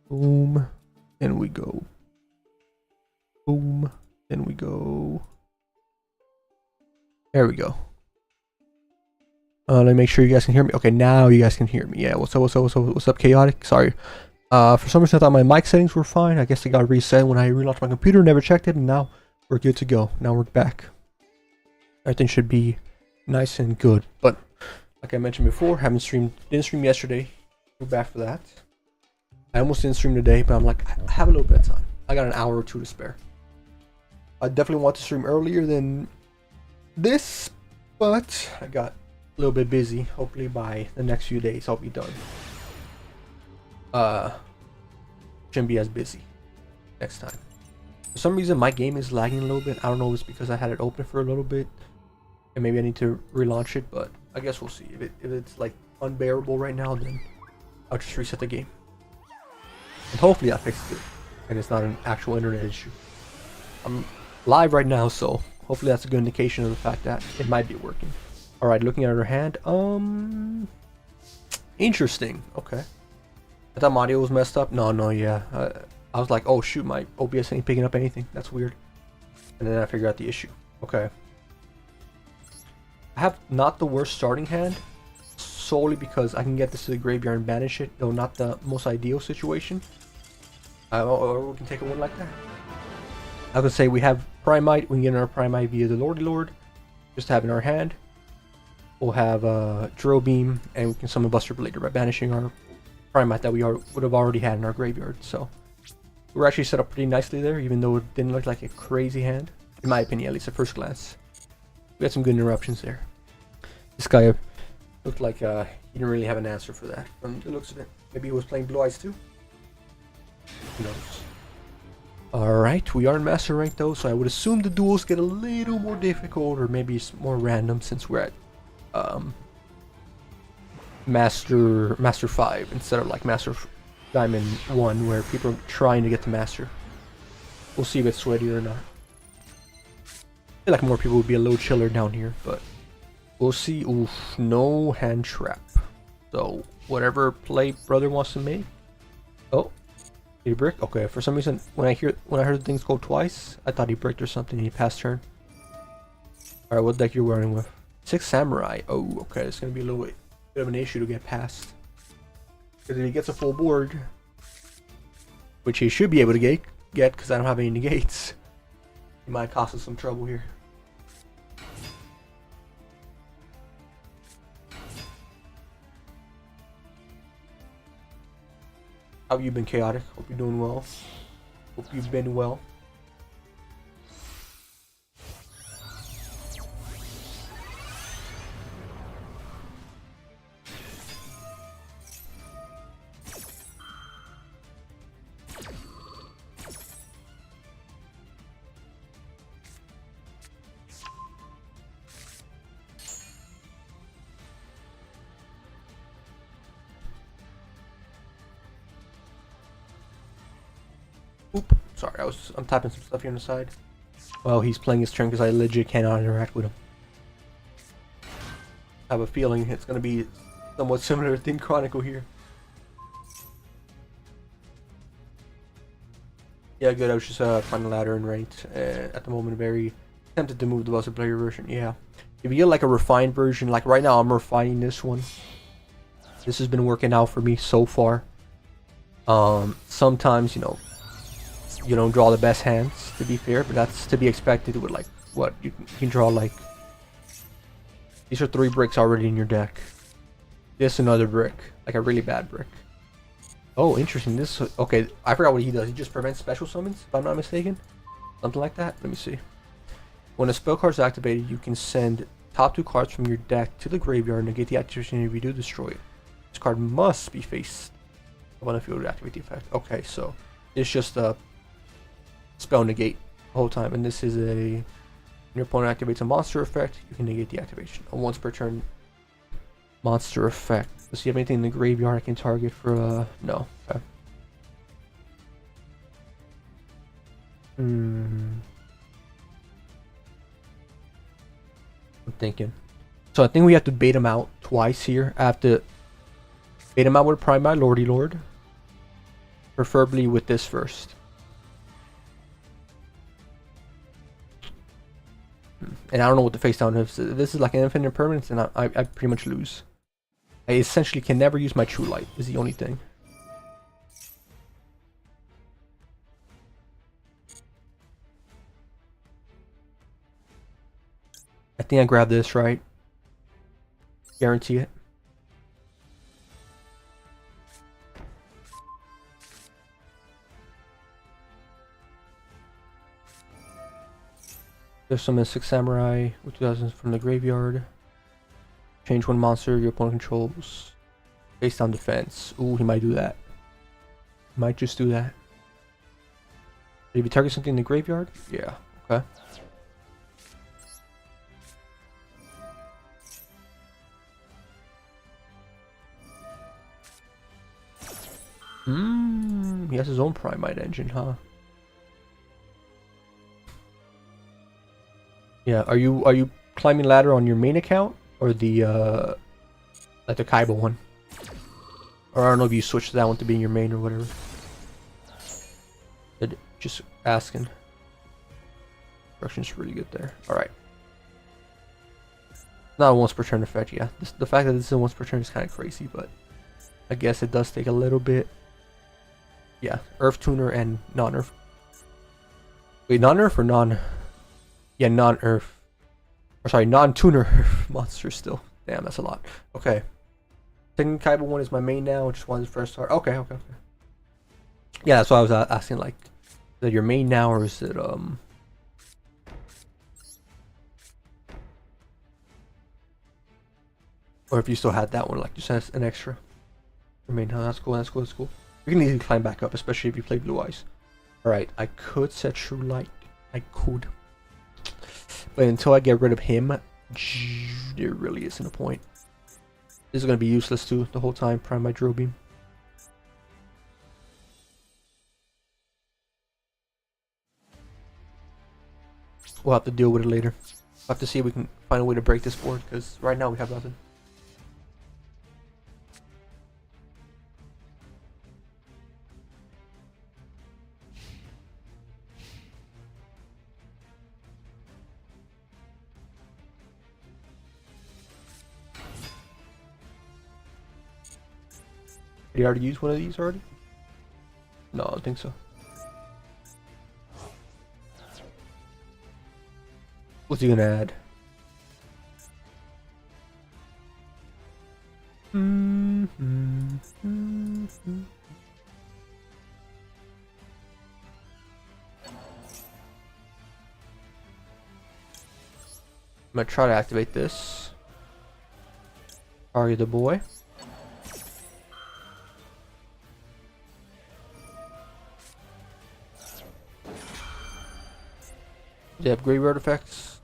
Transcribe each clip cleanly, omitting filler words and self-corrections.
Boom. And we go. Boom. And we go. There we go. Let me make sure you guys can hear me. Okay, now you guys can hear me. Yeah, what's up, what's up, Chaotic? Sorry. For some reason I thought my mic settings were fine. I guess they got reset when I relaunched my computer, never checked it, and now we're good to go. Now we're back. Everything should be nice and good. But like I mentioned before, didn't stream yesterday. We're back for that. I almost didn't stream today, but I'm like, I have a little bit of time. I got an hour or two to spare. I definitely want to stream earlier than this, but I got a little bit busy. Hopefully by the next few days I'll be done. Shouldn't be as busy next time. For some reason my game is lagging a little bit. I don't know if it's because I had it open for a little bit and maybe I need to relaunch it, but I guess we'll see. If it's like unbearable right now, then I'll just reset the game. And hopefully I fixed it and it's not an actual internet issue. I'm live right now, so hopefully that's a good indication of the fact that it might be working. Alright, looking at her hand. Interesting. Okay. I thought my audio was messed up. No, yeah. I was like, oh shoot, my OBS ain't picking up anything. That's weird. And then I figured out the issue. Okay. I have not the worst starting hand, solely because I can get this to the graveyard and banish it, though not the most ideal situation. Or we can take a win like that. I could say we have Primite, we can get our Primite via the Lord, just to have in our hand. We'll have Drill Beam, and we can summon Buster Blader by banishing our Primite that we would have already had in our graveyard. So we're actually set up pretty nicely there, even though it didn't look like a crazy hand, in my opinion, at least at first glance. We had some good interruptions there. This guy looked like he didn't really have an answer for that from the looks of it. Maybe he was playing Blue Eyes too? Who knows? Alright, we are in Master Rank though, so I would assume the duels get a little more difficult, or maybe it's more random since we're at Master 5 instead of like Master Diamond 1 where people are trying to get to Master. We'll see if it's sweaty or not. I feel like more people would be a little chiller down here, but we'll see. Oof, no hand trap. So whatever play brother wants to make. Oh, did he brick? Okay, for some reason when I heard things go twice, I thought he bricked or something and he passed turn. Alright, what deck you're wearing with? 6 Samurai. Oh, okay, it's gonna be a little bit of an issue to get past. Because if he gets a full board, which he should be able to get because I don't have any negates, he might cost us some trouble here. How have you been, Chaotic? Hope you're doing well. Hope you've been well. Oop, sorry, I'm typing some stuff here on the side. Well, he's playing his turn because I legit cannot interact with him. I have a feeling it's going to be somewhat similar to Theme Chronicle here. Yeah, good. I was just climbing the ladder and ranked. At the moment, very tempted to move the Buster Player version. Yeah, if you get like a refined version, like right now, I'm refining this one. This has been working out for me so far. Sometimes, you know, you don't draw the best hands, to be fair, but that's to be expected with like what you can draw. Like these are 3 bricks already in your deck. This another brick, like a really bad brick. Oh, interesting. This okay. I forgot what he does. He just prevents special summons, if I'm not mistaken. Something like that. Let me see. When a spell card is activated, you can send top 2 cards from your deck to the graveyard and negate the activation. If you do, destroy it. This card must be faced on the field to activate the effect. Okay, so it's just a spell negate the whole time, and this is a when your opponent activates a monster effect, you can negate the activation. A once per turn monster effect. Does he have anything in the graveyard I can target for no. Okay. I'm thinking. So I think we have to bait him out twice here. I have to bait him out with Prime by Lordy Lord. Preferably with this first. And I don't know what the face down is. This is like an infinite permanence, and I pretty much lose. I essentially can never use my True Light, is the only thing. I think I grabbed this, right? Guarantee it. There's some Mystic Samurai with 2000 from the graveyard. Change one monster your opponent controls. Face down defense. Ooh, he might do that. Might just do that. Did he target something in the graveyard? Yeah, okay. He has his own Primite engine, huh? Yeah, are you climbing ladder on your main account or the like the Kaiba one? Or I don't know if you switched that one to being your main or whatever. Just asking. Direction's really good there. Alright. Not a once per turn effect, yeah. The fact that this is a once per turn is kind of crazy, but I guess it does take a little bit. Yeah, Earth Tuner and non-Earth. Wait, non-Earth or non? Yeah, non-Earth. Or sorry, non-Tuner monsters still. Damn, that's a lot. Okay. Second Kaiba one is my main now, which is one of the first start. Okay. Yeah, that's why I was asking, like, is that your main now or is it or if you still had that one, like just as an extra. Your main now, that's cool. You can easily climb back up, especially if you play Blue Eyes. Alright, I could set True Light. I could. But until I get rid of him, there really isn't a point. This is going to be useless too the whole time. Prime my Drill Beam. We'll have to deal with it later. We'll have to see if we can find a way to break this board, because right now we have nothing. Did you already use one of these already? No, I don't think so. What's he gonna add? I'm gonna try to activate this. Are you the boy? They have graveyard effects.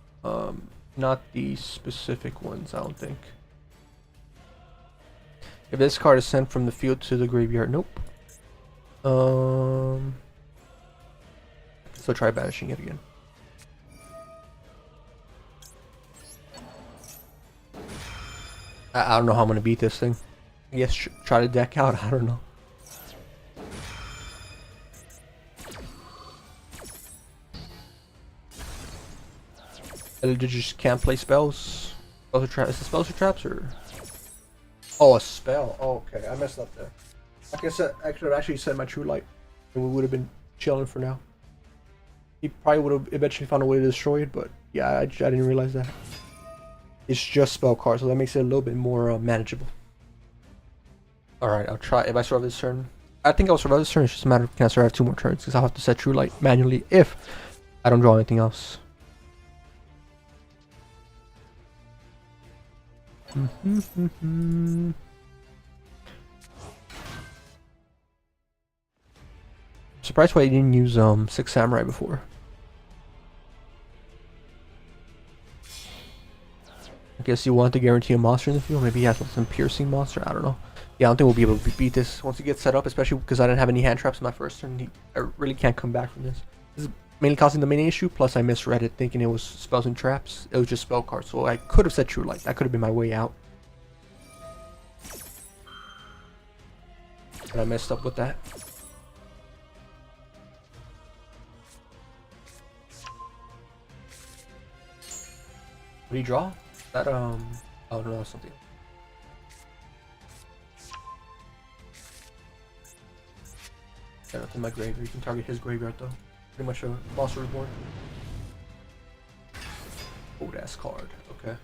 Not the specific ones, I don't think. If this card is sent from the field to the graveyard, nope. So try banishing it again. I don't know how I'm gonna beat this thing. I guess try to deck out. I don't know. You just can't play spells. Spells or traps? Is it spells or traps or? Oh, a spell. Oh, okay, I messed up there. Like I said, I could have actually set my True Light, and we would have been chilling for now. He probably would have eventually found a way to destroy it, but yeah, I didn't realize that. It's just spell cards, so that makes it a little bit more manageable. All right, I'll try. If I survive this turn, I think I'll survive this turn. It's just a matter of can I survive 2 more turns, because I'll have to set True Light manually if I don't draw anything else. Surprised why I didn't use 6 Samurai before. I guess you want to guarantee a monster in the field. Maybe he has some piercing monster. I don't know. Yeah, I don't think we'll be able to beat this once he gets set up, especially because I didn't have any hand traps in my first turn. I really can't come back from this. This is mainly causing the main issue, plus I misread it thinking it was spells and traps. It was just spell cards, so I could have said True Light. That could have been my way out. And I messed up with that. What do you draw? That oh no, that's something. Yeah, that's in my graveyard. You can target his graveyard though. Pretty much a monster reborn. Old ass card. Okay.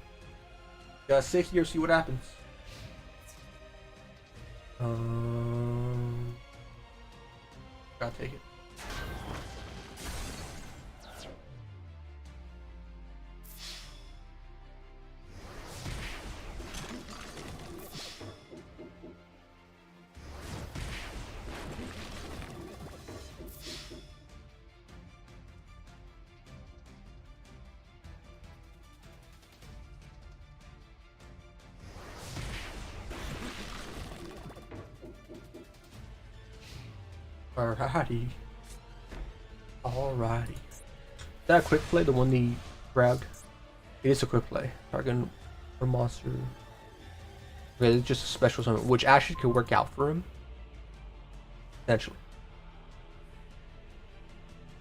Gotta sit here, see what happens. Gotta take it. Alrighty. Alrighty. Is that a quick play? The one he grabbed? It is a quick play. Target a monster. Okay, it's just a special summon, which actually could work out for him. Potentially.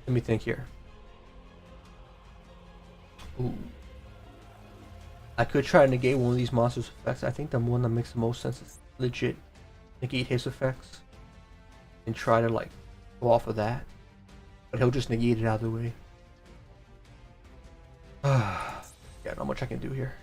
Let me think here. Ooh. I could try to negate one of these monsters' effects. I think the one that makes the most sense is legit negate his effects. And try to like go off of that. But he'll just negate it out of the way. Yeah, not much I can do here.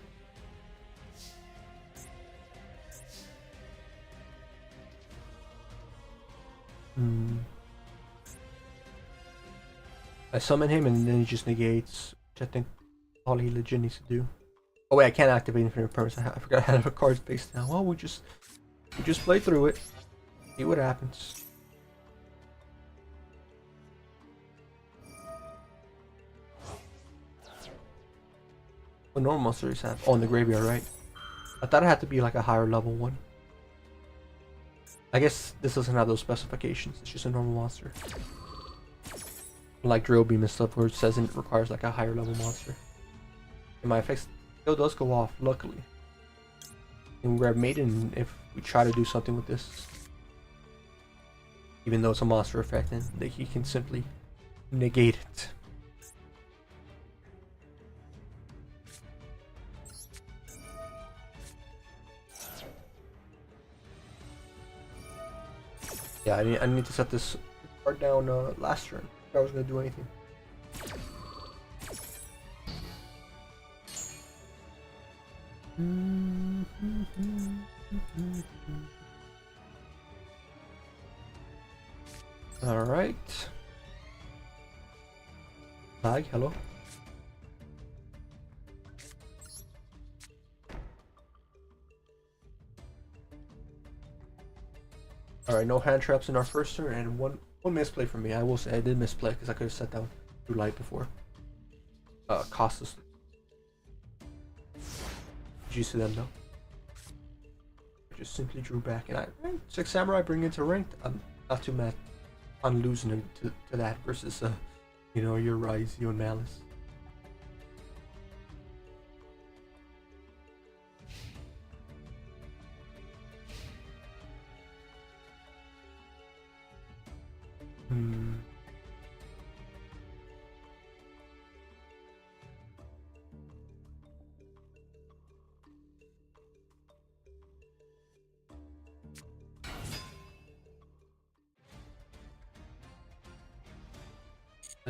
I summon him and then he just negates, which I think all he legit needs to do. Oh wait, I can't activate Infinite Permanence. I forgot I have a card space now. Well, we just play through it. See what happens. What normal monsters have? Oh, in the graveyard, right? I thought it had to be like a higher level one. I guess this doesn't have those specifications. It's just a normal monster. Like drill beam and stuff, where it says it requires like a higher level monster. And my effects still does go off, luckily. And we grab Maiden if we try to do something with this. Even though it's a monster effect, and he can simply negate it. Yeah, I need to set this card down last turn if I was going to do anything. Alright. Lag, hello. Alright, no hand traps in our first turn, and one misplay from me. I will say I did misplay because I could have set down too light before. Cost us. Did you see them though? I just simply drew back, and 6 Samurai bring into ranked. I'm not too mad on losing him to that versus you know, your Rise, you and Malice.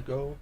Go.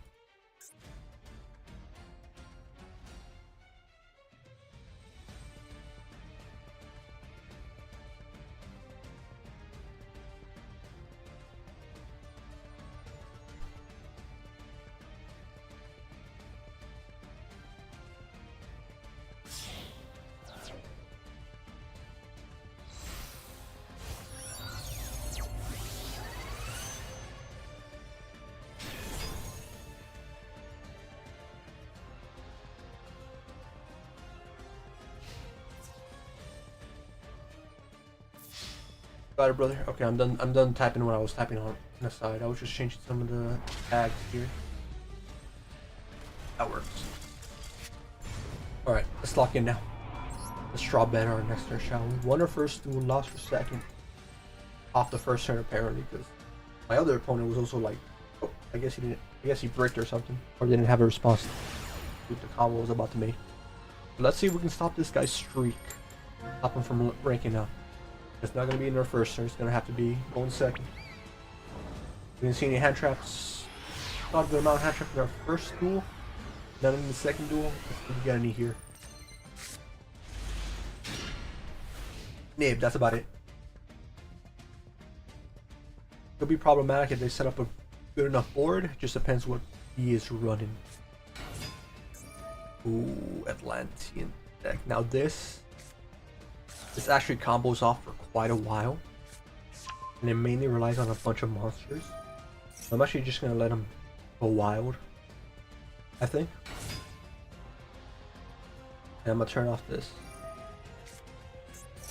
Got it, brother. Okay, I'm done typing what I was typing on the side. I was just changing some of the tags here. That works. Alright, let's lock in now. Let's draw better our next turn, shall we? Won our first duel, lost for second. Off the first turn apparently, because my other opponent was also like, oh, I guess he bricked or something. Or didn't have a response to the combo I was about to make. Let's see if we can stop this guy's streak. Stop him from ranking up. It's not going to be in our first turn. It's going to have to be going second. We didn't see any hand traps. Not a good amount of hand traps in our first duel. None in the second duel. Let's see if we got any here. Nib, that's about it. It'll be problematic if they set up a good enough board. It just depends what he is running. Ooh, Atlantean deck. Now this actually combos off for quite a while. And it mainly relies on a bunch of monsters. I'm actually just gonna let him go wild, I think. And I'm gonna turn off this.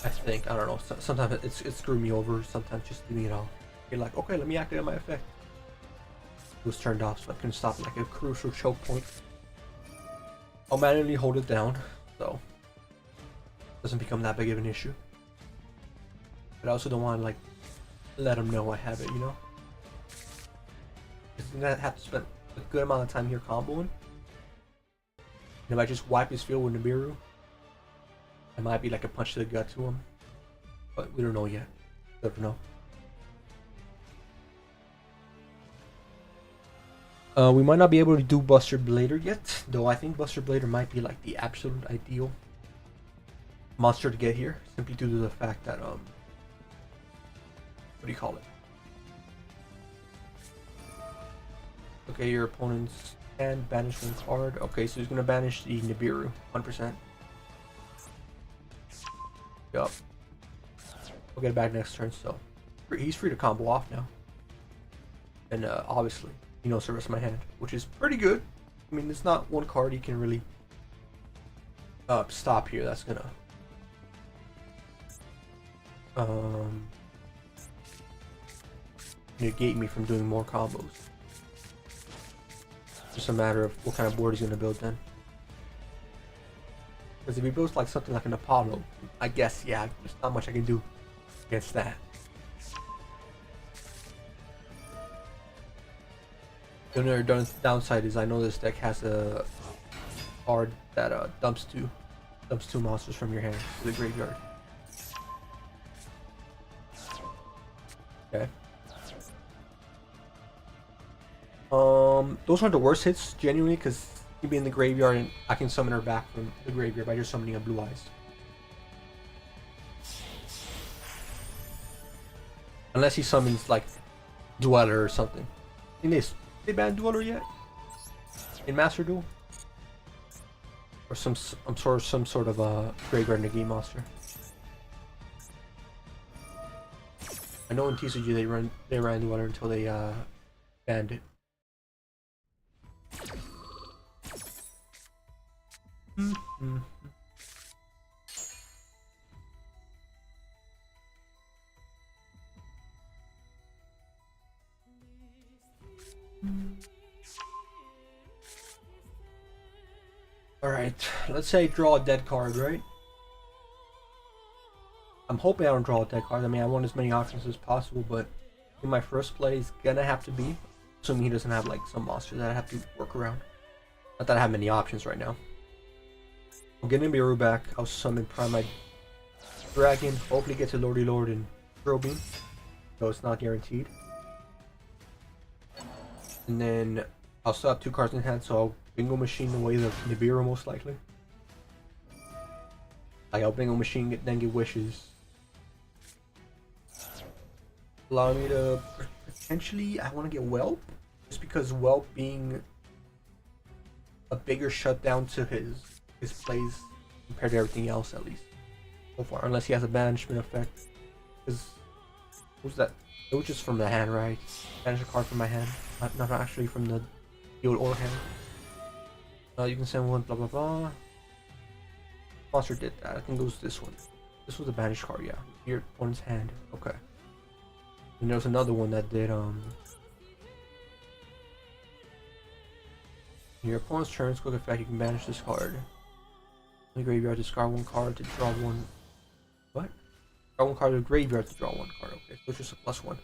I think, I don't know, sometimes it screwed me over, sometimes just leaving it off. You're like, okay, let me activate my effect. It was turned off so I couldn't stop like a crucial choke point. I'll manually hold it down, so it doesn't become that big of an issue. But I also don't want to like let him know I have it, you know? Because I'm gonna have to spend a good amount of time here comboing. And if I just wipe his field with Nibiru, it might be like a punch to the gut to him. But we don't know yet. Never know. We might not be able to do Buster Blader yet, though I think Buster Blader might be like the absolute ideal monster to get here, simply due to the fact that what do you call it? Okay, your opponents can banish one card. Okay, so he's gonna banish the Nibiru, 100%. Yup. We'll get it back next turn, so he's free to combo off now. And obviously, he knows the rest of my hand, which is pretty good. I mean, there's not one card he can really stop here that's gonna negate me from doing more combos. Just a matter of what kind of board he's gonna build then. Because if he builds like something like an Apollo, I guess, yeah, there's not much I can do against that. The only other downside is I know this deck has a card that dumps two monsters from your hand to the graveyard. Okay. Those aren't the worst hits, genuinely, because he'd be in the graveyard and I can summon her back from the graveyard by just summoning a Blue Eyes. Unless he summons like Dweller or something. I think they banned Dweller yet? In Master Duel? Or some sort of a graveyard negate monster. I know in TCG they ran Dweller until they banned it. Alright, let's say draw a dead card, right? I'm hoping I don't draw a dead card. I mean, I want as many options as possible, but in my first play is gonna have to be, assuming he doesn't have like some monster that I have to work around. Not that I have many options right now. I'll get Nibiru back. I'll summon Prime my Dragon. Hopefully get to Lordy Lord and Throw Beam, though it's not guaranteed. And then I'll still have 2 cards in hand, so I'll Bingo Machine away the Nibiru most likely. Like I'll Bingo Machine, then get Wishes. Allow me to potentially, I want to get Whelp, just because Whelp being a bigger shutdown to his plays compared to everything else, at least so far, unless he has a banishment effect. Because what was that? It was just from the hand, right? Banish a card from my hand, not actually from the field or hand. You can send one, blah blah blah. Monster did that. I think it was this one. This was a banished card, yeah. Your opponent's hand. Okay. And there was another one that did your opponent's turn, quick effect, you can banish this card. In the graveyard, discard 1 card to draw 1. What? Draw 1 card to the graveyard to draw 1 card. Okay, so it's just a +1.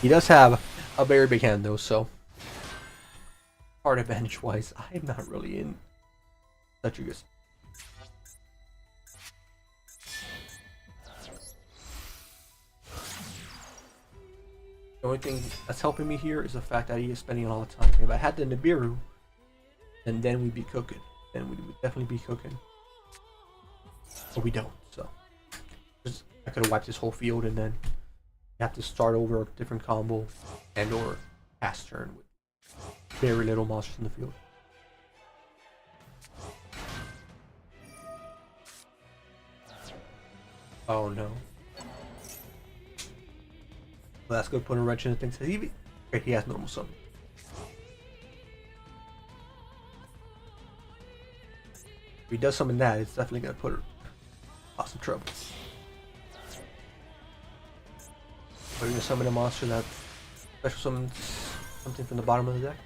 He does have a very big hand though, so card advantage wise, I'm not really in Such a good. The only thing that's helping me here is the fact that he is spending a lot of time. If I had the Nibiru, then we'd be cooking. Then we would definitely be cooking. But we don't, so. I could have wiped this whole field and then you have to start over a different combo and or pass turn with very little monsters in the field. Oh no. Well, that's good. Put a wrench in the thing. He has normal summon. If he does summon that, it's definitely gonna put cause some trouble. We're gonna summon a monster that special summons something from the bottom of the deck.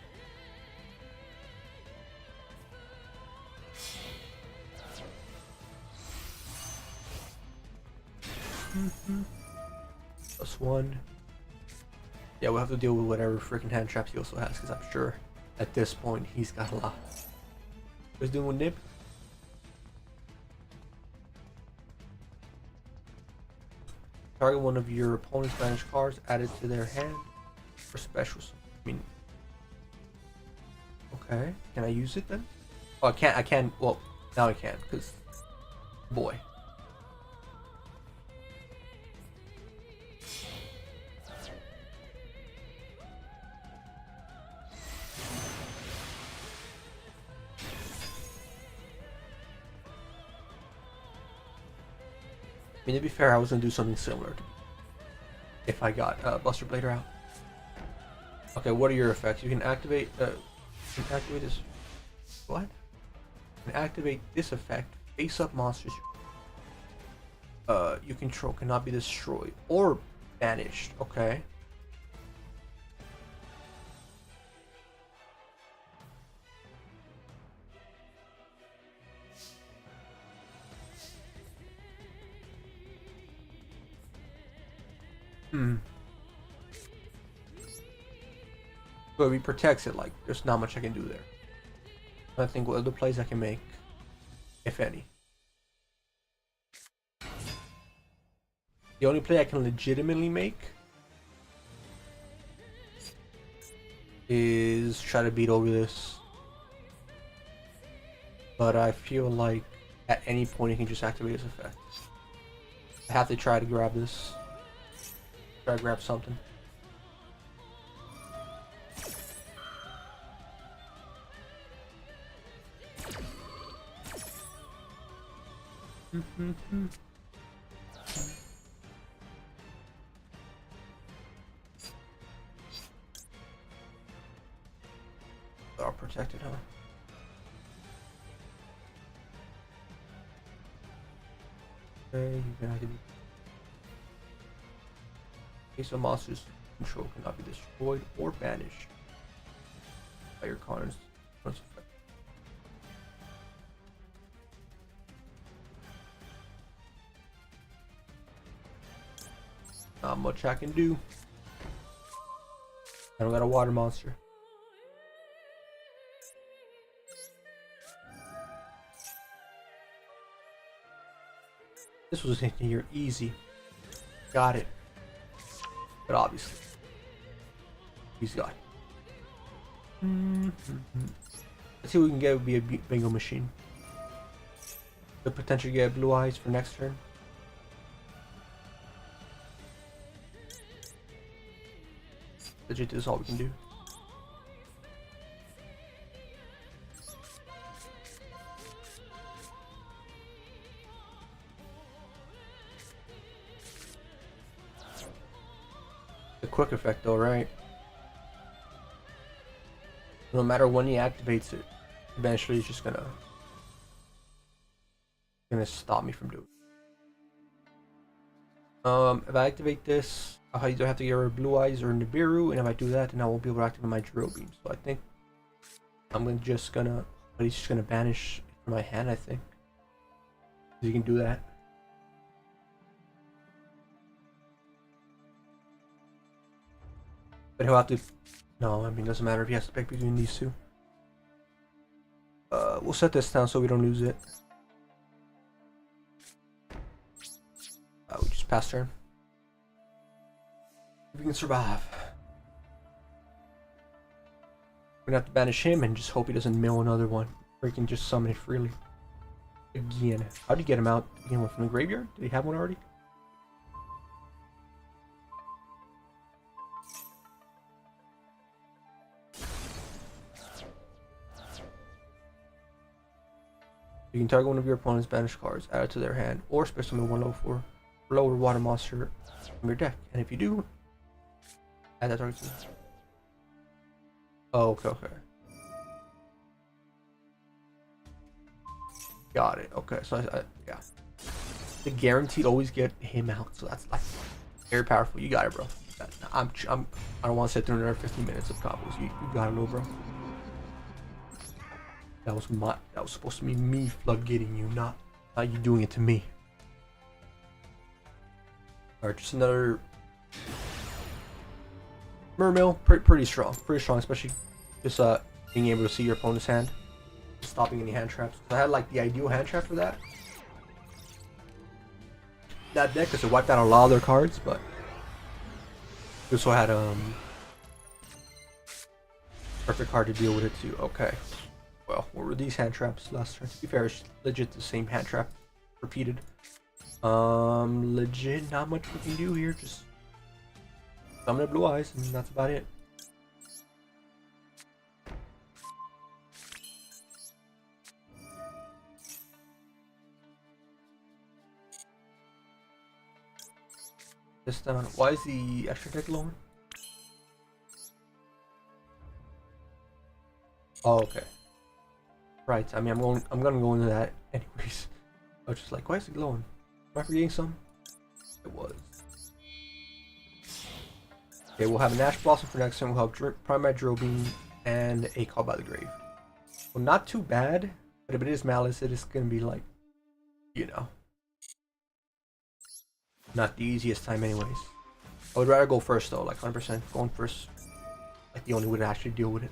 +1. Yeah, we'll have to deal with whatever freaking hand traps he also has, because I'm sure at this point he's got a lot. What's doing with Nib? Target one of your opponent's banished cards added to their hand for specials. I mean, okay, can I use it then? Oh, I can't. I can. Well, now I can because, boy. I mean, to be fair, I was gonna do something similar if I got Buster Blader out. Okay, what are your effects? You can activate. Activate this. What? You can activate this effect. Face-up monsters you control cannot be destroyed or banished. Okay. But he protects it, like, there's not much I can do there. I think what other plays I can make, if any. The only play I can legitimately make is try to beat over this. But I feel like at any point he can just activate his effect. I have to try to grab this. Try to grab something. Are protected, huh? Okay, you can have to be. Case of monsters control cannot be destroyed or banished by your cards. Not much I can do. I don't got a water monster. This was in here easy. Got it. But obviously, he's got it. Let's see what we can get. Be a bingo machine. Could potentially get blue eyes for next turn. Legit, this is all we can do. The quick effect though, right? No matter when he activates it, eventually he's just gonna stop me from doing it. If I activate this, I either have to get rid of Blue Eyes or Nibiru, and if I do that, then I won't be able to activate my Drill Beam. So I think I'm just gonna, but he's just gonna banish from my hand, I think. You can do that. But he'll have to, no, I mean, it doesn't matter if he has to pick between these two. We'll set this down so we don't lose it. We just pass turn. We can survive. We're gonna have to banish him and just hope he doesn't mill another one. Or he can just summon it freely. Again. How do you get him out? Again, one from the graveyard? Did he have one already? You can target one of your opponent's banished cards, add it to their hand, or special summon one level 4 lower water monster from your deck. And if you do, add that target to the... Oh, okay. Got it. Okay, so yeah. The guaranteed always get him out, so that's like very powerful. You got it, bro. I don't want to sit through another 15 minutes of combos. You got it, little bro. That was supposed to be me floodgating you, not you doing it to me. Alright, just another Mermill, pretty strong, especially just being able to see your opponent's hand, stopping any hand traps. I had like the ideal hand trap for that deck because it wiped out a lot of their cards, but it also had perfect card to deal with it too. Okay. Well, what were these hand traps last turn? To be fair, it's legit the same hand trap repeated. Legit, not much we can do here. Just summon up Blue Eyes, and that's about it. This down. Why is the extra deck lower? Oh, okay. Right. I mean, I'm gonna go into that anyways. I was just like, why is it glowing? Am I forgetting some? It was. Okay, we'll have an Ash Blossom for next turn. We'll have Primary Drill Beam and a Call by the Grave. Well, not too bad, but if it is Malice, it is gonna be like, you know, not the easiest time anyways. I would rather go first though, like 100%. Going first, like the only way to actually deal with it.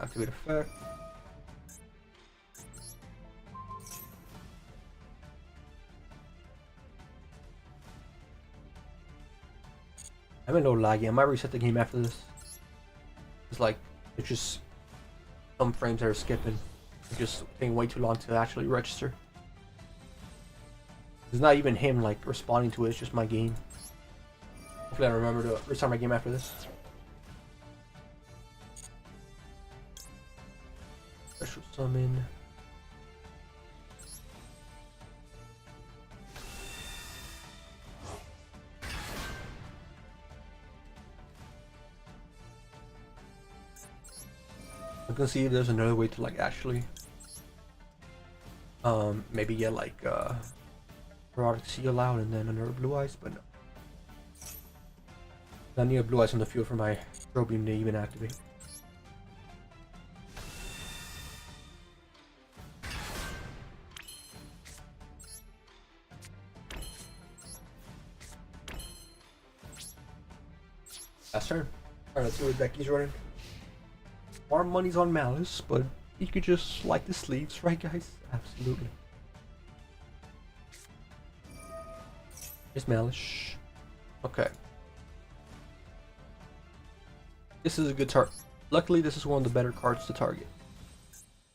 Activate effect. I'm a little laggy. I might reset the game after this. It's like, it's just some frames that are skipping. It's just taking way too long to actually register. It's not even him like responding to it, it's just my game. Hopefully I remember to restart my game after this. Special summon. I'm gonna see if there's another way to like actually maybe get like Erotic Seal out and then another Blue Eyes, but no. I need a Blue Eyes on the field for my Throw Beam to even activate. Last turn. Alright, let's see what deck he's running. Our money's on Malice, but you could just like the sleeves, right guys? Absolutely. Here's Malice. Okay. This is a good target. Luckily, this is one of the better cards to target.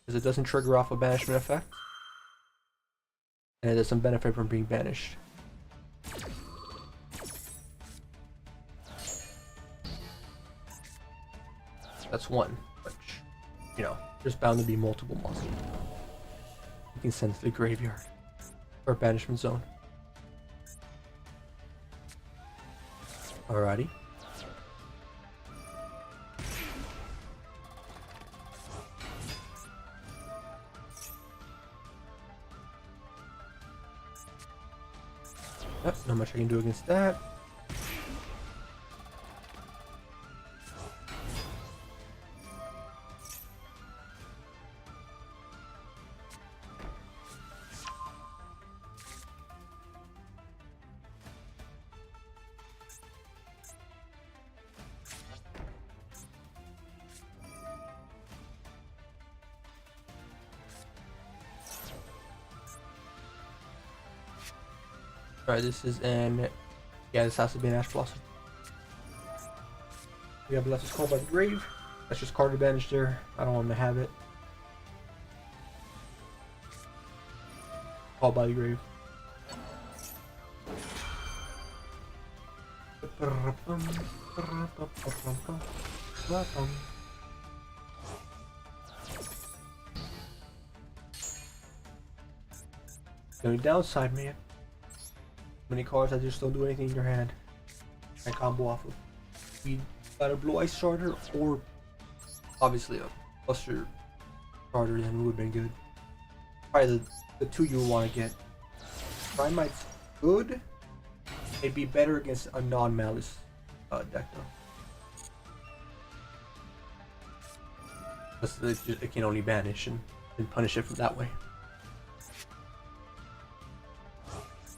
Because it doesn't trigger off a banishment effect. And it doesn't benefit from being banished. That's one, which, you know, there's bound to be multiple monsters. You can send to the graveyard or banishment zone. Alrighty. Yep, not much I can do against that. Alright, this is an... Yeah, this has to be an Ash Blossom. We have Blessed Call by the Grave. That's just card advantage there. I don't want to have it. Call by the Grave. The only downside, man. Many cards that just don't do anything in your hand. I combo off of. We got a Blue Ice starter or obviously a Buster starter, then it would have been good. Probably the two you would want to get. Primite's good. It'd be better against a non-Malice deck though. Because it can only banish and punish it from that way.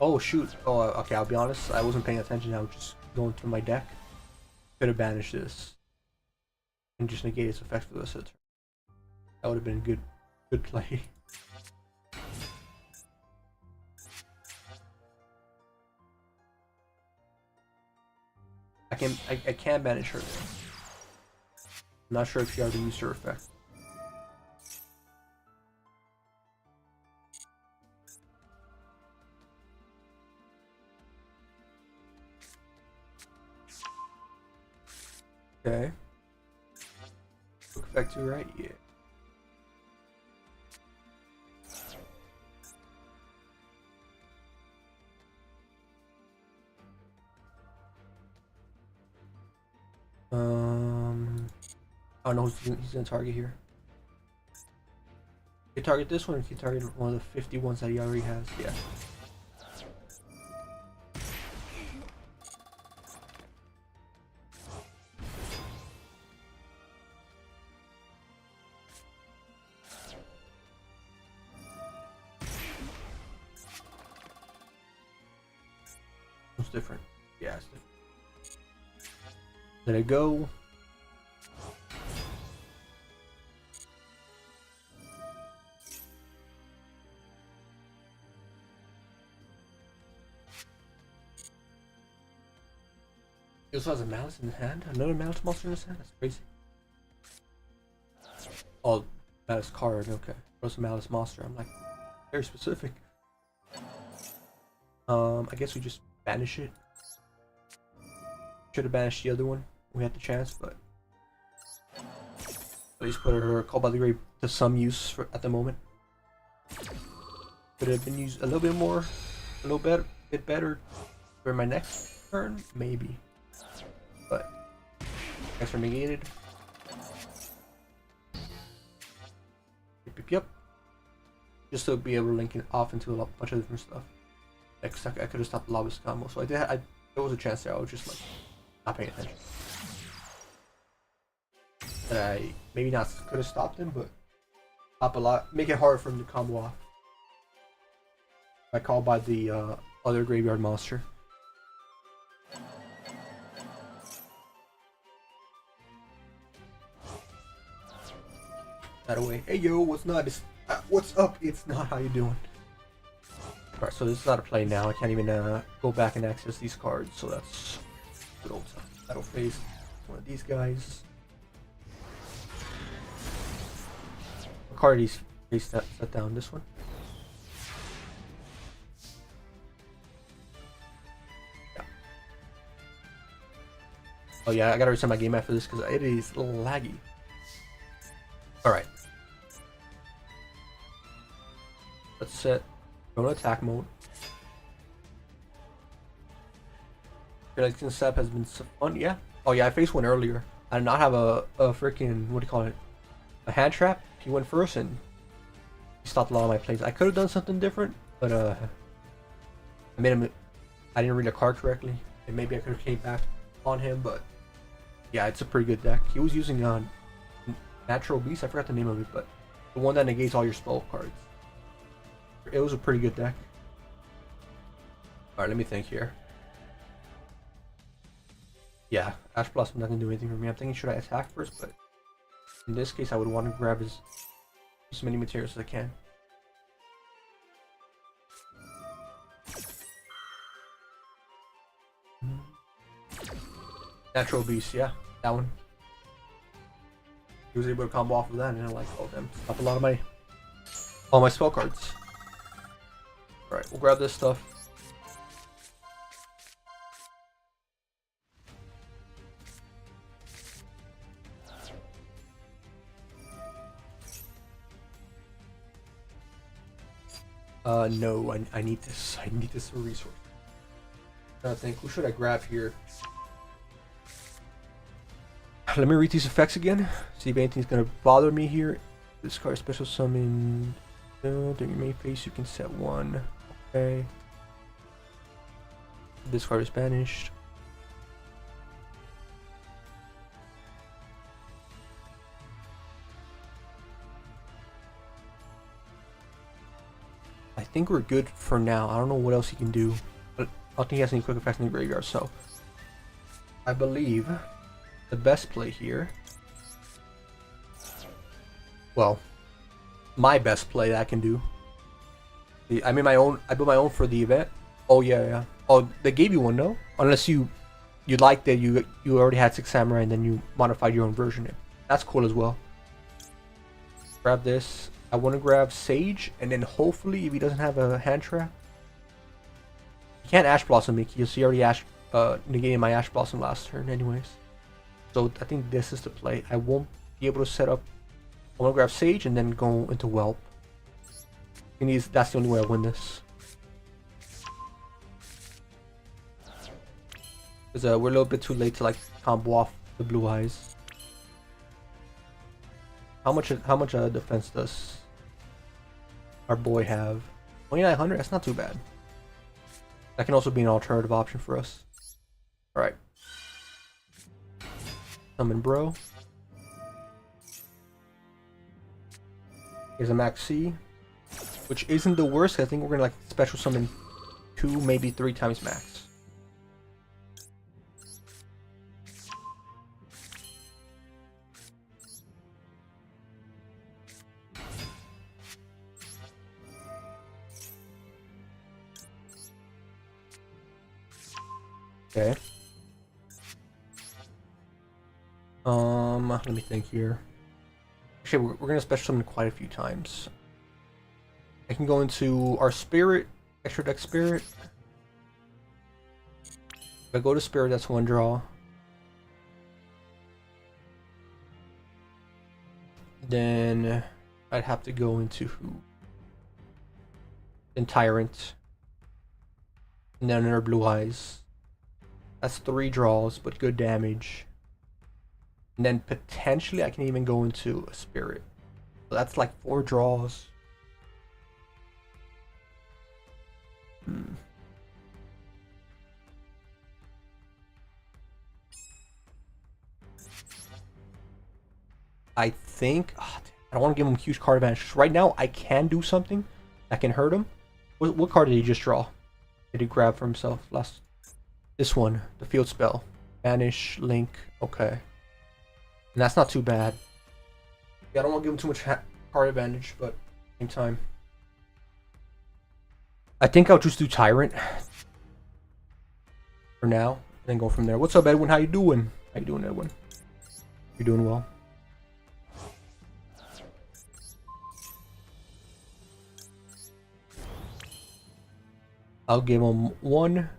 Oh shoot! Oh, okay. I'll be honest. I wasn't paying attention. I was just going through my deck. Could have banished this and just negate its effects for the rest of the turn. That would have been good play. I can banish her. I'm not sure if she already used her effect. Okay. Quick effect to right, yeah. I don't know who's he's gonna target here. Can you target this one or can you target one of the 50 ones that he already has? Yeah. It's different. Yeah, it's different. Let it go. He also has a Malice in his hand. Another Malice monster in his hand. That's crazy. Oh, Malice card. Okay. What's a Malice monster? I'm like very specific. I guess we just banish it. Should have banished the other one. We had the chance, but at least put her Call by the Grave to some use at the moment. Could have been used a little bit more, bit better for my next turn, maybe. But guess we're negated. Yep. Just to be able to link it off into a bunch of different stuff. Like I could have stopped the Lobbyist combo, so there was a chance there. I was just like not paying attention. That I maybe not could have stopped him, but stop a lot, make it hard for him to combo off. I call by the other graveyard monster. That away. Hey yo, what's up? It's not. How you doing? Alright, so this is out of play now. I can't even go back and access these cards, so that's good old stuff. Battle phase. One of these guys. What card is set down? This one. Yeah. Oh yeah, I gotta reset my game after this because it is laggy. Alright. Let's set go to attack mode. Realizing step has been so fun. Yeah. Oh yeah, I faced one earlier. I did not have a freaking, what do you call it? A hand trap. He went first and he stopped a lot of my plays. I could have done something different, but I made him. I didn't read the card correctly, and maybe I could have came back on him. But yeah, it's a pretty good deck. He was using Natural Beast. I forgot the name of it, but the one that negates all your spell cards. It was a pretty good deck. Alright, let me think here. Yeah, Ash Blossom doesn't do anything for me. I'm thinking, should I attack first? But in this case, I would want to grab as many materials as I can. Natural Beast, yeah, that one. He was able to combo off of that, and I'm like, oh damn, stop a lot of all my spell cards. Alright, we'll grab this stuff. No, I need this. I need this resource. I think, who should I grab here? Let me read these effects again. See if anything's gonna bother me here. Discard special summon. During your main phase, you can set one. Okay. This card is banished. I think we're good for now. I don't know what else he can do, but I don't think he has any quick effects in the graveyard. So I believe the best play here. Well, my best play that I can do. I made my own. I built my own for the event. Oh yeah. Oh, they gave you one, no? Unless you liked that you already had 6 samurai and then you modified your own version. That's cool as well. Grab this. I want to grab Sage, and then hopefully if he doesn't have a hand trap, he can't Ash Blossom me because he already negated my Ash Blossom last turn anyways. So I think this is the play. I won't be able to set up. I want to grab Sage and then go into Whelp. That's the only way I win this. Because we're a little bit too late to like combo off the Blue Eyes. How much defense does our boy have? 2900. That's not too bad. That can also be an alternative option for us. All right. Summon Bro. Here's a Max C, which isn't the worst. I think we're gonna like special summon 2, maybe 3 times max. Okay. Let me think here. Actually, we're gonna special summon quite a few times. I can go into our Spirit, extra deck Spirit. If I go to Spirit, that's 1 draw. Then I'd have to go into who? Then Tyrant. And then another Blue Eyes. That's 3 draws, but good damage. And then potentially I can even go into a Spirit. So that's like 4 draws. I think I don't want to give him huge card advantage. Right now I can do something that can hurt him. What card did he just draw? Did he grab for himself last? This one, the field spell. Banish, Link, okay. And that's not too bad. Yeah, I don't want to give him too much card advantage, but at the same time. I think I'll just do Tyrant. For now, and then go from there. What's up, Edwin? How you doing? How you doing, Edwin? You're doing well. I'll give him 1,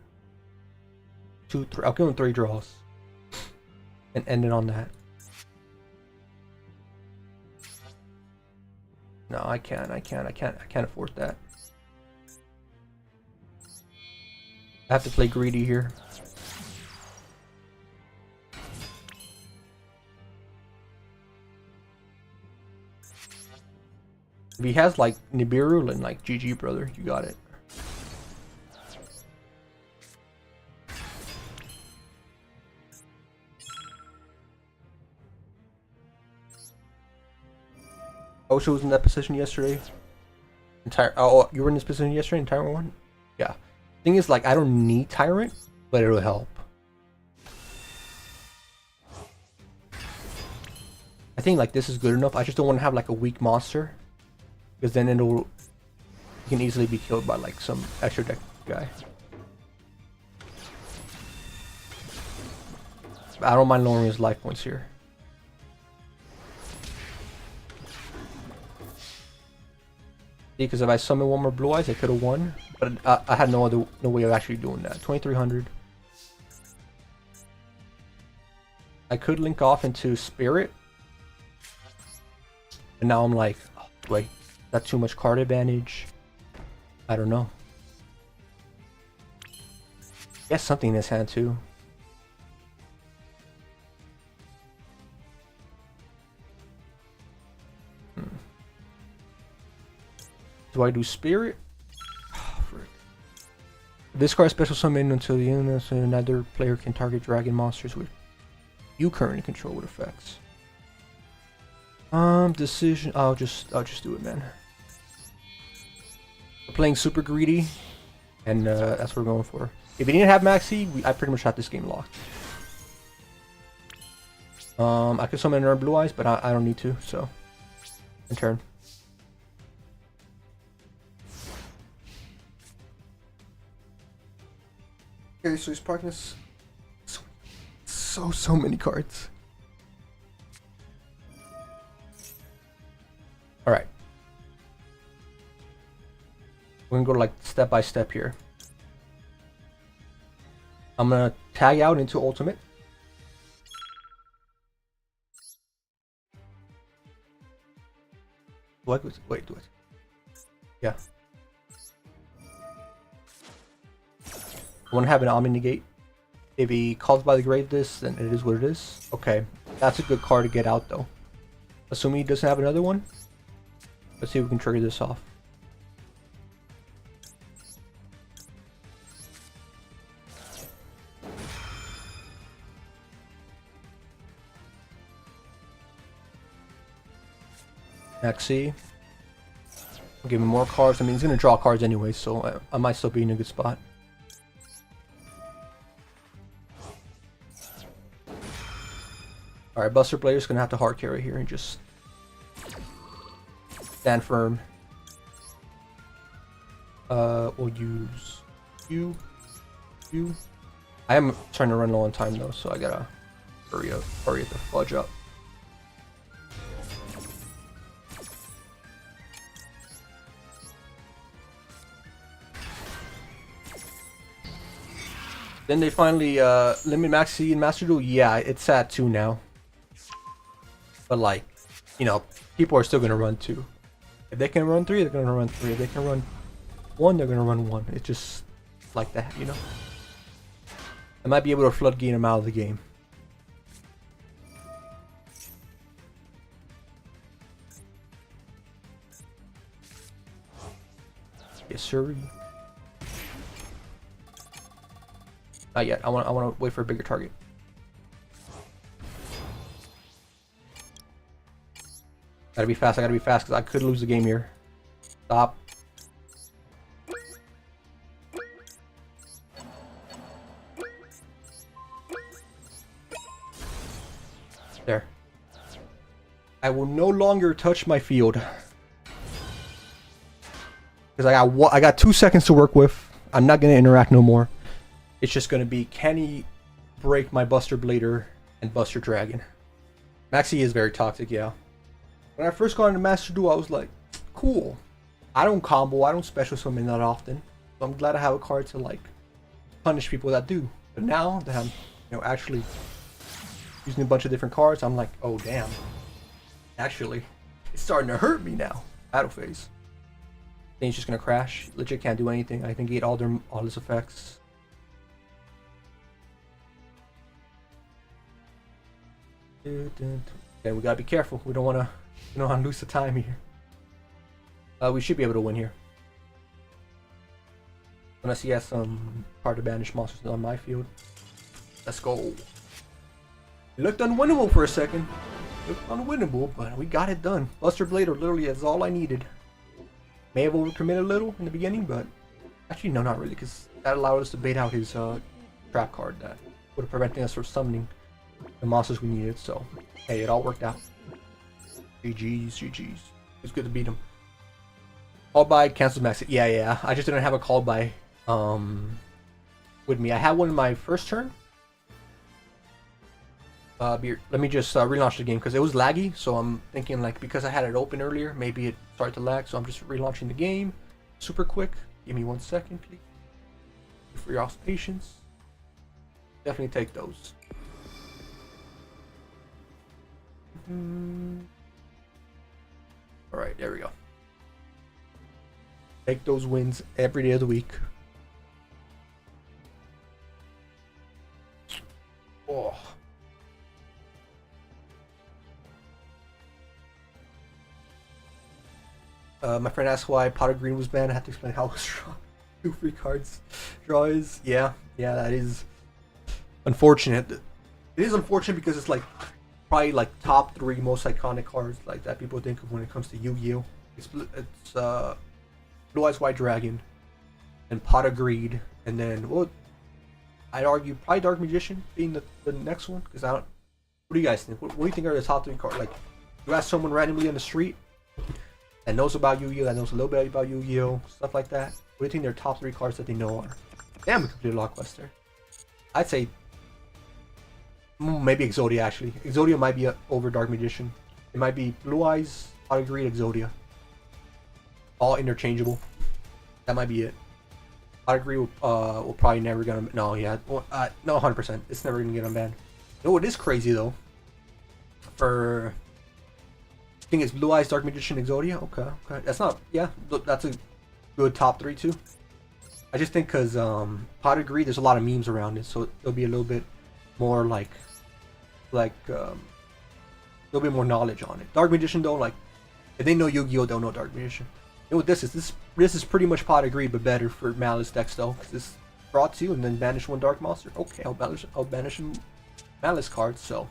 2, 3. I'll give him 3 draws. And end it on that. No, I can't afford that. I have to play greedy here. If he has like Nibiru, then like GG, brother, you got it. Osha was in that position yesterday. Oh, you were in this position yesterday in Tyrant 1? Yeah. Thing is, like, I don't need Tyrant, but it'll help. I think like this is good enough. I just don't want to have like a weak monster, because then you can easily be killed by like some extra deck guy. I don't mind lowering his life points here. Because if I summon one more Blue Eyes, I could have won. But I had no way of actually doing that. 2300. I could link off into Spirit. And now I'm like, oh, wait, that's too much card advantage. I don't know. He has something in his hand too. Do I do Spirit? Oh, this card special summon until the end, so another player can target dragon monsters with you currently control with effects. Decision. I'll just do it, man. We're playing super greedy, and that's what we're going for. If he didn't have Maxi, I pretty much had this game locked. I could summon another Blue Eyes, but I don't need to. So, in turn. Okay, so he's parking this. So many cards. All right. We're gonna go like step by step here. I'm gonna tag out into ultimate. What? Wait, do it. Yeah. I want to have an Omni Negate. If he calls by the grave this, then it is what it is. Okay, that's a good card to get out though. Assuming he doesn't have another one. Let's see if we can trigger this off. Maxi. I'll give him more cards. I mean, he's going to draw cards anyway, so I might still be in a good spot. Alright, Buster Blader's going to have to hard carry here and just stand firm. We'll use you. I am trying to run low on time though, so I gotta hurry the fudge up. Then they finally limit Maxi and Master Duel. Yeah, it's at 2 now. But like, you know, people are still gonna run 2. If they can run 3, they're gonna run 3. If they can run 1, they're gonna run 1. It's just like that, you know. I might be able to floodgate him out of the game. Yes, sir. Not yet. I want to wait for a bigger target. Gotta be fast. I gotta be fast because I could lose the game here. Stop. There. I will no longer touch my field because I got 2 seconds to work with. I'm not gonna interact no more. It's just gonna be, can he break my Buster Blader and Buster Dragon? Maxi is very toxic, yeah. When I first got into Master Duel, I was like, cool. I don't combo, I don't special summon that often. So I'm glad I have a card to like punish people that do. But now that I'm, you know, actually using a bunch of different cards, I'm like, oh damn. Actually, it's starting to hurt me now. Battle phase. Then he's just gonna crash. Legit can't do anything. I can get all his effects. Okay, we gotta be careful. We don't wanna lose the time here. We should be able to win here. Unless he has some hard to banish monsters on my field. Let's go. It looked unwinnable for a second. Looked unwinnable, but we got it done. Buster Blader literally is all I needed. May have overcommitted a little in the beginning, but actually no, not really, because that allowed us to bait out his trap card that would have prevented us from summoning the monsters we needed. So hey, it all worked out. GG's. It's good to beat him. Call by, cancel max. Yeah. I just didn't have a call by with me. I had one in my first turn. Let me just relaunch the game because it was laggy. So I'm thinking like because I had it open earlier, maybe it started to lag. So I'm just relaunching the game, super quick. Give me 1 second, please. For your patience, definitely take those. All right, there we go. Take those wins every day of the week. Oh. My friend asked why Pot of Green was banned. I had to explain how it was drawn. 2 free cards. Draw is yeah, that is unfortunate. It is unfortunate because it's like probably like top 3 most iconic cards like that people think of when it comes to Yu-Gi-Oh. It's Blue Eyes White Dragon and Pot of Greed, and then well, I'd argue probably Dark Magician being the next one because I don't. What do you guys think? What do you think are the top 3 cards? Like, you ask someone randomly on the street that knows about Yu-Gi-Oh, that knows a little bit about Yu-Gi-Oh, stuff like that. What do you think their top 3 cards that they know are? Damn, we completed Blockbuster. I'd say maybe Exodia actually. Exodia might be over Dark Magician. It might be Blue Eyes, Pot of Greed, Exodia. All interchangeable. That might be it. I agree. Will probably never gonna. No, yeah, well, no, 100%. It's never gonna get unbanned. You know what is crazy though? For I think it's Blue Eyes, Dark Magician, Exodia. Okay. That's not. Yeah, that's a good top 3 too. I just think because Pot of Greed, there's a lot of memes around it, so it'll be a little bit more like a little bit more knowledge on it. Dark Magician though, like if they know Yu-Gi-Oh, they'll know Dark Magician. You know what this is? This is pretty much Pot of Greed, but better for Malice decks though. Cause this draw 2 and then banish 1 Dark Monster. Okay, I'll banish Malice cards. So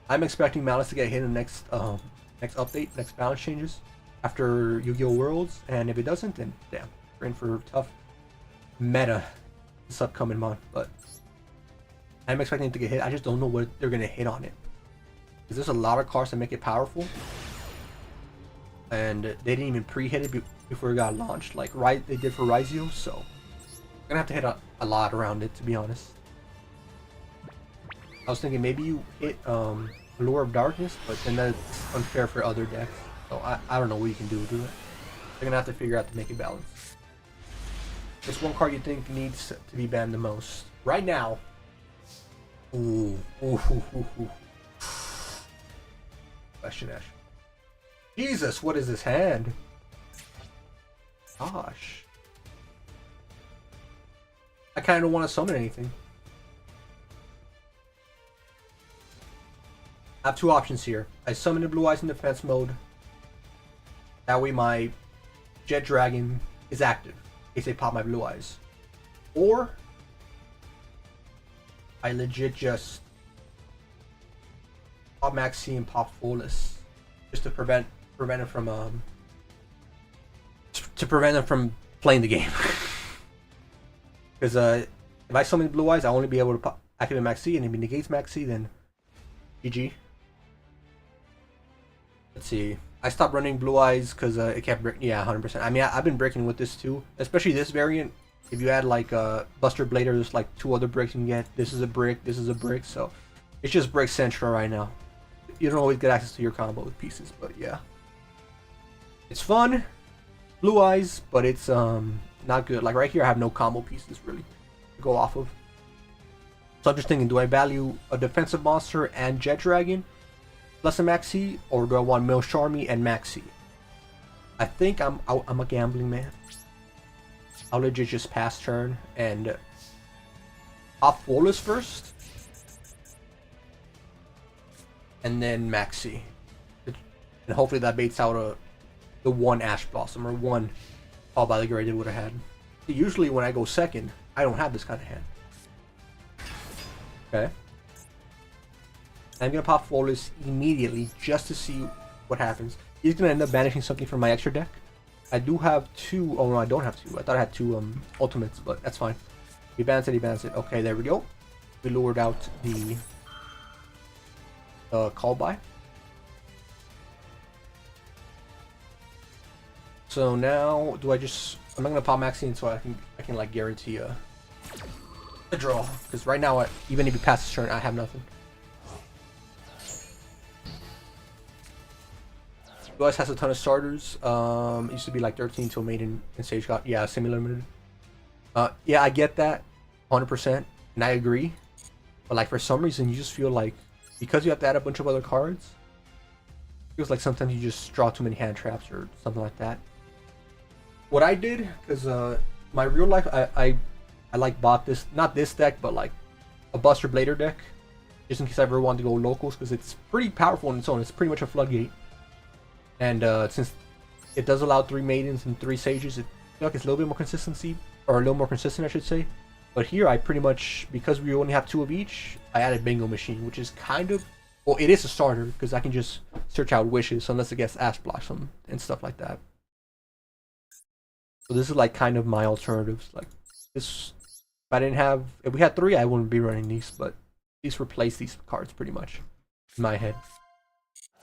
I'm expecting Malice to get hit in the next update, next balance changes after Yu-Gi-Oh Worlds. And if it doesn't, then damn, we're in for tough meta this upcoming month. But I'm expecting it to get hit. I just don't know what they're gonna hit on it. Cause there's a lot of cards that make it powerful. And they didn't even pre-hit it before it got launched, like they did for Raizio, so I'm gonna have to hit a lot around it, to be honest. I was thinking maybe you hit Lure of Darkness, but then that's unfair for other decks. So I don't know what you can do with it. They're gonna have to figure out to make it balance. What's one card you think needs to be banned the most? Right now. Ooh. Question Ash. Jesus, what is this hand? Gosh. I kind of don't want to summon anything. I have 2 options here. I summon the Blue Eyes in defense mode. That way my Jet Dragon is active in case they pop my Blue Eyes. Or I legit just pop Maxi and pop Fullest just to prevent them from playing the game. Because if I summon Blue Eyes, I'll only be able to activate Maxi, and if he negates Maxi, then GG. Let's see. I stopped running Blue Eyes because it kept breaking. Yeah, 100%. I mean, I've been breaking with this too, especially this variant. If you add like Buster Blade, or there's like 2 other bricks you can get. This is a brick. This is a brick. So it's just brick central right now. You don't always get access to your combo with pieces, but yeah. It's fun, Blue Eyes, but it's not good. Like right here, I have no combo pieces really to go off of. So I'm just thinking, do I value a defensive monster and Jet Dragon plus a Maxi, or do I want Mil Charmy and Maxi? I think I'm a gambling man. I'll legit just pass turn and pop Flawless first, and then Maxi, and hopefully that baits out the 1 Ash Blossom or 1 Fall by the Grave would have had. Usually when I go second, I don't have this kind of hand. Okay. I'm gonna pop Flawless immediately just to see what happens. He's gonna end up banishing something from my extra deck. I do have 2. Oh no, I don't have 2. I thought I had 2 ultimates, but that's fine. He bans it. Okay, there we go. We lured out the call by. So now, do I just? I'm not gonna pop Maxine so I can like guarantee a draw. Because right now, even if he passes turn, I have nothing. US has a ton of starters. It used to be like 13 till Maiden and Sage got, yeah, semi-limited. Yeah, I get that 100%, and I agree. But like for some reason, you just feel like because you have to add a bunch of other cards, it feels like sometimes you just draw too many hand traps or something like that. What I did, because my real life, I like bought this, not this deck, but like a Buster Blader deck, just in case I ever wanted to go locals, because it's pretty powerful on its own. It's pretty much a floodgate, and since it does allow 3 maidens and 3 sages, it I feel like it's a little bit more consistency, or a little more consistent, I should say. But here, I pretty much, because we only have 2 of each, I added Bingo Machine, which is kind of, well, it is a starter because I can just search out wishes unless it gets Ash Blossom and stuff like that. So this is like kind of my alternatives. Like this, if I didn't have, if we had 3, I wouldn't be running these, but these replace these cards pretty much in my head.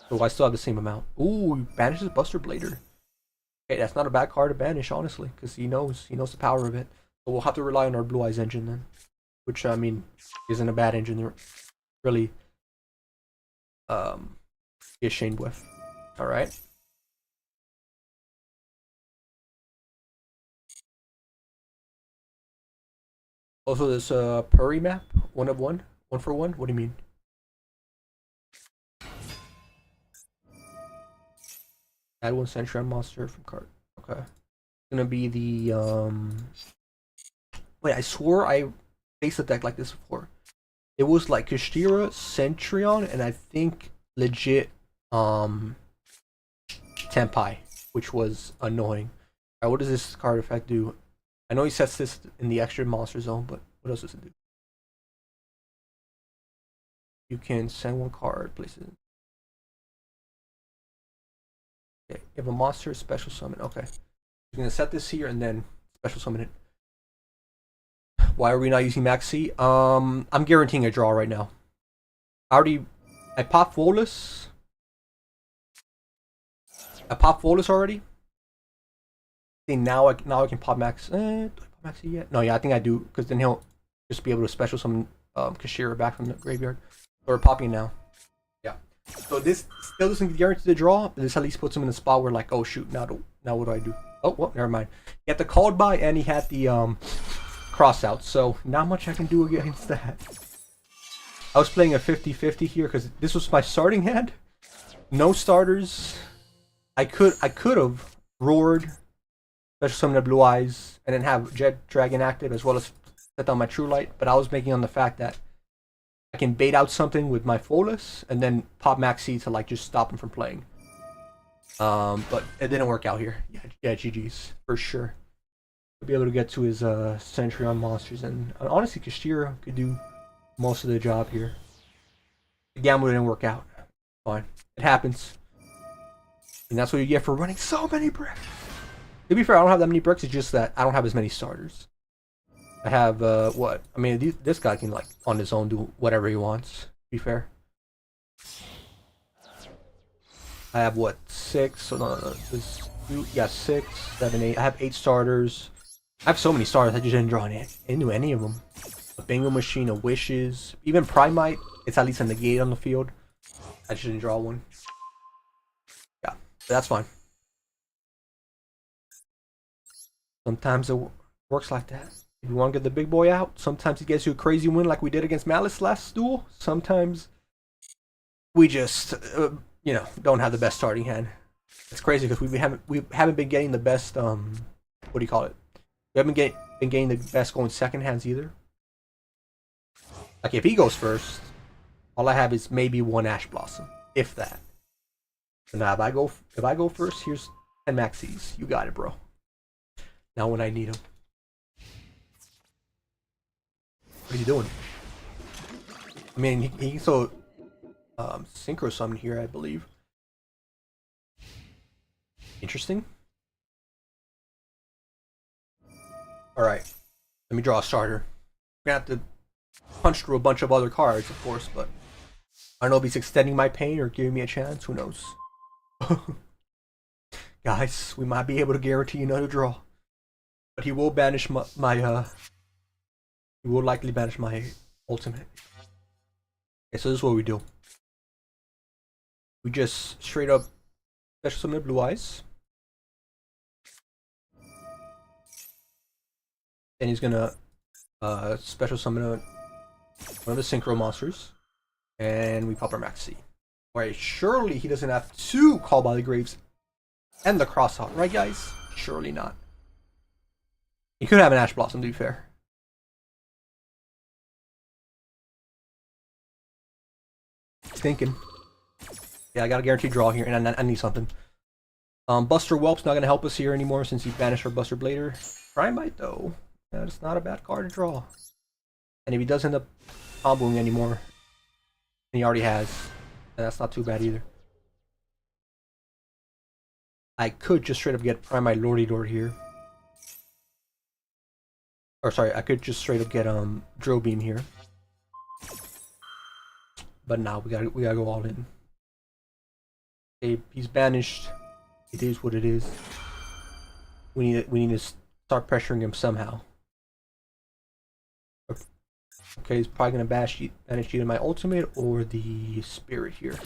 So I still have the same amount. Ooh, banishes Buster Blader. Okay, that's not a bad card to banish, honestly, because he knows the power of it. So we'll have to rely on our Blue Eyes engine then, which I mean isn't a bad engine to really be ashamed with. All right. Also, this Purry map, 1 of 1, 1 for 1. What do you mean? Add 1 Sentry on monster from card. Okay. It's gonna be the Wait, I swore I faced a deck like this before. It was like Kashtira, Centurion, and I think legit Tenpai, which was annoying. Alright, what does this card effect do? I know he sets this in the extra monster zone, but what else does it do? You can send 1 card, place it. Okay, you have a monster, special summon. Okay. You're gonna set this here and then special summon it. Why are we not using Max C? I'm guaranteeing a draw right now. I popped Volus. I popped Volus already. I think now I can pop Max. Do I pop Max C yet? No, yeah, I think I do, because then he'll just be able to special summon Kashira back from the graveyard. So we're popping now. Yeah. So this still doesn't guarantee the draw, but this at least puts him in a spot where like, oh shoot, now what do I do? Oh, well, never mind. He had the called by and he had the cross out, so not much I can do against that. I was playing a 50-50 here because this was my starting hand. No starters. I could have roared, special summon the Blue Eyes, and then have Jet Dragon active as well as set down my True Light, but I was banking on the fact that I can bait out something with my Folus and then pop Maxi to like just stop him from playing. But it didn't work out here. Yeah, GG's for sure. Be able to get to his Sentry on monsters, and honestly Kashira could do most of the job here. The gamble didn't work out. Fine, it happens, and that's what you get for running so many bricks. To be fair, I don't have that many bricks. It's just that I don't have as many starters. I have what? I mean, this guy can like on his own do whatever he wants. To be fair, I have what 6? So no, yeah, 6, 7, 8. I have 8 starters. I have so many stars, I just didn't draw into any of them. A Bingo Machine, a Wishes, even Primite, it's at least a negate on the field. I just didn't draw one. Yeah, that's fine. Sometimes it works like that. If you want to get the big boy out, sometimes it gets you a crazy win like we did against Malice last duel. Sometimes we just, you know, don't have the best starting hand. It's crazy because we haven't been getting the best, what do you call it? We haven't been getting the best going second hands either. Like if he goes first, all I have is maybe 1 Ash Blossom, if that. So now if I go first, here's 10 Maxis. You got it, bro. Now when I need him. What are you doing? I mean, he can still synchro summon here, I believe. Interesting. Alright, let me draw a starter. I'm gonna have to punch through a bunch of other cards, of course, but I don't know if he's extending my pain or giving me a chance. Who knows? Guys, we might be able to guarantee another draw. But he will banish my he will likely banish my ultimate. Okay, so this is what we do. We just straight up special summon Blue Eyes. Then he's gonna special summon one of the Synchro monsters. And we pop our Max C. Alright, surely he doesn't have to Call by the Graves and the Crosshawk, right guys? Surely not. He could have an Ash Blossom, to be fair. Thinking. Yeah, I got a guaranteed draw here, and I need something. Buster Whelp's not going to help us here anymore since he banished our Buster Blader. Primite, though. That's not a bad card to draw. And if he does end up comboing anymore, and he already has, that's not too bad either. I could just straight up get Primite Lordy Lord here. Or sorry, I could just straight up get Drill Beam here. But now we gotta go all in. Okay, he's banished. It is what it is. We need to start pressuring him somehow. Okay, he's probably gonna banish either my ultimate or the spirit here.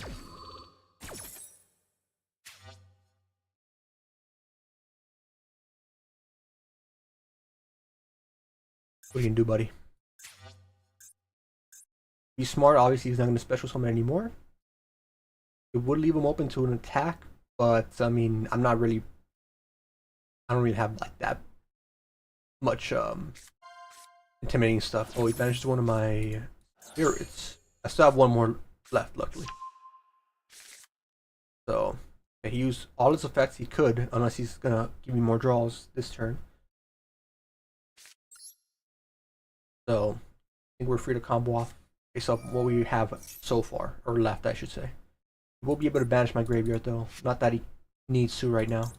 What are you gonna do, buddy? Be smart. Obviously, he's not gonna special summon anymore. It would leave him open to an attack, but I mean, I don't really have like that much intimidating stuff. Oh, he banished one of my spirits. I still have one more left, luckily. So he used all his effects he could, unless he's gonna give me more draws this turn. So I think we're free to combo off based off what we have so far, or left, I should say. We'll be able to banish my graveyard though. Not that he needs to right now.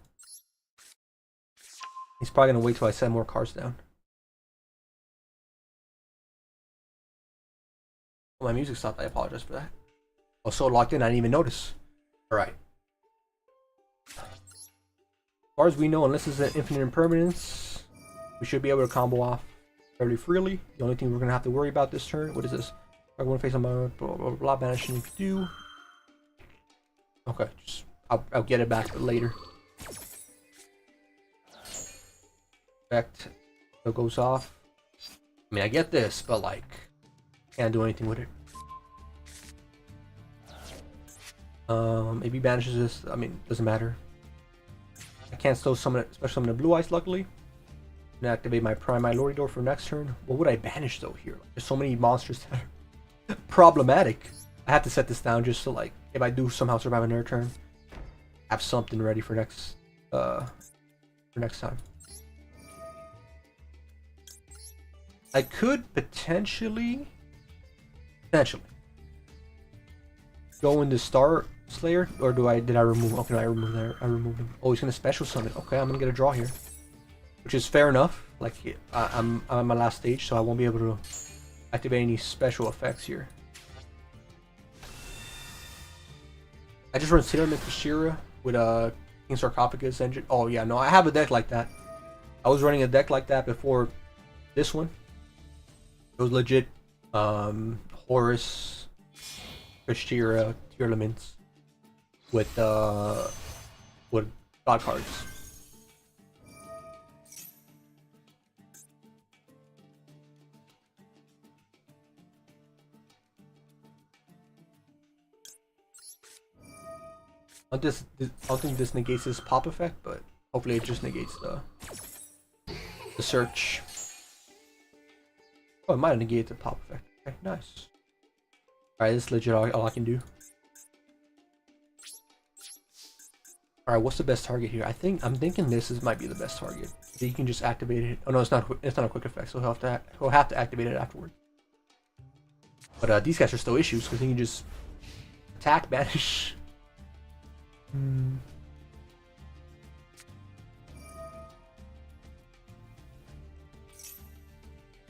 He's probably gonna wait till I send more cards down. Oh, my music stopped. I apologize for that. I was so locked in I didn't even notice. Alright. As far as we know, unless it's an infinite impermanence, we should be able to combo off fairly freely. The only thing we're gonna have to worry about this turn, what is this? I want to face on my blah blah blah banishing if you do. Okay, just I'll get it back later. Effect so goes off. I mean, I get this, but like, can't do anything with it. Maybe banishes this. I mean, doesn't matter. I can't still summon it, especially summon the Blue Eyes. Luckily, and activate my Primite Lordy Door for next turn. What would I banish though here? There's so many monsters that are problematic. I have to set this down just so like, if I do somehow survive another turn, have something ready for next time. I could potentially go into Star Slayer, or did I remove? Okay, I removed that. I removed him. Oh, he's gonna special summon. Okay, I'm gonna get a draw here, which is fair enough. Like I'm on my last stage, so I won't be able to activate any special effects here. I just run Sailor Myth Shira with a King Sarcophagus engine. Oh yeah, no, I have a deck like that. I was running a deck like that before this one. It was legit Horus, Shira, Tier Elements with God cards. I don't think this negates this pop effect, but hopefully it just negates the search. Oh, it might have negated the pop effect. Okay, nice. Alright, this is legit all I can do. Alright, what's the best target here? I'm thinking this might be the best target. So you can just activate it. Oh no, it's not a quick effect, so he'll have to activate it afterwards. But these guys are still issues because he can just attack, banish.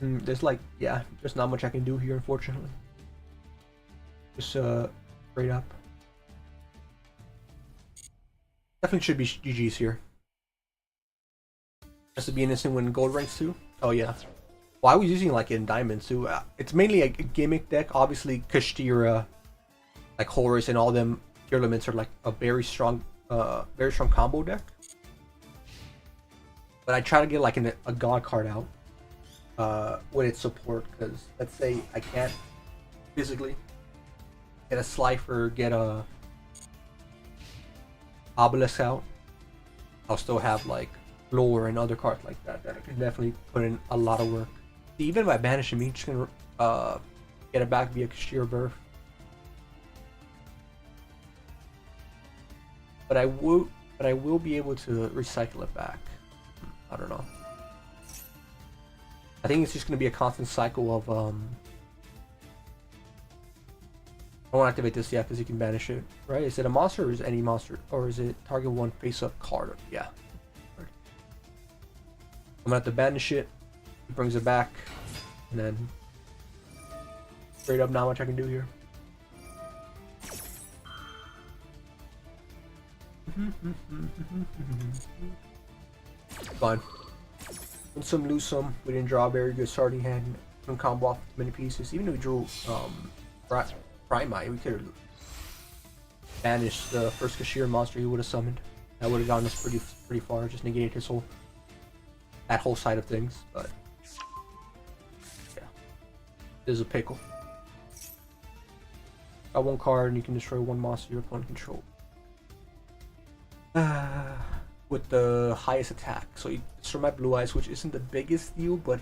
There's like, yeah, there's not much I can do here, unfortunately. Just straight up. Definitely should be GG's here. Has to be innocent when gold ranks too. Oh yeah. Well, I was using like in diamonds too. It's mainly a gimmick deck. Obviously, Kashtira, like Horus, and all them elements are like a very strong very strong combo deck. But I try to get like a god card out with its support, because let's say I can't physically get a Slifer, get a Obelisk out, I'll still have like Lore and other cards like that I can definitely put in a lot of work. Even by banishing me, just gonna get it back via sheer birth. But I will be able to recycle it back. I don't know. I think it's just gonna be a constant cycle of I won't activate this yet because you can banish it, right? Is it a monster, or is it any monster, or is it target one face-up card? Yeah. I'm gonna have to banish it. It brings it back, and then straight up, not much I can do here. Fine. Win some, lose some. We didn't draw a very good starting hand. Couldn't combo off many pieces. Even if we drew Primite, we could have banished the first Kashir monster he would have summoned. That would have gotten us pretty far. Just negated his that whole side of things. But yeah, this is a pickle. Got one card, and you can destroy one monster your opponent controls. With the highest attack. So you destroy my Blue Eyes, which isn't the biggest deal, but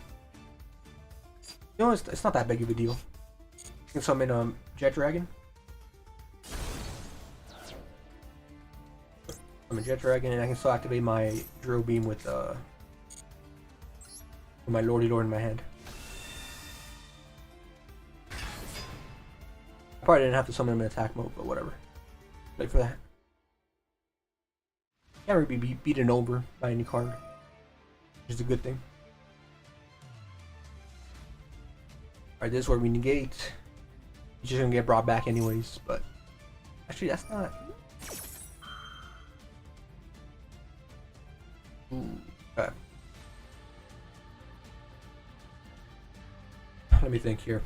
you know, it's not that big of a deal. You can summon Jet Dragon. Summon Jet Dragon, and I can still activate my Drill Beam with my Lordy Lord in my hand. I probably didn't have to summon him in attack mode, but whatever. Wait for that. Can't really be beaten over by any card, which is a good thing. Alright, this is where we negate. He's just gonna get brought back anyways, but actually that's not. Ooh, okay. Let me think here.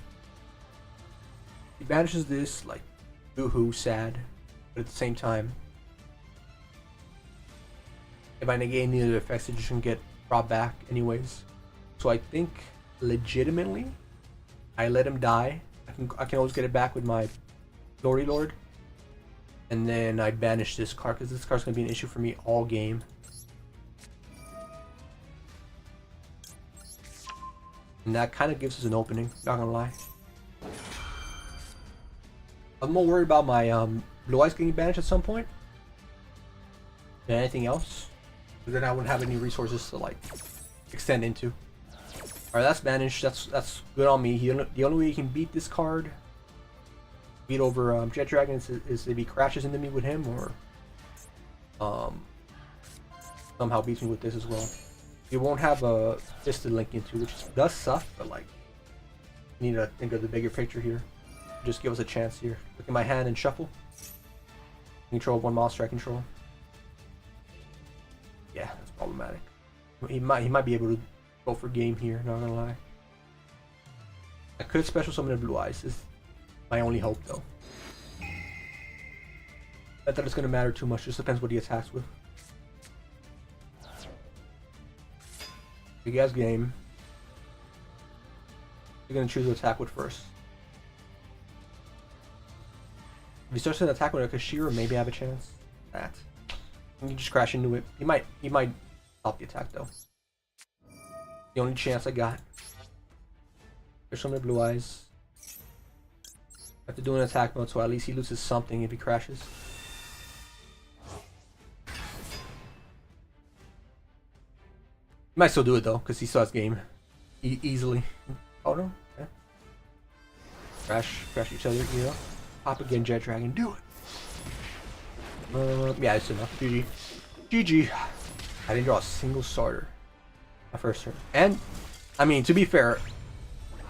He banishes this, like, boo-hoo, sad, but at the same time, if I negate any of the effects, it just can get brought back anyways. So I think, legitimately, I let him die. I can always get it back with my Lordy Lord, and then I banish this card, because this card's gonna be an issue for me all game. And that kind of gives us an opening, not gonna lie. I'm more worried about my Blue Eyes getting banished at some point than anything else, because then I wouldn't have any resources to like extend into. Alright, that's banished. That's good on me. The only way you can beat this card, beat over Jet Dragon, is if he crashes into me with him, or somehow beats me with this as well. You won't have a fist to link into, which does suck, but like, you need to think of the bigger picture here. Just give us a chance here. Look at my hand and shuffle. Control one monster I control. Yeah, that's problematic. He might be able to go for game here, not gonna lie. I could special summon a Blue Eyes, is my only hope though. Not that it's gonna matter too much, just depends what he attacks with. Big ass game. You're gonna choose to attack with first. If he starts an attack with a Kashira, maybe I have a chance. That. You can just crash into it. He might stop the attack though. The only chance I got. There's some of the Blue Eyes. I have to do an attack mode, so at least he loses something if he crashes. He might still do it though, because he still has game easily. Oh no, yeah. Crash each other, you know. Pop again, Jet Dragon, do it. Yeah, it's enough. GG. GG. I didn't draw a single starter my first turn. And I mean, to be fair,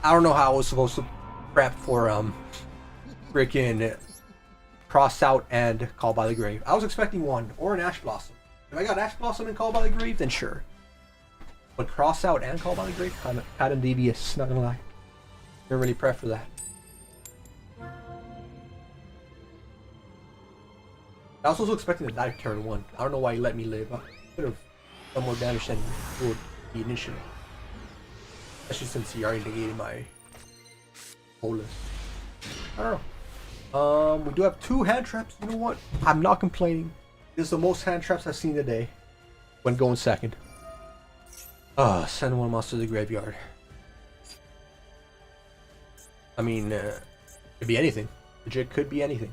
I don't know how I was supposed to prep for freaking Cross Out and Call by the Grave. I was expecting one or an Ash Blossom. If I got Ash Blossom and Call by the Grave, then sure. But Cross Out and Call by the Grave, kind of devious, not gonna lie. Didn't really prep for that. I was also expecting to die turn 1. I don't know why he let me live. I could have done more damage than would be initially. Especially since he already negated my bolus. I don't know. We do have 2 hand traps. You know what? I'm not complaining. This is the most hand traps I've seen today when going second. Send 1 monster to the graveyard. I mean, it could be anything. Legit could be anything.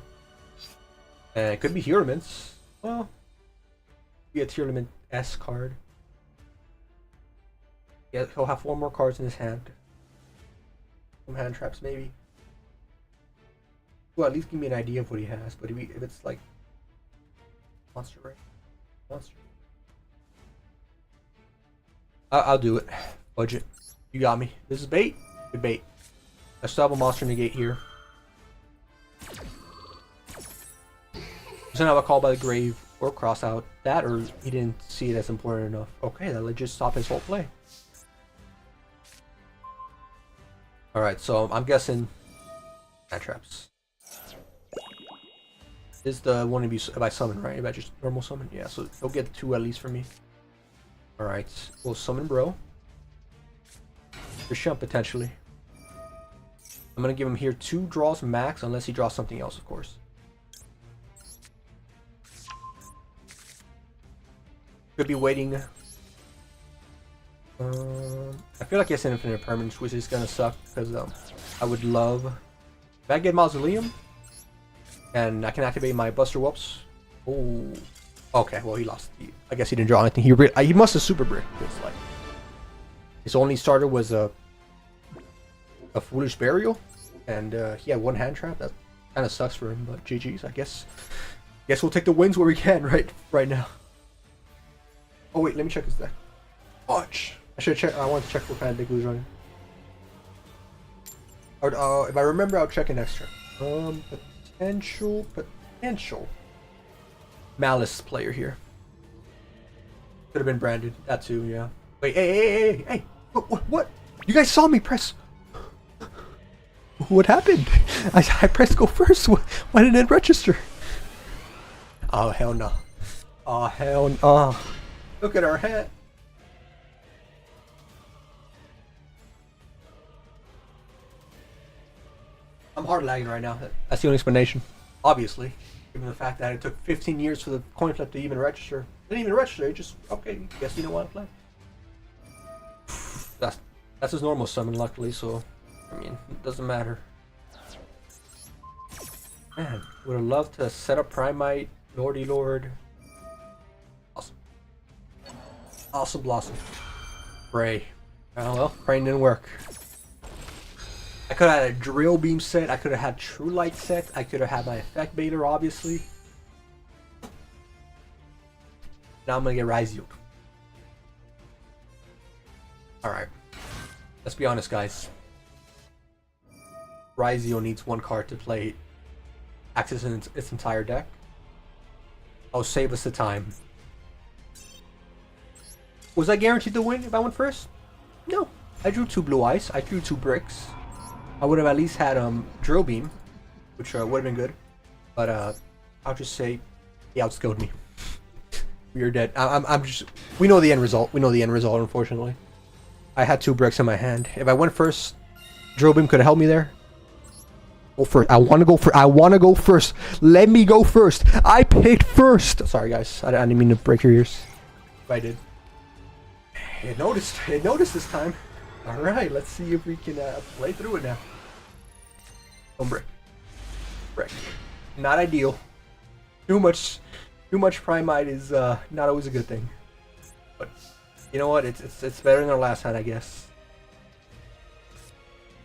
It could be Hieromints. Well, be a Hieromin S card. Yeah, he'll have 4 more cards in his hand. Some hand traps, maybe. Well, at least give me an idea of what he has. But if it's like monster, right? Monster. I'll do it. Budget. You got me. This is bait. Good bait. I still have a monster negate here. Doesn't have a call by the grave or cross out that, or he didn't see it as important enough. Okay, that legit stopped his whole play. Alright, so I'm guessing hand traps. This is the one if I summon, right? If I just normal summon? Yeah, so he'll get 2 at least for me. Alright, we'll summon bro. Shunt potentially. I'm gonna give him here 2 draws max, unless he draws something else, of course. Could be waiting. I feel like it's an infinite permanence, which is gonna suck because I would love if I get Mausoleum and I can activate my Buster Whoops. Oh, okay. Well, he lost. I guess he didn't draw anything. He must have super brick. It's like his only starter was a Foolish Burial, and he had 1 hand trap. That kind of sucks for him, but GG's. I guess we'll take the wins where we can right now. Oh wait, let me check his deck. Watch. I should check. I want to check what kind of deck he was running. If I remember, I'll check it next turn. Potential Malice player here. Could have been branded. That too, yeah. Wait, hey! What? You guys saw me press. What happened? I pressed go first. Why didn't it register? Oh hell no! Oh hell no! Look at our hat. I'm hard lagging right now. That's the only explanation. Obviously, given the fact that it took 15 years for the coin flip to even register. It didn't even register. It just okay. Guess you don't want to play. That's his normal summon, luckily. So, I mean, it doesn't matter. Man, would have loved to set up Primite, Lordy Lord. Awesome. Awesome Blossom. Pray. Oh well, praying didn't work. I could have had a Drill Beam set, I could have had True Light set, I could have had my Effect Baiter, obviously. Now I'm gonna get Ryziel. Alright. Let's be honest, guys. Ryziel needs 1 card to play access in its entire deck. Oh, save us the time. Was I guaranteed to win if I went first? No. I drew 2 blue eyes. I drew 2 bricks. I would have at least had Drill Beam, which would have been good. But I'll just say he outskilled me. We are dead. I'm just. We know the end result. We know the end result. Unfortunately, I had 2 bricks in my hand. If I went first, Drill Beam could have helped me there. Go first. I want to go first. I want to go first. Let me go first. I picked first. Sorry, guys. I didn't mean to break your ears. If I did. It noticed. It noticed this time. All right. Let's see if we can play through it now. Oh, brick. Brick. Not ideal. Too much Primite is not always a good thing. But you know what? It's better than our last hand, I guess.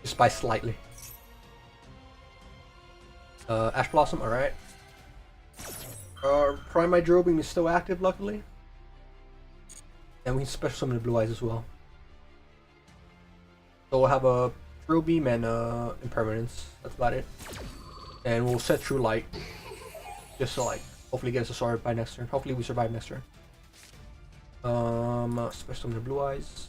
Just by slightly. Ash Blossom, alright. Primite Drill Beam is still active, luckily. And we can special summon the Blue Eyes as well. So we'll have a Drill Beam and Impermanence. That's about it. And we'll set True Light. Just to like, hopefully get us a sword by next turn. Hopefully we survive next turn. Special summon the Blue Eyes.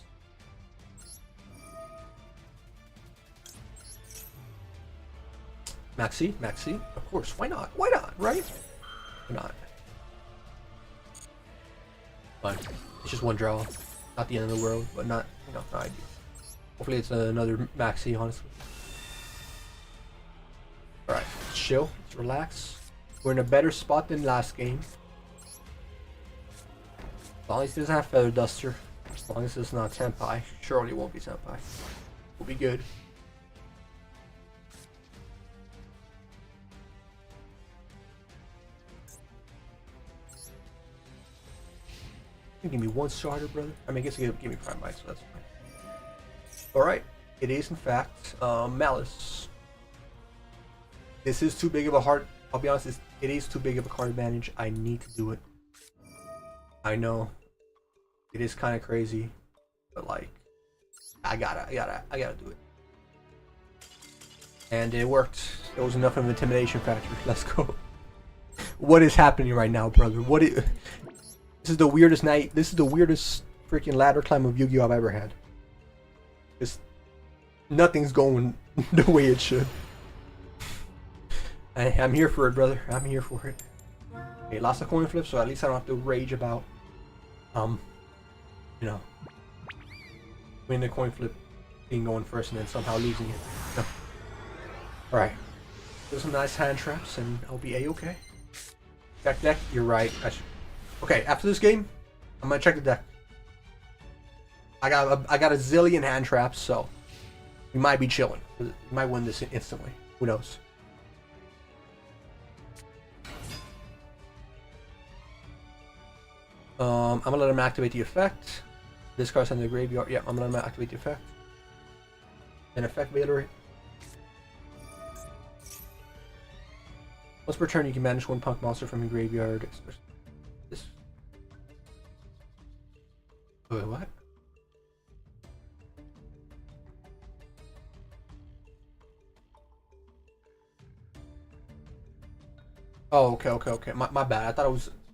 Maxi, of course. Why not? Why not? Right? Why not? Fine. It's just one draw. Not the end of the world, but not, you know, not ideal. Hopefully it's another maxi, honestly. Alright, let's chill. Let's relax. We're in a better spot than last game. As long as he doesn't have Feather Duster. As long as it's not Senpai. Surely it won't be Senpai. We'll be good. Give me one starter, brother. I mean, I guess you give me Prime Bite, so that's fine. Alright. It is, in fact, Malice. This is too big of a hard... I'll be honest, it is too big of a card advantage. I need to do it. I know. It is kind of crazy. But, like... I gotta do it. And it worked. It was enough of an intimidation factor. Let's go. What is happening right now, brother? This is the weirdest night. This is the weirdest freaking ladder climb of Yu-Gi-Oh! I've ever had. Nothing's going the way it should. I'm here for it, brother. I'm here for it. Okay, lost a coin flip, so at least I don't have to rage about, you know, winning the coin flip, being going first, and then somehow losing it. No. All right. There's some nice hand traps, and I'll be a-okay. Check deck. You're right. Okay, after this game, I'm gonna check the deck. I got a zillion hand traps, so we might be chilling. We might win this instantly. Who knows? I'm gonna let him activate the effect. This card's in the graveyard. Yeah, I'm gonna let him activate the effect. An effect Vader. Once per turn, you can manage one punk monster from your graveyard. This. Wait, what? Oh, okay. My bad. I thought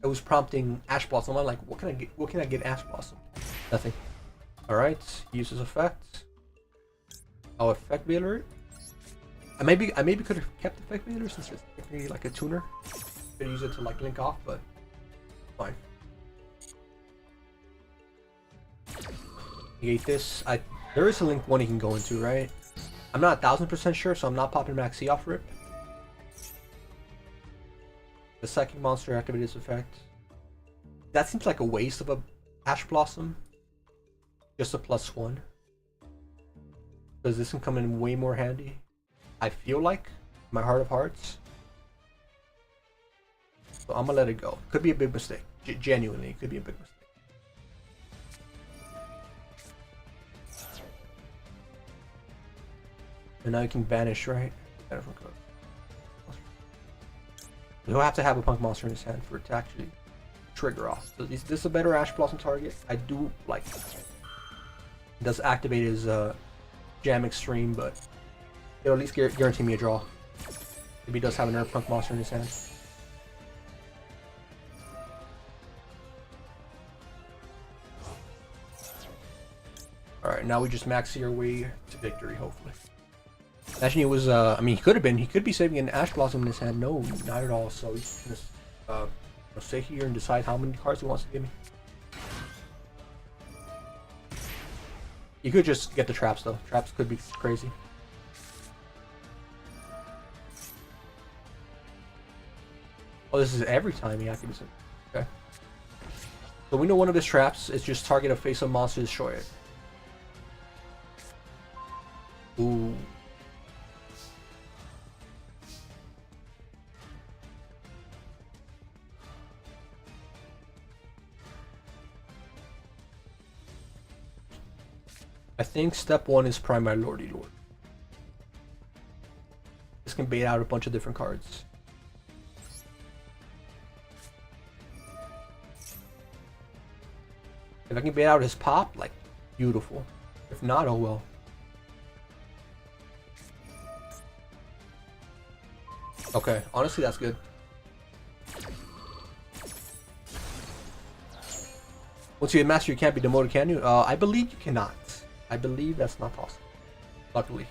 it was prompting Ash Blossom. I'm like, what can I get Ash Blossom? Nothing. All right. Uses effect. Oh, effect Veiler. I maybe could have kept effect Veiler since it's technically like a tuner. Could use it to like link off, but fine. Negate this. There is a link one he can go into, right? I'm not 1000% sure, so I'm not popping Maxi off rip. The second monster activated its effect. That seems like a waste of a Ash Blossom. Just a +1. Because this can come in way more handy. I feel like, my heart of hearts. So I'm gonna let it go. Could be a big mistake. Genuinely, it could be a big mistake. And now you can banish, right? You'll have to have a punk monster in his hand for it to actually trigger off. So is this a better Ash Blossom target? I do like that. It does activate his Jam Extreme, but it'll at least guarantee me a draw. Maybe he does have an Earth Punk monster in his hand. Alright, now we just maxi our way to victory, hopefully. Imagine it was, I mean, he could be saving an Ash Blossom in his hand. No, not at all. So he's gonna stay here and decide how many cards he wants to give me. You could just get the traps, though. Traps could be crazy. Oh, this is every time he activates it. Okay. So we know one of his traps is just target a face-up monster, destroy it. Ooh. I think step 1 is Prime My Lordy Lord. This can bait out a bunch of different cards. If I can bait out his pop, like, beautiful. If not, oh well. Okay, honestly, that's good. Once you get master, you can't be demoted, can you? I believe you cannot. I believe that's not possible. Luckily.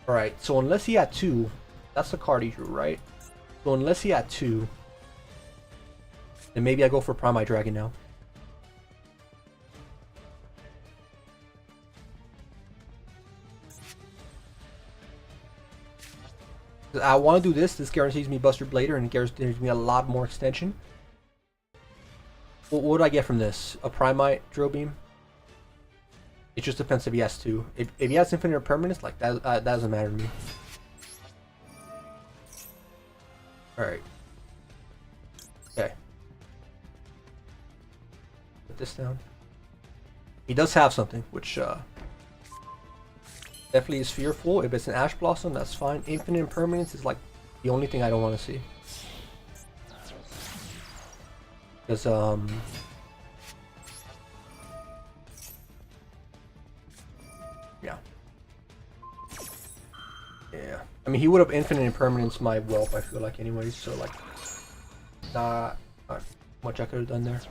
Alright, so unless he had 2, that's the card he drew, right? So unless he had 2, then maybe I go for Prime My Dragon now. I want to do this. This guarantees me Buster Blader and guarantees me a lot more extension. What do I get from this? A Primite Drill Beam? It just depends if he has to. If he has Infinite Permanence, like that doesn't matter to me. Alright. Okay. Put this down. He does have something, which definitely is fearful. If it's an Ash Blossom, that's fine. Infinite Impermanence is like the only thing I don't want to see. Because yeah. I mean, he would have Infinite Impermanence my Whelp, I feel like, anyways. So like, not much I could have done there.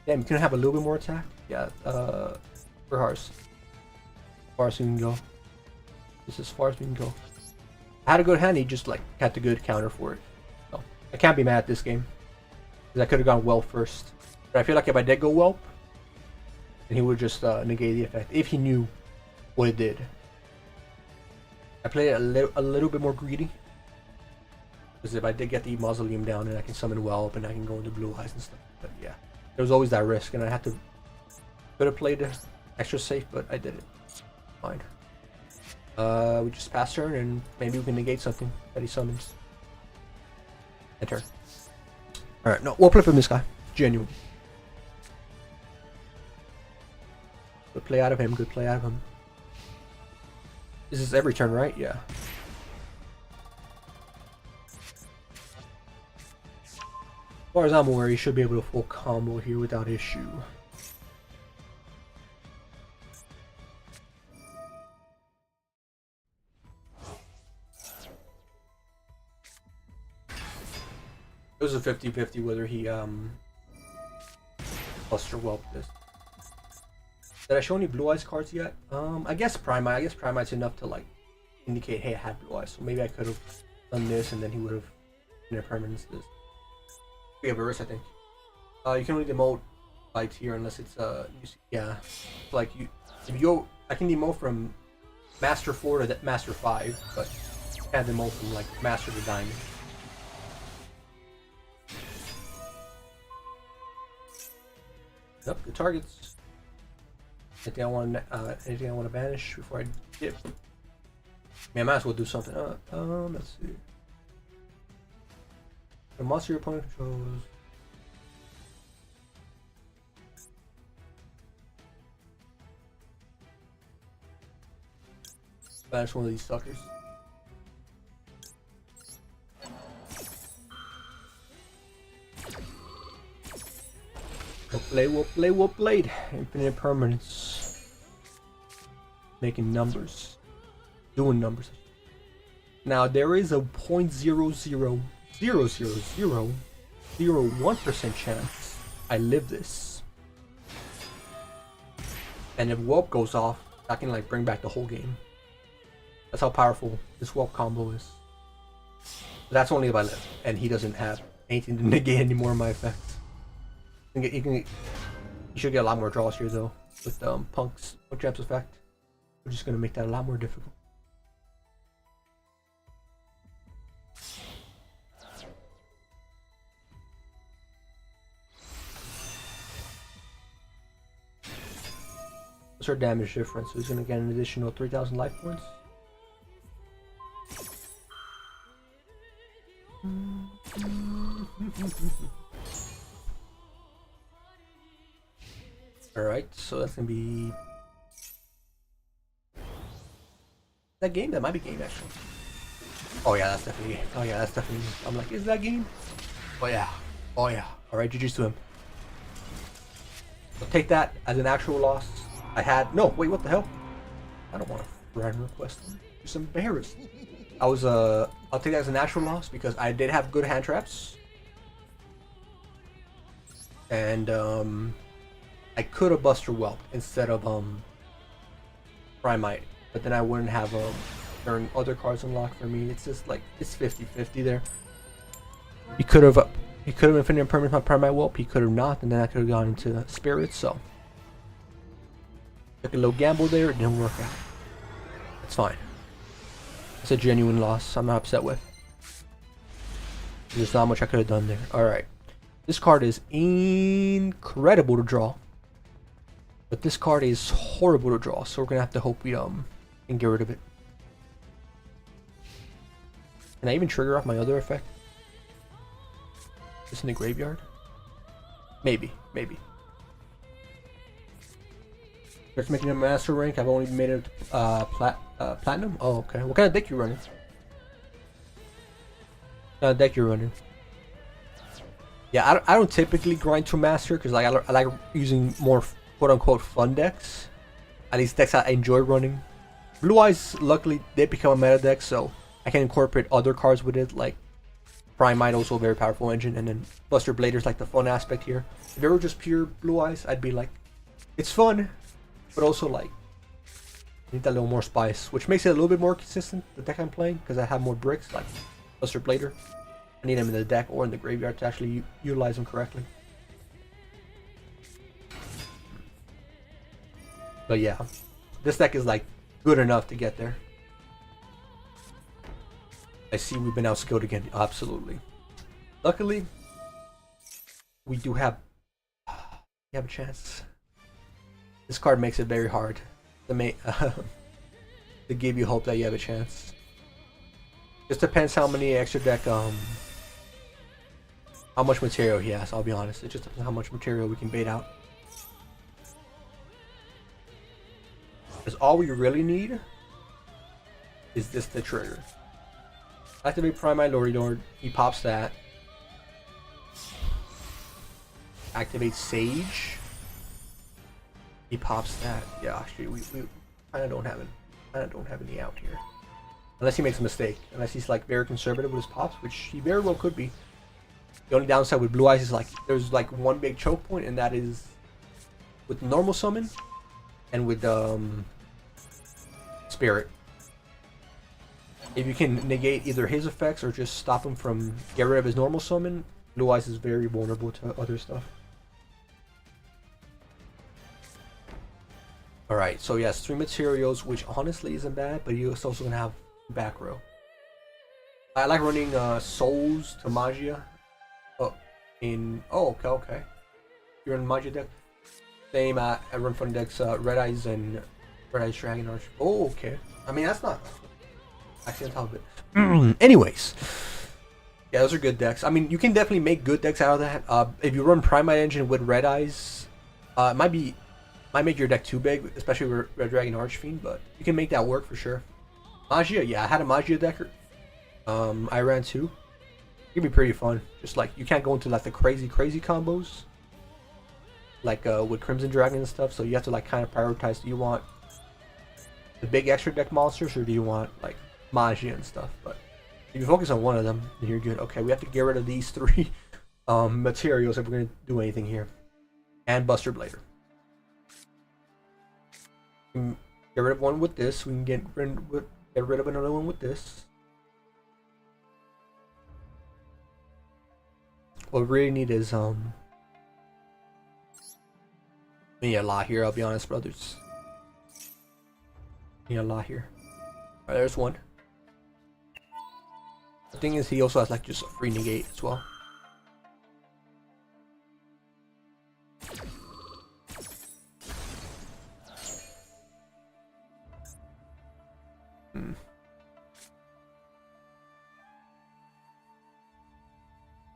Yeah, you can have a little bit more attack. Yeah, for Hars. As far as we can go. This is as far as we can go. I had a good hand, he just like had the good counter for it. So I can't be mad at this game. Because I could have gone Whelp first. But I feel like if I did go Whelp, then he would just negate the effect. If he knew what it did. I played it a little bit more greedy. Because if I did get the Mausoleum down, and I can summon Whelp and I can go into Blue Eyes and stuff. But yeah. There was always that risk, and I had to. Could have played extra safe, but I did it. Fine. We just pass turn, and maybe we can negate something that he summons. Enter. Alright, no, we'll play from this guy. Genuine. Good play out of him, good play out of him. This is every turn, right? Yeah. As far as I'm aware, you should be able to full combo here without issue. It was a 50-50 whether he Buster Whelp this. Did I show any Blue Eyes cards yet? I guess Primite. I guess Primite's enough to like indicate, hey, I have Blue Eyes. So maybe I could have done this, and then he would have in a permanence this. We have a risk, I think. You can only demote by tier unless it's yeah. Like I can demote from Master 4 to Master 5, but I can't demote from like Master to Diamond. Yep, good targets. Anything I want to banish before I dip? I mean, I might as well do something. Let's see. The monster your opponent controls. Banish one of these suckers. Well played. Infinite Permanence. Making numbers. Doing numbers. Now there is a 0.0000001% chance I live this. And if Whelp goes off, I can like bring back the whole game. That's how powerful this Whelp combo is. But that's only if I live, and he doesn't have anything to negate any more of my effects. You should get a lot more draws here though, with Punk Jam's effect. We're just gonna make that a lot more difficult. What's our damage difference? So he's gonna get an additional 3,000 life points. Alright, so that's gonna be that game? That might be game actually. Oh yeah, that's definitely game. Oh yeah, that's definitely game. I'm like, is that game? Oh yeah. Oh yeah. Alright, GG's to him. So take that as an actual loss. I had no wait, what the hell? I don't want a friend request. Just embarrassed. I'll take that as an actual loss because I did have good hand traps. And I could have Buster Whelp instead of Primite, but then I wouldn't have certain other cards unlocked for me. It's just like it's 50-50 there. He could have Infinite Permanence my Primite Whelp. He could have not, and then I could have gone into Spirits. So Took a little gamble there, it didn't work out. It's fine. It's a genuine loss I'm not upset with. There's not much I could have done there. Alright. This card is incredible to draw. But this card is horrible to draw, so we're gonna have to hope we can get rid of it. Can I even trigger off my other effect? Just in the graveyard? Maybe. Just making a master rank. I've only made it platinum. Oh, okay. What kind of deck you running? What kind of deck you're running? Yeah, I don't typically grind to master because like I like using more quote unquote fun decks. At least decks I enjoy running. Blue Eyes luckily did become a meta deck, so I can incorporate other cards with it, like Prime Might, also a very powerful engine, and then Buster Blader's like the fun aspect here. If it were just pure Blue Eyes, I'd be like, it's fun, but also like I need that little more spice, which makes it a little bit more consistent, the deck I'm playing, because I have more bricks like Buster Blader. I need them in the deck or in the graveyard to actually utilize them correctly. But yeah, this deck is like good enough to get there. I see we've been outskilled again. Absolutely. Luckily, we have a chance. This card makes it very hard to give you hope that you have a chance. Just depends how many extra deck how much material he has. I'll be honest. It just depends how much material we can bait out. Because all we really need is this the trigger. Activate Prime My Lord Lord. He pops that. Activate Sage. He pops that. Yeah, actually, we kind of don't have any out here, unless he makes a mistake. Unless he's like very conservative with his pops, which he very well could be. The only downside with Blue Eyes is like there's like one big choke point, and that is with normal summon and with Spirit. If you can negate either his effects or just stop him from get rid of his normal summon, Blue Eyes is very vulnerable to other stuff. Alright, so yes, 3 materials, which honestly isn't bad, but you're also gonna have back row. I like running Souls to Magia. Okay. You're in Magia deck. Same, I run fun decks, Red Eyes and Red Eyes Dragon Arch. Oh, okay. I mean, that's not... Actually, on top of it. Anyways. Yeah, those are good decks. I mean, you can definitely make good decks out of that. If you run Prime Might Engine with Red Eyes, it might make your deck too big, especially with Red Dragon Archfiend, but you can make that work for sure. Magia, yeah, I had a Magia decker. I ran 2. It'd be pretty fun. Just like, you can't go into like the crazy combos. Like with Crimson Dragon and stuff, so you have to like kind of prioritize. Do you want the big extra deck monsters, or do you want like Magia and stuff? But if you focus on one of them, then you're good. Okay, we have to get rid of these 3 materials if we're going to do anything here. And Buster Blader. We can get rid of one with this. We can get rid of another one with this. What we really need is we need a lot here, I'll be honest, brothers. We need a lot here. Alright, there's one. The thing is, he also has like just a free negate as well.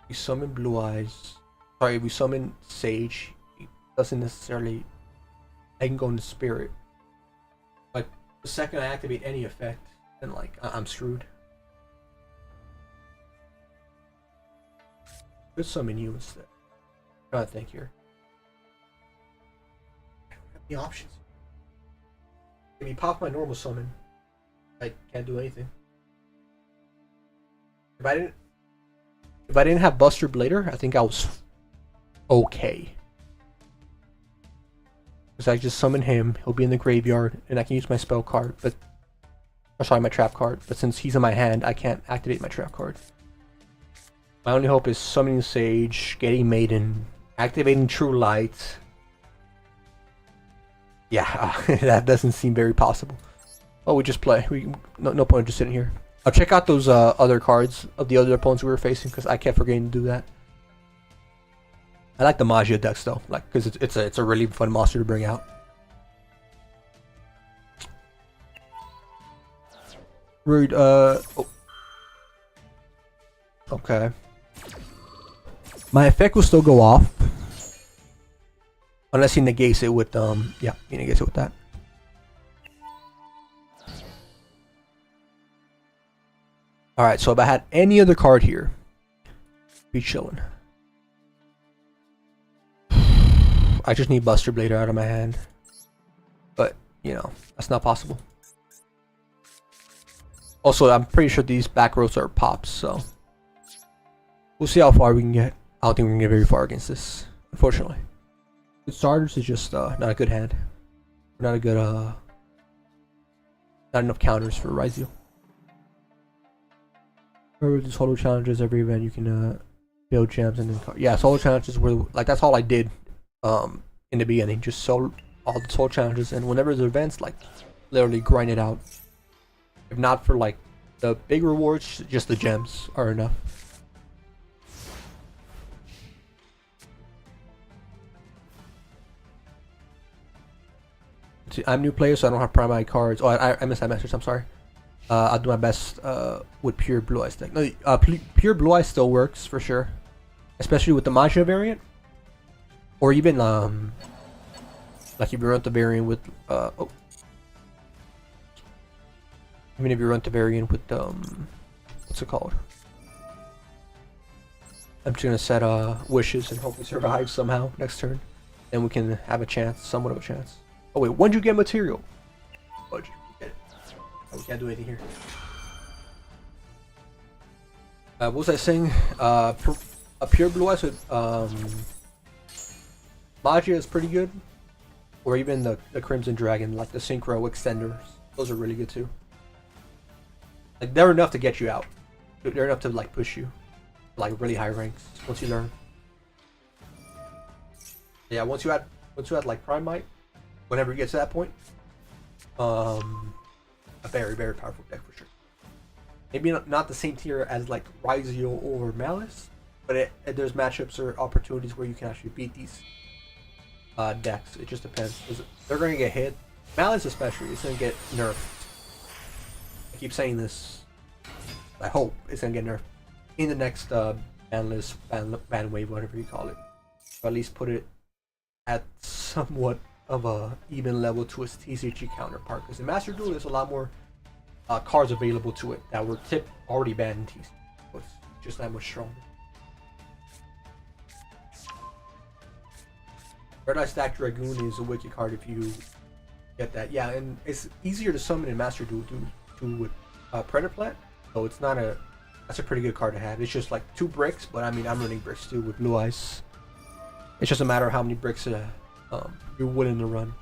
We summon Blue Eyes. Sorry, we summon Sage. It doesn't necessarily... I can go into Spirit. But the second I activate any effect, then like, I'm screwed. Could summon you instead. Gotta think here. I don't have any options. If he pops my normal summon, I can't do anything. If I didn't have Buster Blader, I think I was okay. Because I just summon him, he'll be in the graveyard, and I can use my spell card, but... Or sorry, my trap card. But since he's in my hand, I can't activate my trap card. My only hope is summoning Sage, getting Maiden, activating True Light. Yeah, that doesn't seem very possible. Oh, we just play. No point in just sitting here. I'll check out those other cards of the other opponents we were facing because I kept forgetting to do that. I like the Magia decks though, like because it's a really fun monster to bring out. Rude. Oh. Okay. My effect will still go off. Unless he negates it with yeah, he negates it with that. Alright, so if I had any other card here, be chilling. I just need Buster Blader out of my hand. But, you know, that's not possible. Also, I'm pretty sure these back rows are pops, so we'll see how far we can get. I don't think we can get very far against this, unfortunately. Good starters is just not a good hand. Not a good not enough counters for Ryzeo. Remember the solo challenges every event you can build gems and then yeah, solo challenges were like that's all I did in the beginning, just solo all the solo challenges, and whenever there's events, like literally grind it out. If not for like the big rewards, just the gems are enough. See, I'm new player, so I don't have primary cards. Oh, I missed that message. I'm sorry. I'll do my best with pure blue eyes deck. No, pure blue eyes still works for sure, especially with the Magia variant, or even like if you run the variant with oh, even if you run the variant with what's it called? I'm just gonna set wishes and hope we survive somehow next turn, then we can have a chance, somewhat of a chance. Oh wait, when did you get material? Oh, get it. Oh, we can't do anything here. What was I saying? A pure blue eyes with Magia is pretty good, or even the Crimson Dragon, like the Synchro extenders. Those are really good too. Like they're enough to get you out. They're enough to like push you, like really high ranks once you learn. Yeah, once you add like Prime Might, whenever you get to that point, a very powerful deck for sure. Maybe not the same tier as like Ryzeo or Malice, but there's matchups or opportunities where you can actually beat these decks. It just depends. They're going to get hit. Malice especially is going to get nerfed. I keep saying this. I hope it's going to get nerfed in the next ban list, ban wave, whatever you call it. Or at least put it at somewhat of a even level to its TCG counterpart. Because in Master Duel, there's a lot more cards available to it that were already banned in TCG. So it's just that much stronger. Red Eye Stack Dragoon is a wicked card if you get that. Yeah, and it's easier to summon in Master Duel with Predator Plant. So it's not a... That's a pretty good card to have. It's just like 2 bricks, but I mean, I'm running bricks too with Blue Eyes. It's just a matter of how many bricks you're willing to run.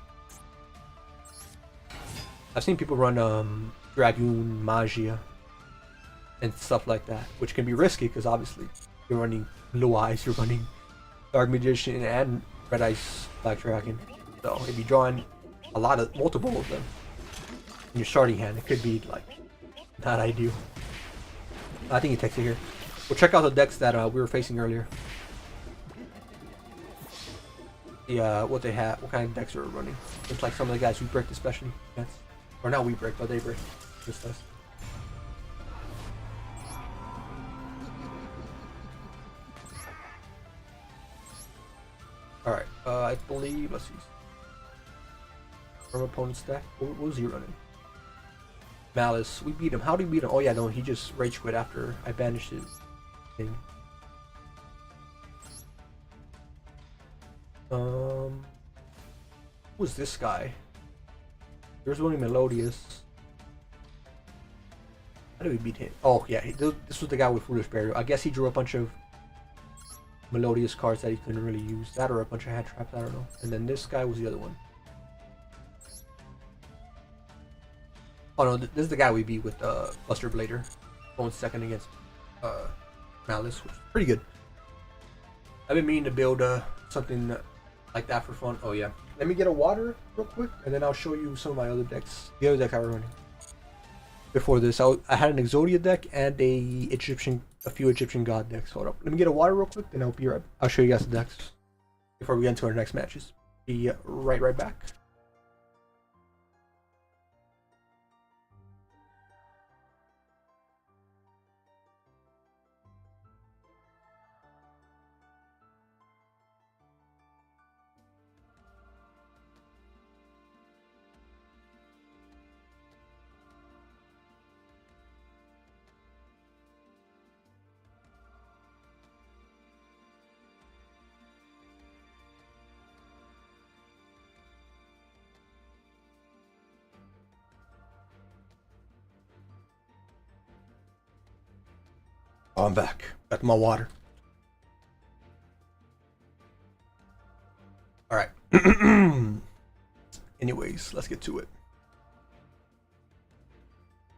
I've seen people run Dragoon, Magia, and stuff like that, which can be risky because obviously you're running Blue Eyes, you're running Dark Magician, and Red Ice Black Dragon. So if you draw in multiple of them in your starting hand, it could be like not ideal. I think he takes it here. We'll check out the decks that we were facing earlier. What they have, what kind of decks are running. It's like some of the guys we bricked especially. Yes. Or not we bricked, but they bricked. Just us. Alright, I believe, let's see. From opponent's deck, what was he running? Malice, we beat him. How did we beat him? Oh yeah, no, he just rage quit after I banished his thing. Who was this guy? There's one Melodious. How did we beat him? Oh yeah, this was the guy with Foolish Burial. I guess he drew a bunch of Melodious cards that he couldn't really use. That or a bunch of hand traps, I don't know. And then this guy was the other one. Oh no, this is the guy we beat with Buster Blader. Going second against Malice, which is pretty good. I've been meaning to build something Like that for fun. Oh yeah. Let me get a water real quick, and then I'll show you some of my other decks. The other deck I was running. Before this, I had an Exodia deck and a few Egyptian god decks. Hold up. Let me get a water real quick, then I'll show you guys the decks before we get into our next matches. Be right back. Oh, I'm back. Back to my water. Alright. Anyways, let's get to it.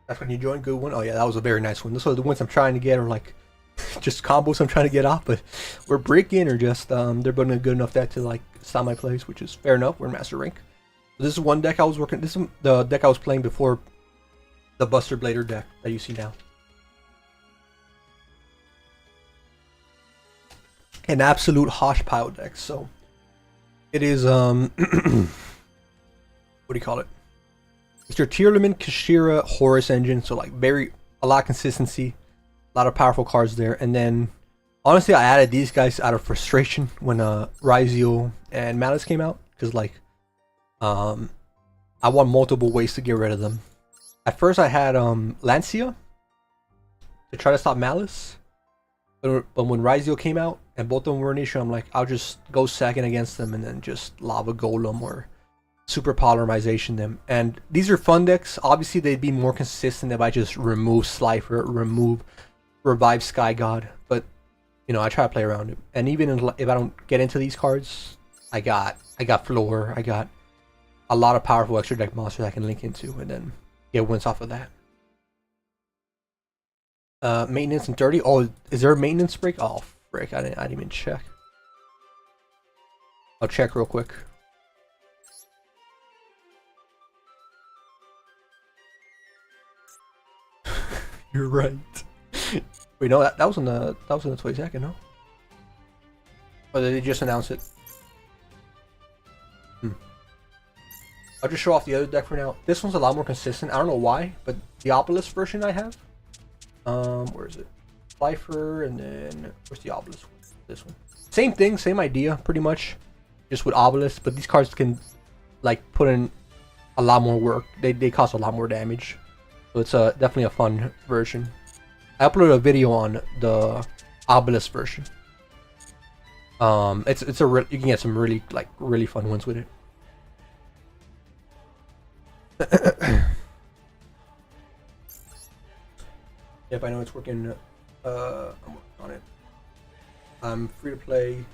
That's when you join. Good one. Oh yeah, that was a very nice one. Those are the ones I'm trying to get, or like just combos I'm trying to get off, but we're breaking or just they're building a good enough deck to like stop my plays, which is fair enough. We're in Master Rank. So this is one deck I was working. This is the deck I was playing before the Buster Blader deck that you see now. An absolute hodgepodge deck. So it is what do you call it? It's your Tearlaman, Kashira, Horus engine. So like a lot of consistency, a lot of powerful cards there. And then honestly, I added these guys out of frustration when Ryzeal and Malice came out, because like I want multiple ways to get rid of them. At first I had Lancia to try to stop Malice. But when Ryzeal came out and both of them were an issue, I'm like, I'll just go second against them and then just Lava Golem or Super Polymerization them. And these are fun decks. Obviously, they'd be more consistent if I just remove Slifer, revive Sky God. But, you know, I try to play around it. And even if I don't get into these cards, I got Floor. I got a lot of powerful extra deck monsters I can link into and then get wins off of that. Maintenance and 30. Oh, is there a maintenance break? Oh, frick. I didn't even check. I'll check real quick. You're right. Wait, no, that was on the 22nd, no? Or did they just announce it? I'll just show off the other deck for now. This one's a lot more consistent. I don't know why, but the Obelisk version I have. Where is it? Slifer, and then where's the Obelisk? This one. Same thing, same idea, pretty much, just with Obelisk. But these cards can like put in a lot more work. They cost a lot more damage, so it's definitely a fun version. I uploaded a video on the Obelisk version. You can get some really fun ones with it. Yep, I know it's working. I'm working on it. I'm free to play,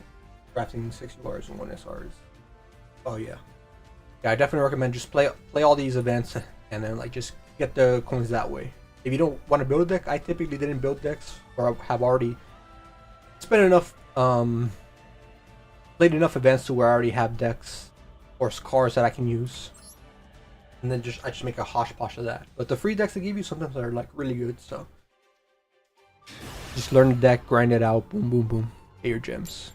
crafting 6 URs and 1 SRs. Oh yeah. Yeah, I definitely recommend just play all these events and then like just get the coins that way. If you don't want to build a deck, I typically didn't build decks, or have already spent enough played enough events to where I already have decks or cards that I can use. And then I just make a hodgepodge of that. But the free decks they give you sometimes are like really good, so just learn the deck, grind it out, boom, boom, boom, get your gems.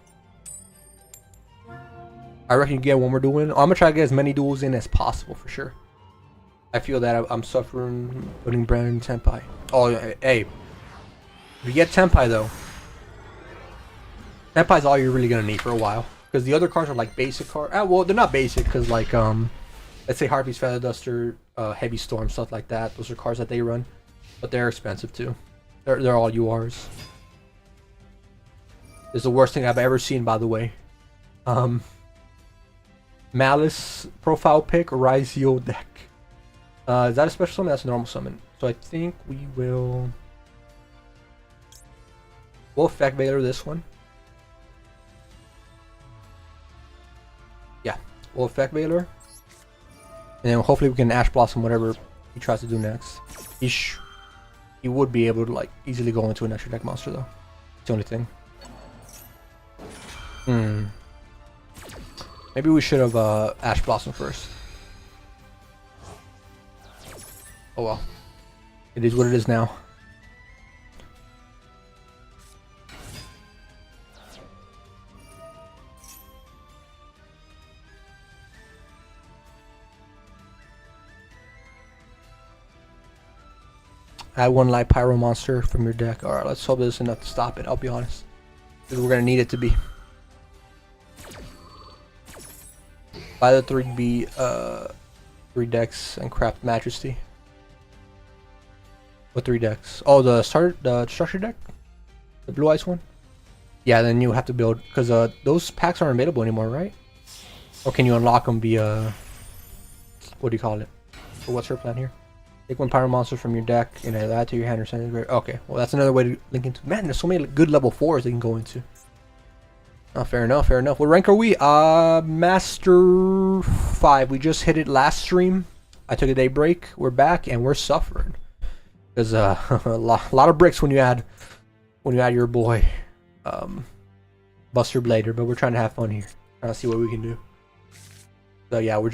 I reckon you get one more duel in. I'm gonna try to get as many duels in as possible for sure. I feel that I'm suffering putting Brandon Tenpai. Oh, hey, if you get Tenpai though, Tenpai's all you're really gonna need for a while, because the other cards are like basic cards. Well, they're not basic because like let's say Harpy's Feather Duster, Heavy Storm, stuff like that. Those are cards that they run, but they're expensive too. They're all URs. It's the worst thing I've ever seen, by the way. Malice profile pick, Ryzeal deck. Is that a special summon? That's a normal summon. So I think we'll Effect Veiler this one. Yeah, we'll Effect Veiler. And then hopefully we can Ash Blossom whatever he tries to do next. He would be able to like easily go into an extra deck monster though. It's the only thing. Maybe we should have Ash Blossom first. Oh well. It is what it is now. Add one light pyro monster from your deck. Alright, let's hope this is enough to stop it, I'll be honest. Because we're gonna need it to be. Buy the 3 decks and craft Majesty. What 3 decks? Oh, the structure deck? The blue ice one? Yeah, then you have to build, because those packs aren't available anymore, right? Or can you unlock them via, what do you call it? So what's her plan here? Take 1 pyro monster from your deck and add that to your hand or send it. Okay, well that's another way to link into. Man, there's so many good level 4s they can go into. Oh, fair enough, fair enough. What rank are we? Master 5. We just hit it last stream. I took a day break. We're back and we're suffering. There's a lot of bricks when you add your boy Buster Blader, but we're trying to have fun here. Trying to see what we can do. So yeah, we're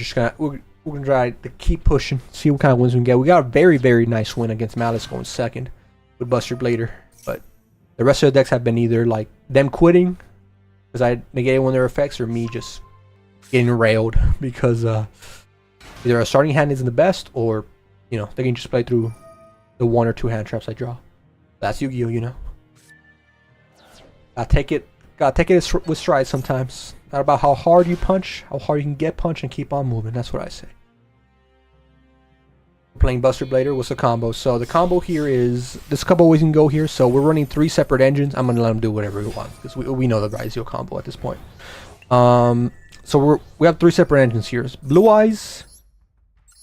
gonna try to keep pushing, see what kind of wins we can get. We got a very, very nice win against Malice going second with Buster Blader, but the rest of the decks have been either like them quitting because I negated one of their effects, or me just getting railed because either a starting hand isn't the best, or you know they can just play through the 1 or 2 hand traps I draw. That's Yu-Gi-Oh, you know. Gotta take it with stride sometimes. Not about how hard you punch, how hard you can get punched and keep on moving. That's what I say. We're playing Buster Blader. What's the combo? So the combo here is, there's a couple ways you can go here. So we're running 3 separate engines. I'm gonna let them do whatever we want because we know the Raizio combo at this point. So we have 3 separate engines here. It's Blue Eyes,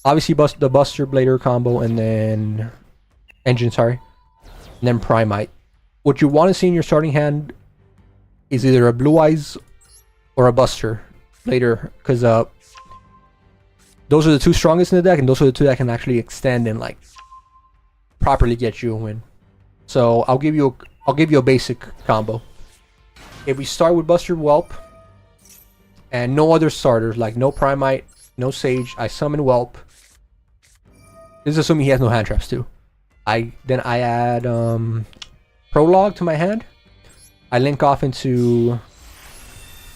obviously the Buster Blader combo, and then engine, sorry, and then Primite. What you want to see in your starting hand is either a Blue Eyes or a Buster Blader, because those are the 2 strongest in the deck, and those are the 2 that can actually extend and like properly get you a win. So I'll give you a basic combo. If we start with Buster Whelp and no other starters, like no Primite, no Sage, I summon Whelp. This is assuming he has no hand traps too. Then I add Prologue to my hand. I link off into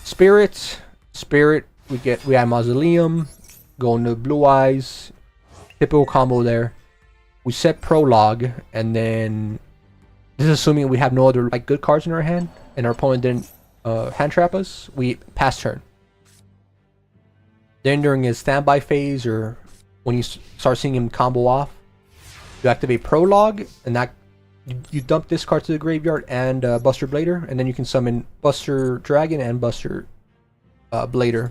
Spirit. We add Mausoleum. Go into Blue Eyes. Typical combo there. We set Prologue, and then this is assuming we have no other like good cards in our hand, and our opponent didn't hand trap us. We pass turn. Then during his standby phase, or when you start seeing him combo off, you activate Prologue, and that you dump this card to the graveyard and Buster Blader, and then you can summon Buster Dragon and Buster Blader.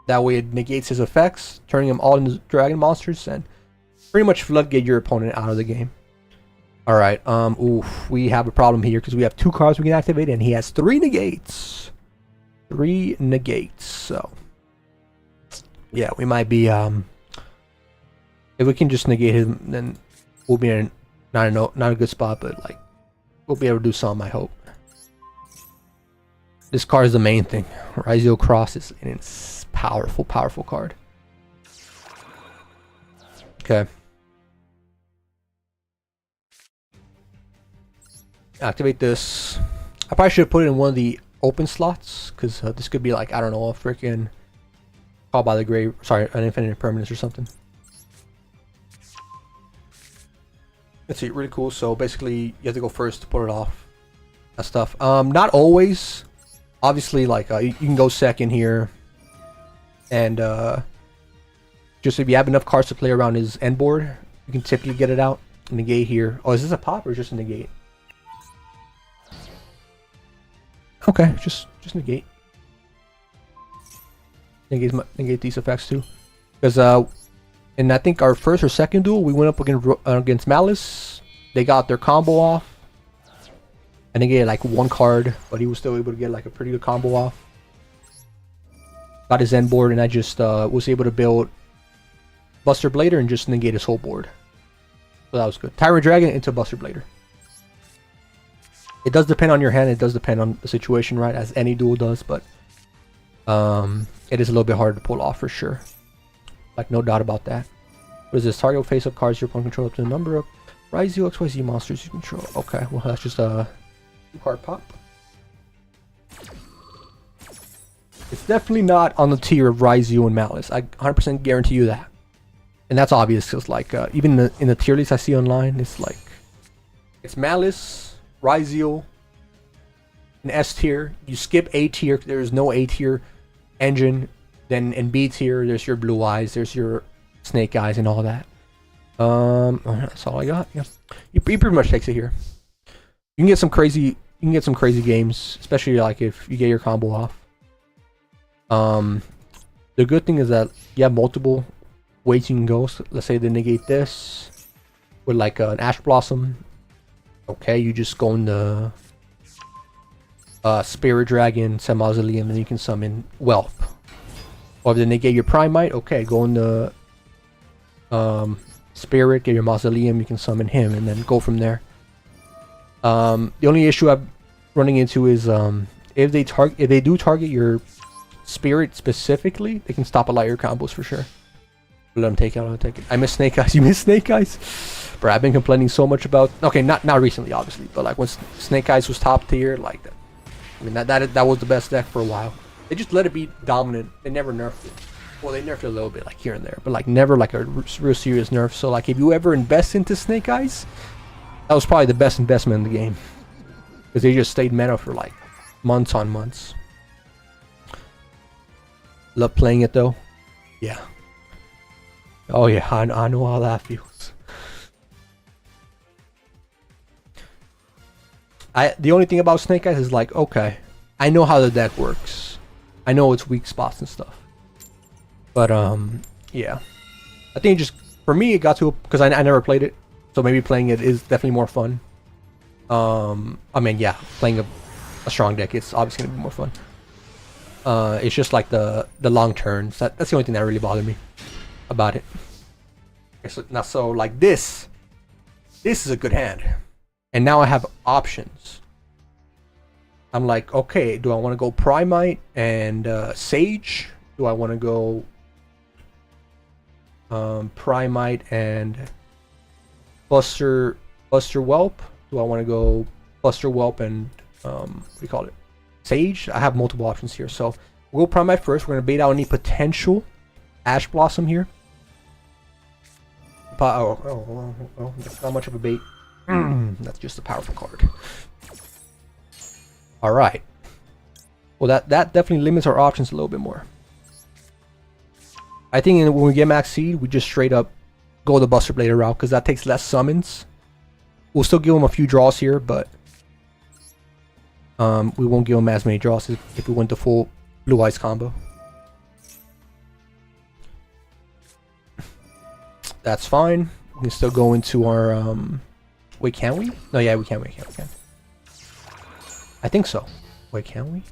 That way it negates his effects, turning them all into dragon monsters, and pretty much floodgate your opponent out of the game. Alright, we have a problem here because we have 2 cards we can activate, and he has 3 negates. 3 negates, so yeah, we might be if we can just negate him, then we'll be in not a good spot, but like we'll be able to do something, I hope. This card is the main thing. Raizio Cross is an powerful card. Okay. Activate this. I probably should have put it in one of the open slots, because this could be like, I don't know, a freaking Call by the Grave, sorry, an Infinite Impermanence or something. Let's see, really cool. So basically you have to go first to put it off. That stuff. Not always. Obviously, like you can go second here, and just if you have enough cards to play around his end board, you can typically get it out. Negate here. Oh, is this a pop or just a negate? Okay, just negate. Negate these effects too, because and I think our first or second duel we went up against Malice. They got their combo off. And they get like 1 card, but he was still able to get like a pretty good combo off. Got his end board, and I just was able to build Buster Blader and just negate his whole board. So that was good. Tyrant Dragon into Buster Blader. It does depend on your hand. It does depend on the situation, right? As any duel does, but It is a little bit harder to pull off for sure. Like, no doubt about that. What is this? Target will face up cards your opponent control up to the number of Rise U XYZ monsters you control. Okay, well that's just a 2-card pop. It's definitely not on the tier of Rise U and Malice. I 100% guarantee you that. And that's obvious because like even in the tier list I see online, it's like it's Malice, Rise U, and S tier. You skip A tier. There's no A tier engine. Then in B tier, there's your Blue Eyes, there's your Snake Eyes, and all that. That's all I got. Yeah, he pretty much takes it here. You can get some crazy. You can get some crazy games, especially like if you get your combo off. The good thing is that you have multiple ways you can go. So let's say they negate this with like an Ash Blossom. Okay, you just go in the Spirit Dragon, set Mausoleum, and you can summon Wealth. Or if they negate your Primite, okay, go in the Spirit, get your Mausoleum, you can summon him, and then go from there. The only issue I'm running into is if they do target your Spirit specifically, they can stop a lot of your combos for sure. Let them take it. Let them take it. I miss Snake Eyes. You miss Snake Eyes? Bro, I've been complaining so much about. Okay, not recently, obviously, but like when Snake Eyes was top tier, like that. I mean that was the best deck for a while. They just let it be dominant. They never nerfed it. Well, they nerfed it a little bit, like here and there, but like never like a real serious nerf. So like if you ever invest into Snake Eyes, that was probably the best investment in the game because they just stayed meta for like months on months. Love playing it though. Yeah. Oh yeah, I know how that feels. The only thing about Snake Eyes is like, okay, I know how the deck works. I know its weak spots and stuff. But yeah, I think just for me it got to because I never played it, so maybe playing it is definitely more fun. I mean, yeah, playing a strong deck, it's obviously gonna be more fun. It's just like the long turns. That's the only thing that really bothered me about it. Okay, so like this is a good hand, and now I have options. I'm like, okay, do I want to go Primite and Sage? Do I want to go Primite and Buster Whelp? Do I want to go Buster Whelp and what do you call it? Sage? I have multiple options here, so we'll go Primite first. We're gonna bait out any potential Ash Blossom here. Oh, that's not much of a bait. That's just a powerful card. All right. Well, that definitely limits our options a little bit more. I think when we get Max Seed, we just straight up go the Buster Blader route because that takes less summons. We'll still give him a few draws here, but we won't give him as many draws if we went the full Blue Eyes combo. That's fine. We can still go into our wait, can we? No, yeah, we can. I think so. Wait, can we?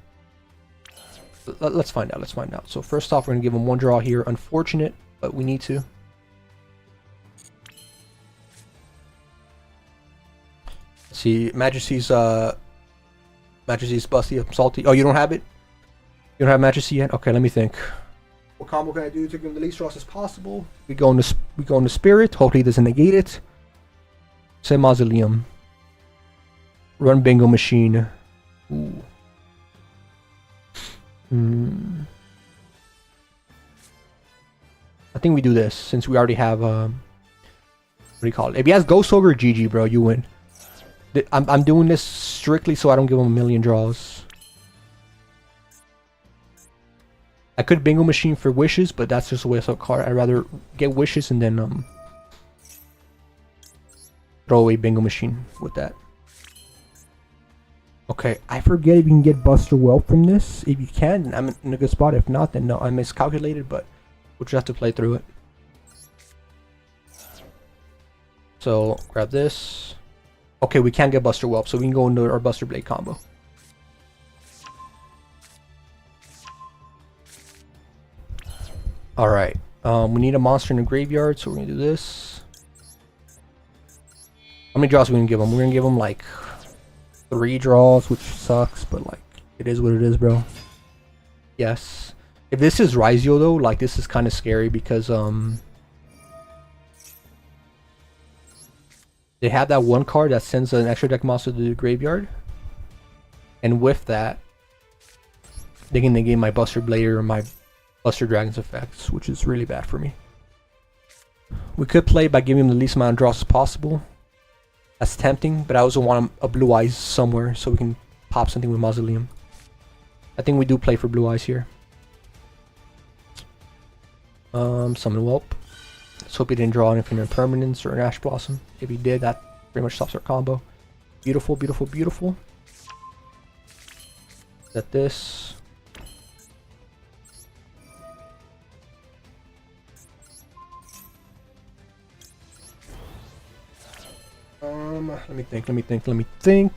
Let's find out. Let's find out. So first off, we're gonna give him one draw here. Unfortunate, but we need to. Let's see, Majesty's busty up salty. Oh, you don't have it? You don't have Majesty yet? Okay, let me think. What combo can I do to give him the least draws as possible? We go into Spirit. Hopefully he doesn't negate it. Say Mausoleum. Run Bingo Machine. Ooh. I think we do this since we already have what do you call it? If he has Ghost Ogre, GG, bro, you win. I'm doing this strictly so I don't give him a million draws. I could Bingo Machine for Wishes, but that's just a waste of a card. I'd rather get Wishes and then throw away Bingo Machine with that. Okay, I forget if you can get Buster Whelp from this. If you can, then I'm in a good spot. If not, then no, I miscalculated, but we'll just have to play through it. So, grab this. Okay, we can't get Buster Whelp, so we can go into our Buster Blade combo. Alright, we need a monster in the graveyard, so we're gonna do this. How many draws are we gonna give him? We're gonna give him like 3 draws, which sucks, but like, it is what it is, bro. Yes. If this is Raizio though, like this is kind of scary because they have that one card that sends an extra deck monster to the graveyard, and with that, they can negate my Buster Blader or my Buster Dragon's effects, which is really bad for me. We could play by giving him the least amount of draws as possible. That's tempting, but I also want a Blue Eyes somewhere so we can pop something with Mausoleum. I think we do play for Blue Eyes here. Summon Whelp. Let's hope he didn't draw an Infinite Permanence or an Ash Blossom. If he did, that pretty much stops our combo. Beautiful, beautiful, beautiful. Set this. Let me think.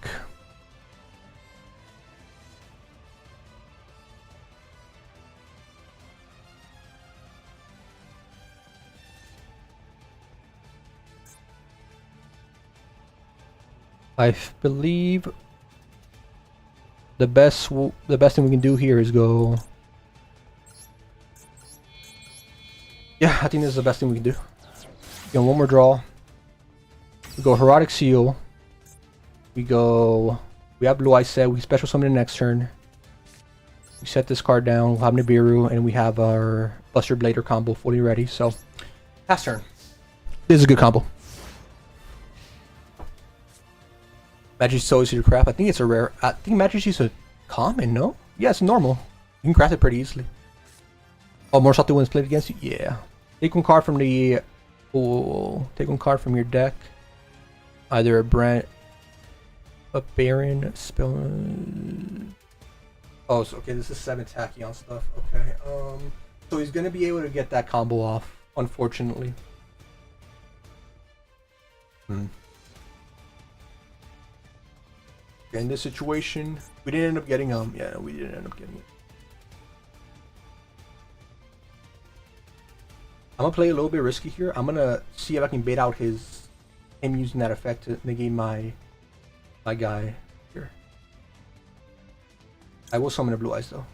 I believe the best thing we can do here is go. Yeah, I think this is the best thing we can do. Get one more draw. We go Heroic Seal. We have Blue Eye set. We special summon the next turn. We set this card down. We'll have Nibiru, and we have our Buster Blader combo fully ready. So, pass turn. This is a good combo. Majesty's so easy to craft. I think it's a rare. I think Majesty's a common, no? Yeah, it's normal. You can craft it pretty easily. Oh, more salty ones played against you? Yeah. Take one card from the. Oh, take one card from your deck. Either a Baron, spell. Oh, so, okay, this is 7 Tachyon stuff. Okay. So he's gonna be able to get that combo off, unfortunately. In this situation, we didn't end up getting yeah, we didn't end up getting it. I'm gonna play a little bit risky here. I'm gonna see if I can bait out him using that effect to negate my guy here. I will summon a Blue Eyes though,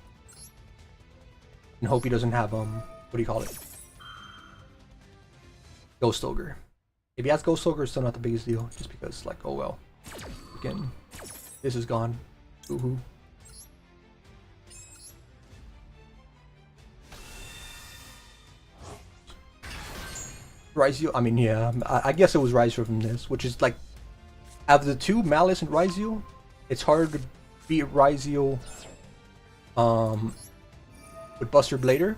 and hope he doesn't have what do you call it? Ghost Ogre. If he has Ghost Ogre, it's still not the biggest deal, just because like, oh well. Again, this is gone. Ooh. Raizio, I mean, yeah, I guess it was Raizio from this, which is like, out of the two, Malice and Raizio, it's hard to beat Raizio with Buster Blader,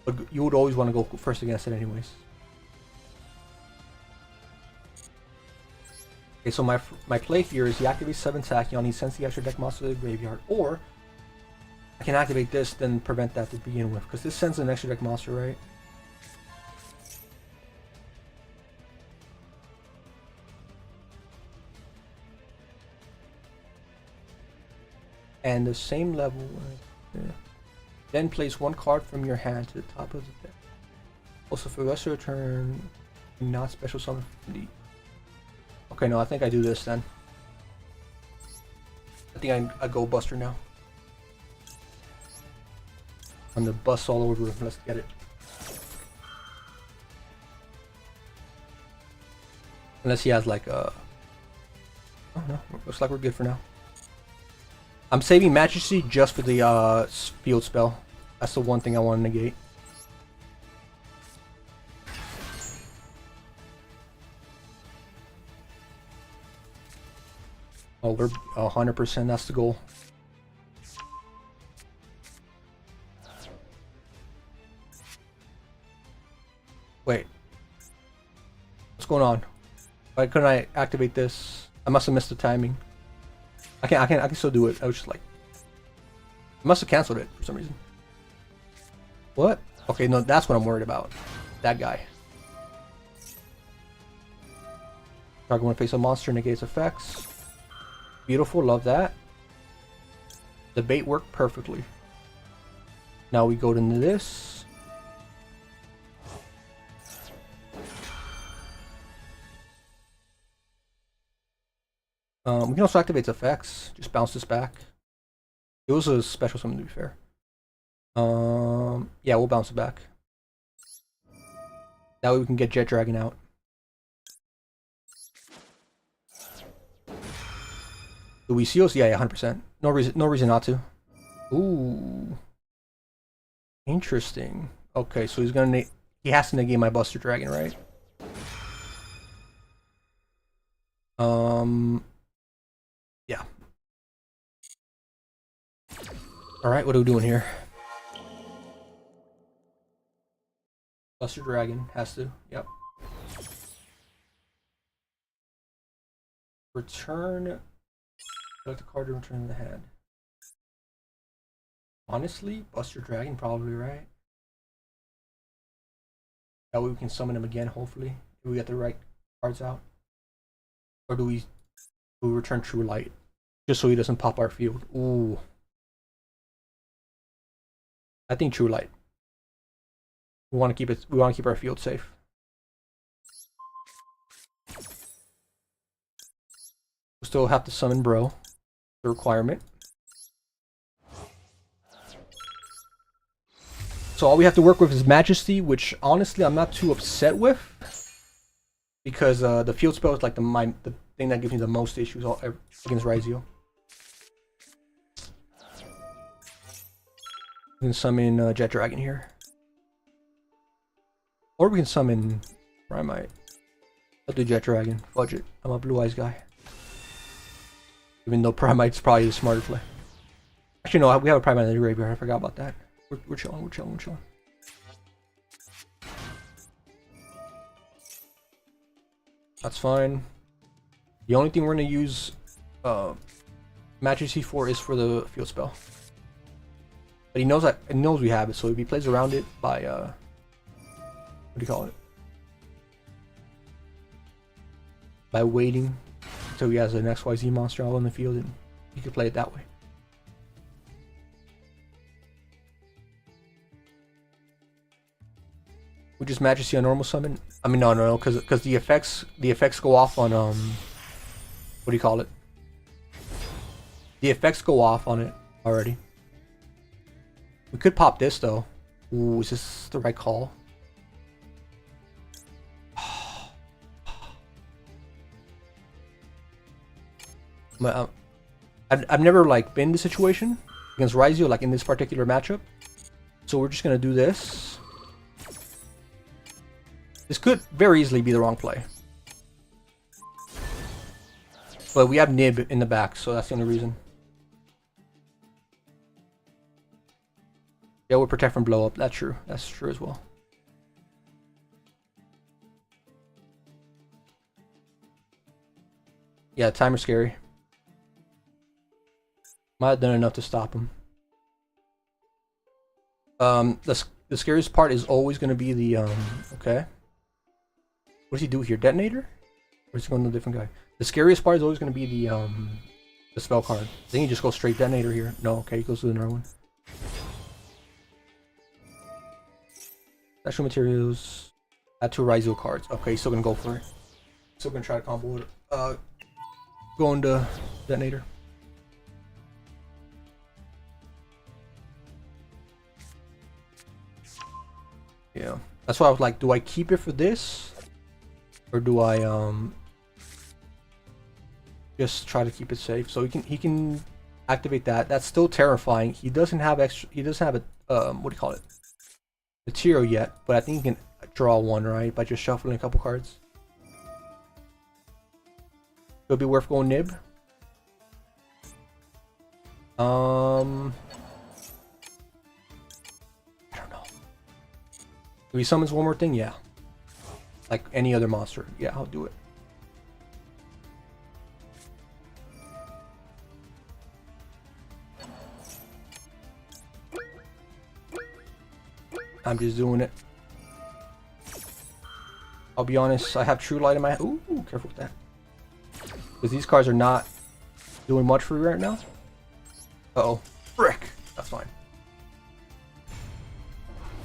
but you would always want to go first against it anyways. Okay, so my play here is he activates 7 Tachyon, he sends the extra deck monster to the graveyard, or I can activate this, then prevent that to begin with, because this sends an extra deck monster, right? And the same level, then place 1 card from your hand to the top of the deck. Also, for the rest of your turn, not special summon from the. Okay, no, I think I do this then. I think I go Buster now. I'm the bus all over. Let's get it. Unless he has like a. Oh no, looks like we're good for now. I'm saving Majesty just for the field spell. That's the one thing I want to negate. Oh, we're 100%. That's the goal. Wait, what's going on? Why couldn't I activate this? I must have missed the timing. I can still do it. I was just like, I must have canceled it for some reason. What? Okay, no, that's what I'm worried about. That guy. Target one face a monster, negates effects. Beautiful, love that. The bait worked perfectly. Now we go into this. We can also activate its effects. Just bounce this back. It was a special summon, to be fair. Yeah, we'll bounce it back. That way we can get Jet Dragon out. Do we Seals? Yeah, 100%. No reason not to. Ooh. Interesting. Okay, so he has to negate my Buster Dragon, right? Yeah. Alright, what are we doing here? Buster Dragon has to. Yep. Return. Select the card to return to the hand. Honestly, Buster Dragon probably, right? That way we can summon him again, hopefully. If we get the right cards out. Or do we return True Light? Just so he doesn't pop our field. Ooh. I think True Light. We want to keep our field safe. We still have to summon Bro. The requirement. So all we have to work with is Majesty, which honestly I'm not too upset with, because the field spell is like the thing that gives me the most issues against Raizio. We can summon Jet Dragon here, or we can summon Primite. I'll do Jet Dragon. Fudge it. I'm a Blue Eyes guy. Even though Primite's probably the smarter play. Actually, no, we have a Primite in the graveyard. I forgot about that. We're chilling, we're chilling, we're chilling. That's fine. The only thing we're gonna use Majesty for is for the field spell. But he knows we have it, so if he plays around it by what do you call it? By waiting until he has an XYZ monster all in the field, and he could play it that way. We just Majesty on normal summon. I mean, no, because the effects go off on what do you call it? The effects go off on it already. We could pop this though. Ooh, is this the right call? I've never like been in this situation against Raizio, like in this particular matchup. So we're just gonna do this. This could very easily be the wrong play. But we have Nib in the back, so that's the only reason. Yeah, we'll protect from blow up. That's true. That's true as well. Yeah, timer's scary. Might have done enough to stop him. The scariest part is always going to be the okay. What does he do here? Detonator? Or is he going to a different guy? The scariest part is always going to be the spell card. Then he just goes straight Detonator here. No, okay, he goes to another one. Special materials. Add 2 Raizio cards. Okay, he's still gonna go for it. Still gonna try to combo it. Going to Detonator. Yeah, that's why I was like, do I keep it for this, or do I just try to keep it safe? So he can activate that. That's still terrifying. He doesn't have extra. He doesn't have a what do you call it? Material yet, but I think he can draw one, right, by just shuffling a couple cards. It'll be worth going Nib. I don't know. If he summons one more thing, yeah. Like any other monster, yeah, I'll do it. I'm just doing it. I'll be honest, I have True Light in my hand. Ooh, careful with that. Because these cards are not doing much for you right now. Uh-oh. Frick! That's fine.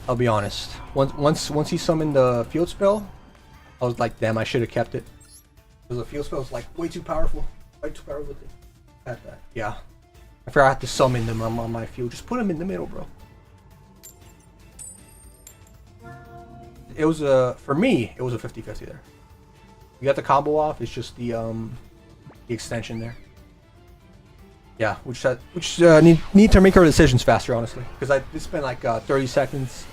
I'll be honest. Once he summoned the field spell, I was like, damn, I should have kept it. Because the field spell is like way too powerful. Way too powerful to have that. Yeah. I forgot I had to summon them on my field. Just put them in the middle, bro. It was for me, it was a 50-50 there. You got the combo off, it's just the extension there. Yeah, which need to make our decisions faster, honestly. Because I just spent like 30 seconds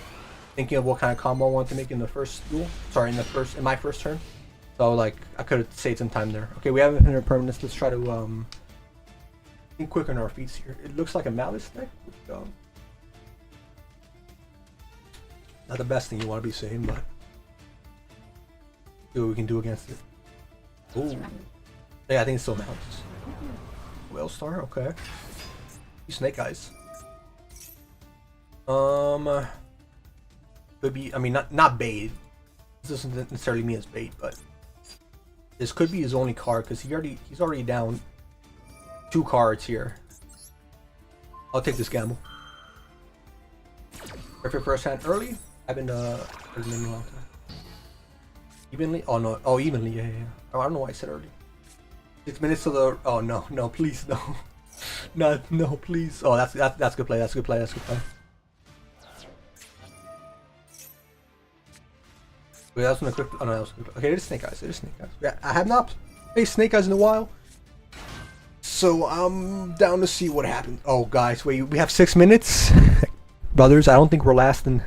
thinking of what kind of combo I wanted to make in the first duel. Sorry, in my first turn. So like I could have saved some time there. Okay, we have infinite permanence. Let's try to think quick on our feet here. It looks like a Malice deck. Which, not the best thing you want to be saying, but see what we can do against it. Ooh. Yeah, I think it's still Malice. Whale Star, okay. Snake Eyes. Could be, I mean, not bait. This doesn't necessarily mean it's bait, but this could be his only card because he's already down 2 cards here. I'll take this gamble. Perfect first hand early. I've been in a long time. Evenly? Oh no! Oh, evenly. Yeah. Oh, I don't know why I said early. 6 minutes to the. Oh no! Please no. No, please. Oh, that's good play. That's good play. Wait, that was gonna quick. Oh no, that was good. Okay, it is Snake Eyes. Yeah, I have not played Snake Eyes in a while, so I'm down to see what happens. Oh, guys, wait, we have 6 minutes, brothers. I don't think we're lasting.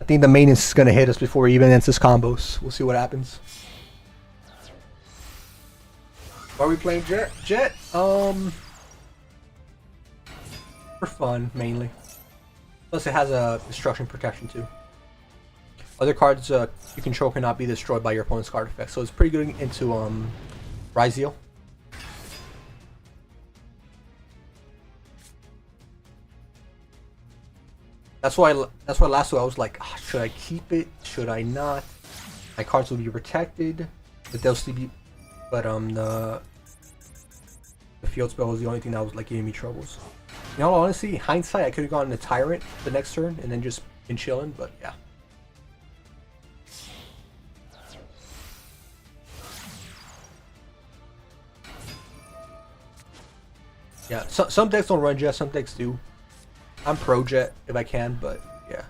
I think the main is gonna hit us before he even ends his combos. We'll see what happens. Are we playing Jet? For fun mainly. Plus, it has a destruction protection too. Other cards you control cannot be destroyed by your opponent's card effect, so it's pretty good into Ryzeal. That's why last week I was like, should I keep it? Should I not? My cards will be protected, but they'll still be. But the field spell was the only thing that was like giving me troubles. In all honesty, hindsight, I could have gone the Tyrant the next turn and then just been chilling, but yeah. Yeah, some decks don't run Jet, some decks do. I'm pro Jet if I can, but yeah,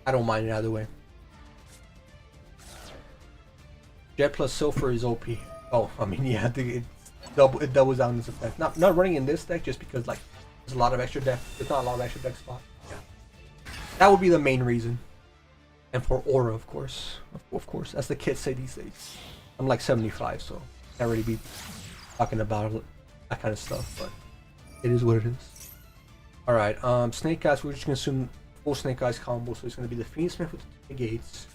I don't mind it either way. Jet plus Silpher is OP. Oh, I mean, yeah, it doubles down its effect. Not running in this deck just because like there's a lot of extra deck. There's not a lot of extra deck spots. Yeah, that would be the main reason. And for Aura, of course, as the kids say these days. I'm like 75, so can't really be talking about that kind of stuff, but it is what it is. All right, Snake Eyes. We're just gonna assume full Snake Eyes combo, so it's gonna be the Fiend Smith with the negates.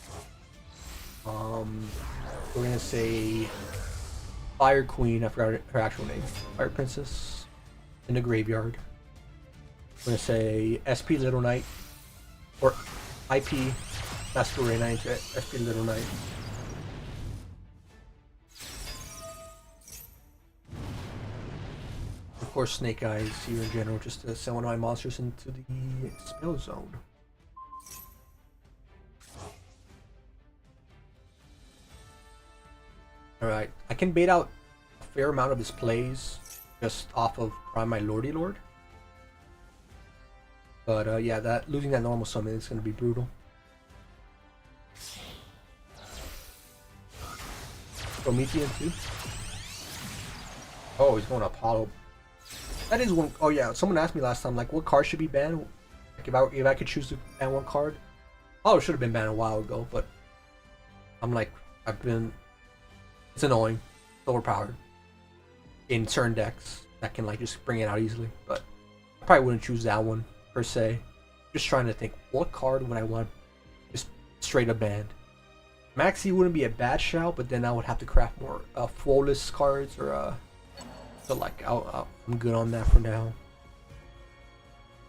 We're gonna say Fire Queen. I forgot her actual name. Fire Princess in the graveyard. We're gonna say SP Little Knight or IP Masquerade Knight into SP Little Knight. Of course, Snake Eyes here in general, just to send one of my monsters into the spell zone. Alright, I can bait out a fair amount of his plays just off of Prime My Lordy Lord. But yeah, losing that normal summon is going to be brutal. Promethean too. Oh, he's going Apollo. That is one. Oh yeah, someone asked me last time, like, what card should be banned? Like, if I could choose to ban one card, oh, it should have been banned a while ago. But I'm like, it's annoying, it's overpowered in certain decks that can like just bring it out easily. But I probably wouldn't choose that one per se. Just trying to think, what card would I want just straight up banned? Maxi wouldn't be a bad shout, but then I would have to craft more flawless cards or so like I'm good on that for now.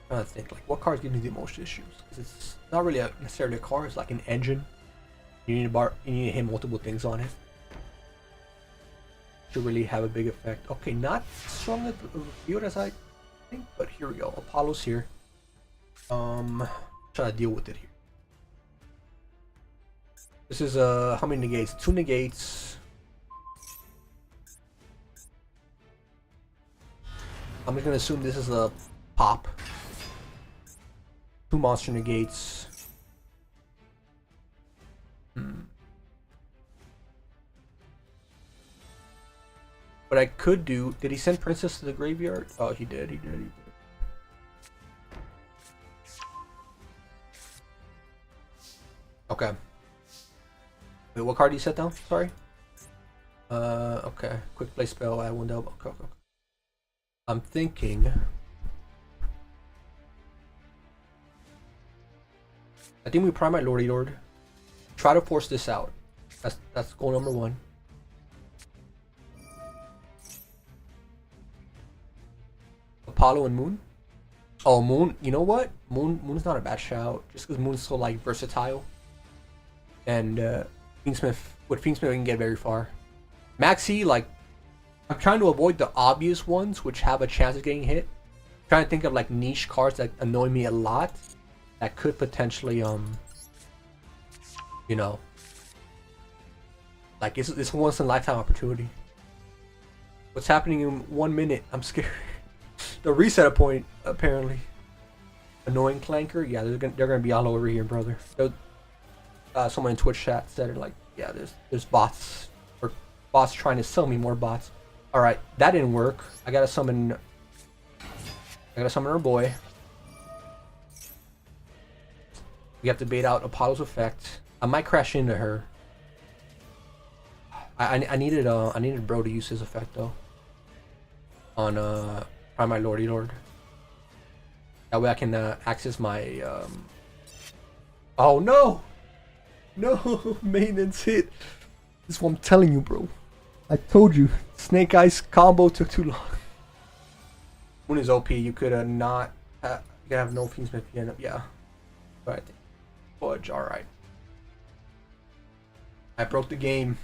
I'm trying to think like what cards give me the most issues, because it's not really necessarily a card. It's like an engine. You need to hit multiple things on it to really have a big effect. Okay, not strong of a field as I think, but here we go. Apollo's here. Trying to deal with it here. This is how many negates? 2 negates. I'm just gonna assume this is a pop. 2 monster negates. What I could do, did he send Princess to the graveyard? Oh, he did, he did. Okay. Wait, what card do you set down? Sorry. Okay. Quick play spell, add 1 double. Okay. I'm thinking. I think we Primite Lordy Lord. Try to force this out. That's goal number 1. Apollo and Moon. Oh, Moon. You know what? Moon's not a bad shout. Just because Moon's so like versatile. And Fiendsmith, with Fiendsmith we can get very far. Maxi, like, I'm trying to avoid the obvious ones which have a chance of getting hit. I'm trying to think of like niche cards that annoy me a lot that could potentially you know, like it's a once in a lifetime opportunity. What's happening in 1 minute? I'm scared. The reset point apparently. Annoying Clanker, yeah, they're gonna be all over here, brother. Someone in Twitch chat said it, like, yeah, there's bots or bots trying to sell me more bots. All right, that didn't work. I gotta summon our boy. We have to bait out Apollo's effect. I might crash into her. I needed bro to use his effect though. On Primite Lordy Lord. That way I can access my oh no! No, maintenance hit. This is what I'm telling you, bro. I told you. Snake Eyes combo took too long. Moon is OP. You could not you could have no Fiendsmith PN. Yeah. Right. Fudge, alright. I broke the game.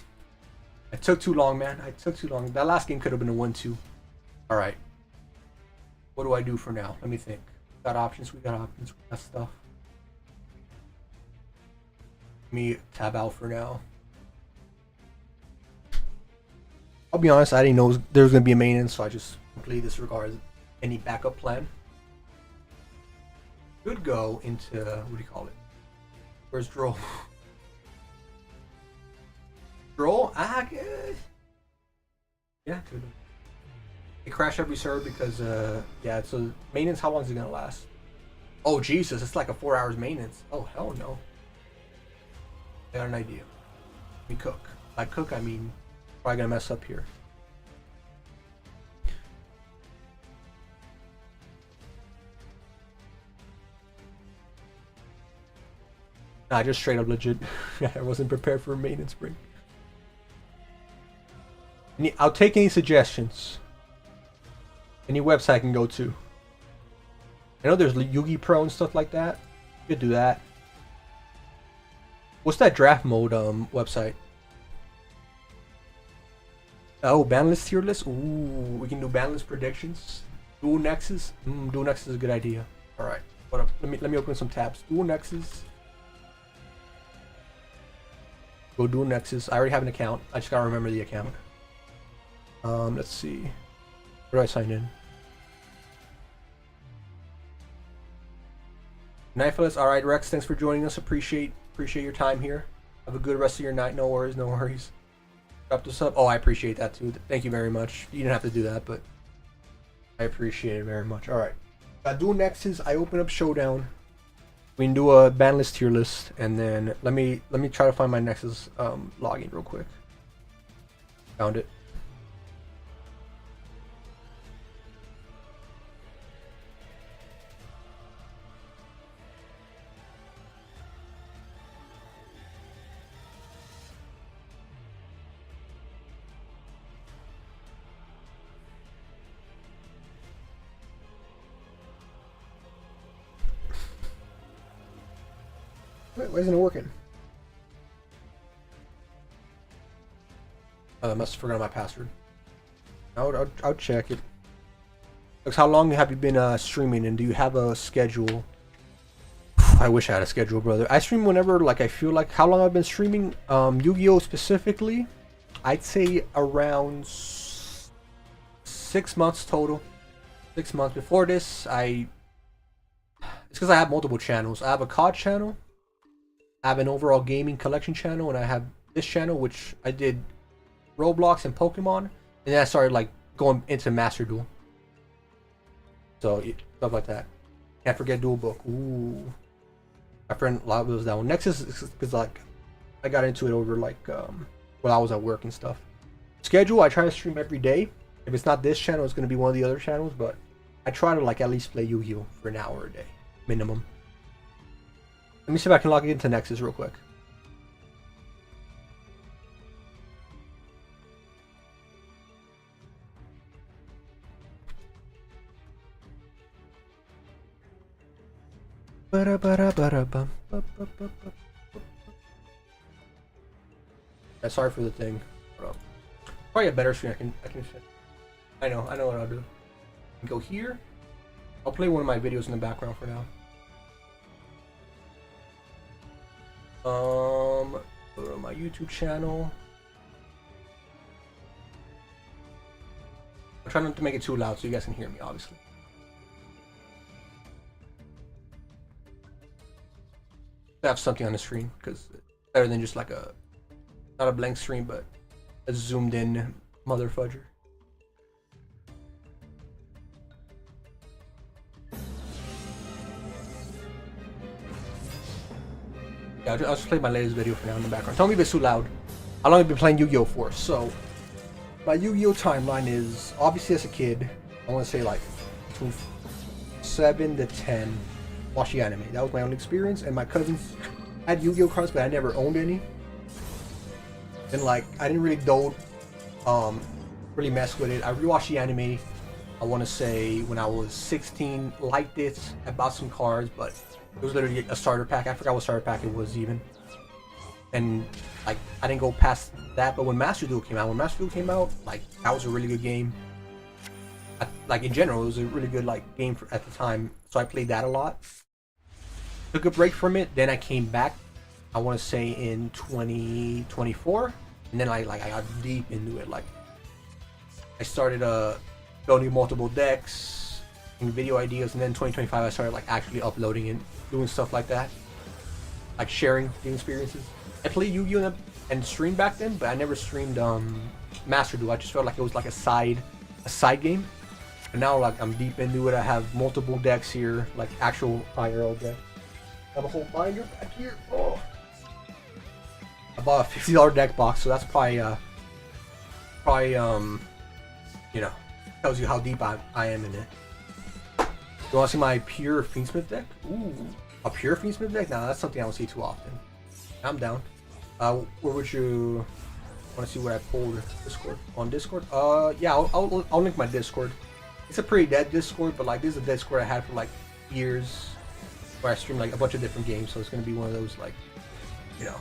I took too long, man. I took too long. That last game could have been a 1-2. Alright. What do I do for now? Let me think. We got options, we got stuff. Let me tab out for now. I'll be honest, I didn't know there was going to be a maintenance, so I just completely disregarded any backup plan. Could go into, what do you call it? Where's Droll? Droll? Ah, good. Yeah, could. It crashed every server because, yeah, so maintenance, how long is it going to last? Oh, Jesus, it's like a 4 hours maintenance. Oh, hell no. I got an idea. Let me cook. By cook, I mean, probably going to mess up here. Nah, just straight up legit. I wasn't prepared for a maintenance break. I'll take any suggestions. Any website I can go to. I know there's Yugi Pro and stuff like that. You could do that. What's that draft mode website? Oh, ban list tier list? Ooh, we can do ban list predictions. Dual Nexus? Dual Nexus is a good idea. Alright. What up? Let me open some tabs. Dual Nexus. Go Dual Nexus. I already have an account. I just gotta remember the account. Let's see. Where do I sign in? Night fellas. Alright, Rex, thanks for joining us. Appreciate your time here. Have a good rest of your night. No worries, no worries. Drop this up. Oh, I appreciate that too. Thank you very much. You didn't have to do that, but I appreciate it very much. Alright. Got Dual Nexus. I open up Showdown. We can do a ban list tier list, and then let me try to find my Nexus login real quick. Found it. Wait, why isn't it working? Oh, I must have forgotten my password. I'll check it. Looks, how long have you been streaming, and do you have a schedule? I wish I had a schedule, brother. I stream whenever, like, I feel like. How long I've been streaming? Yu-Gi-Oh! Specifically, I'd say around 6 months total. 6 months before this, it's because I have multiple channels. I have a COD channel, I have an overall gaming collection channel, and I have this channel which I did Roblox and Pokemon, and then I started like going into Master Duel. So stuff like that. Can't forget Duel Book. Ooh, my friend loves that one. Nexus is because like I got into it over like while I was at work and stuff. Schedule, I try to stream every day. If it's not this channel, it's gonna be one of the other channels, but I try to like at least play Yu-Gi-Oh for an hour a day, minimum. Let me see if I can log into Nexus real quick. Sorry for the thing. Probably a better screen. I can. I know what I'll do. Go here. I'll play one of my videos in the background for now. Go to my YouTube channel. I'm trying not to make it too loud so you guys can hear me, obviously. I have something on the screen because it's better than just like not a blank screen, but a zoomed in mother fudger. Yeah, I'll just play my latest video for now in the background. Tell me if it's too loud. How long have you been playing Yu-Gi-Oh for? So, my Yu-Gi-Oh timeline is, obviously as a kid, I want to say like between 7 to 10, watching anime. That was my only experience, and my cousins had Yu-Gi-Oh cards, but I never owned any. And like, I didn't really really mess with it. I rewatched the anime, I want to say when I was 16, liked it, I bought some cards, but it was literally a starter pack. I forgot what starter pack it was even. And like, I didn't go past that, but when Master Duel came out, like, that was a really good game. Like, in general, it was a really good like game at the time, so I played that a lot. Took a break from it, then I came back, I want to say in 2024, and then I got deep into it. Like, I started building multiple decks and video ideas, and then 2025 I started like actually uploading and doing stuff like that, like sharing the experiences. I played Yu-Gi-Oh and streamed back then, but I never streamed Master Duel. I just felt like it was like a side game. And now like I'm deep into it. I have multiple decks here, like actual IRL decks. I have a whole binder back here. Oh, I bought a $50 deck box, so that's probably you know, tells you how deep I am in it. You want to see my pure Fiendsmith deck? Ooh, a pure Fiendsmith deck? Nah, that's something I don't see too often. I'm down. Where would you want to see what I pulled? Discord? On Discord? Yeah, I'll link my Discord. It's a pretty dead Discord, but like this is a Discord I had for like years, where I stream like a bunch of different games. So it's gonna be one of those like, you know,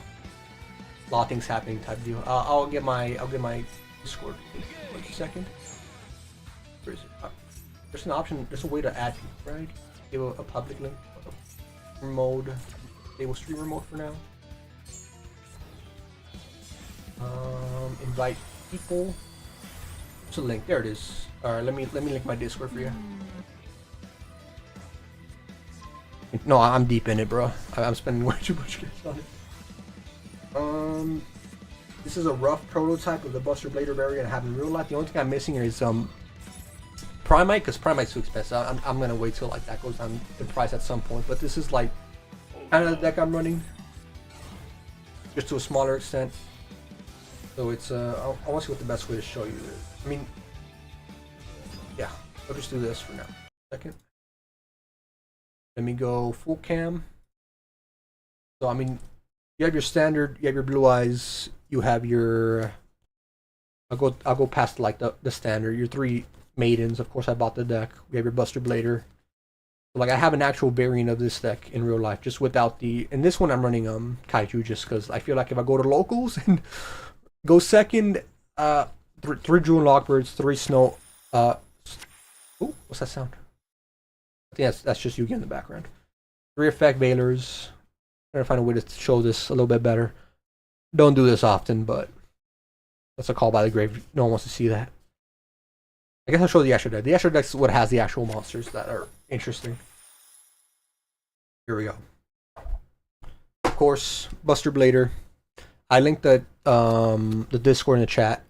a lot of things happening type deal. I'll get my Discord. Wait a second. Where is it? There's an option. There's a way to add people, right? Give a public link. Mode. Stable streamer mode for now. Invite people. There's a link. There it is. All right. Let me link my Discord for you. No, I'm deep in it, bro. I'm spending way too much cash on it. This is a rough prototype of the Buster Blader variant I have in real life. The only thing I'm missing here is Primite, because Primite's too expensive. I'm gonna wait till like that goes down in price at some point. But this is like kind of the deck I'm running, just to a smaller extent. So it's I want to see what the best way to show you is. I mean, yeah, I'll just do this for now. Second, let me go full cam. So I mean, you have your standard, you have your blue eyes, you have your. I'll go past like the standard. Your three maidens, of course. I bought the deck. We have your Buster Blader. Like I have an actual variant of this deck in real life, just without the. In this one, I'm running Kaiju, just because I feel like if I go to locals and go second, 3 June Lockbirds, 3 Snow. Ooh, what's that sound? I think that's just Yugi in the background. 3 Effect Veilers. I'm trying to find a way to show this a little bit better. Don't do this often, but that's a call by the grave. No one wants to see that. I guess I'll show the Astro deck. The Astro deck's what has the actual monsters that are interesting. Here we go. Of course, Buster Blader. I linked the Discord in the chat